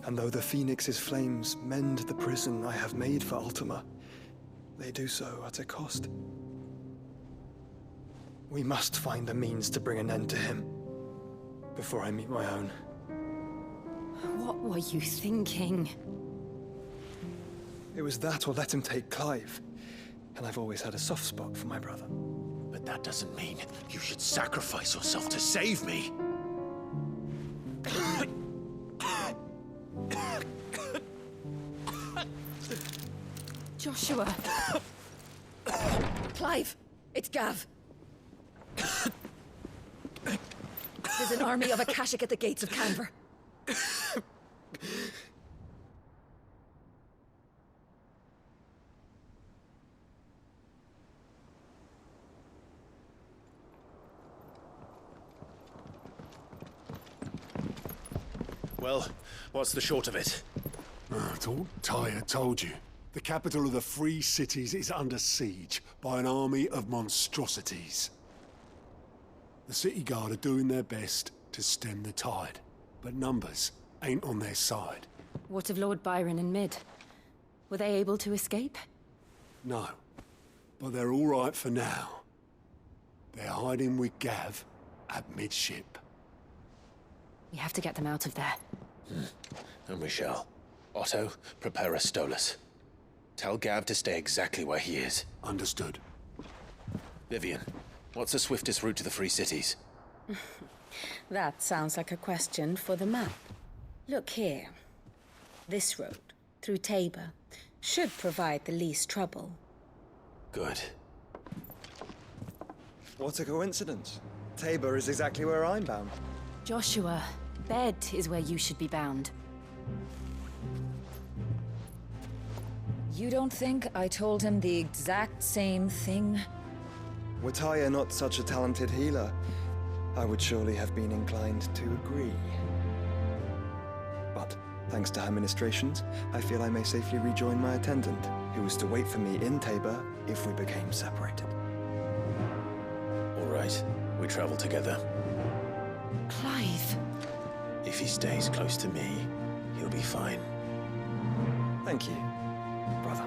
Speaker 13: And though the Phoenix's flames mend the prison I have made for Ultima, they do so at a cost. We must find a means to bring an end to him before I meet my own.
Speaker 18: What were you thinking?
Speaker 13: It was that or let him take Clive. And I've always had a soft spot for my brother.
Speaker 19: But that doesn't mean you should sacrifice yourself to save me.
Speaker 22: Joshua. Clive, it's Gav. There's an army of Akashic at the gates of Canver.
Speaker 19: Well, what's the short of it?
Speaker 10: I thought Tyre told you. The capital of the Free Cities is under siege by an army of monstrosities. The City Guard are doing their best to stem the tide, but numbers ain't on their side.
Speaker 18: What of Lord Byron and Mid? Were they able to escape?
Speaker 10: No, but they're all right for now. They're hiding with Gav at midship.
Speaker 18: We have to get them out of there.
Speaker 19: And we shall. Otto, prepare a Stolas. Tell Gav to stay exactly where he is.
Speaker 10: Understood.
Speaker 19: Vivian, what's the swiftest route to the Free Cities?
Speaker 18: That sounds like a question for the map. Look here. This road, through Tabor, should provide the least trouble.
Speaker 19: Good.
Speaker 13: What a coincidence. Tabor is exactly where I'm bound.
Speaker 18: Joshua, Bed is where you should be bound.
Speaker 4: You don't think I told him the exact same thing?
Speaker 13: Were Tyre not such a talented healer, I would surely have been inclined to agree. But, thanks to her ministrations, I feel I may safely rejoin my attendant, who was to wait for me in Tabor if we became separated.
Speaker 19: All right, we travel together.
Speaker 18: Clive.
Speaker 19: If he stays close to me, he'll be fine.
Speaker 13: Thank you, brother.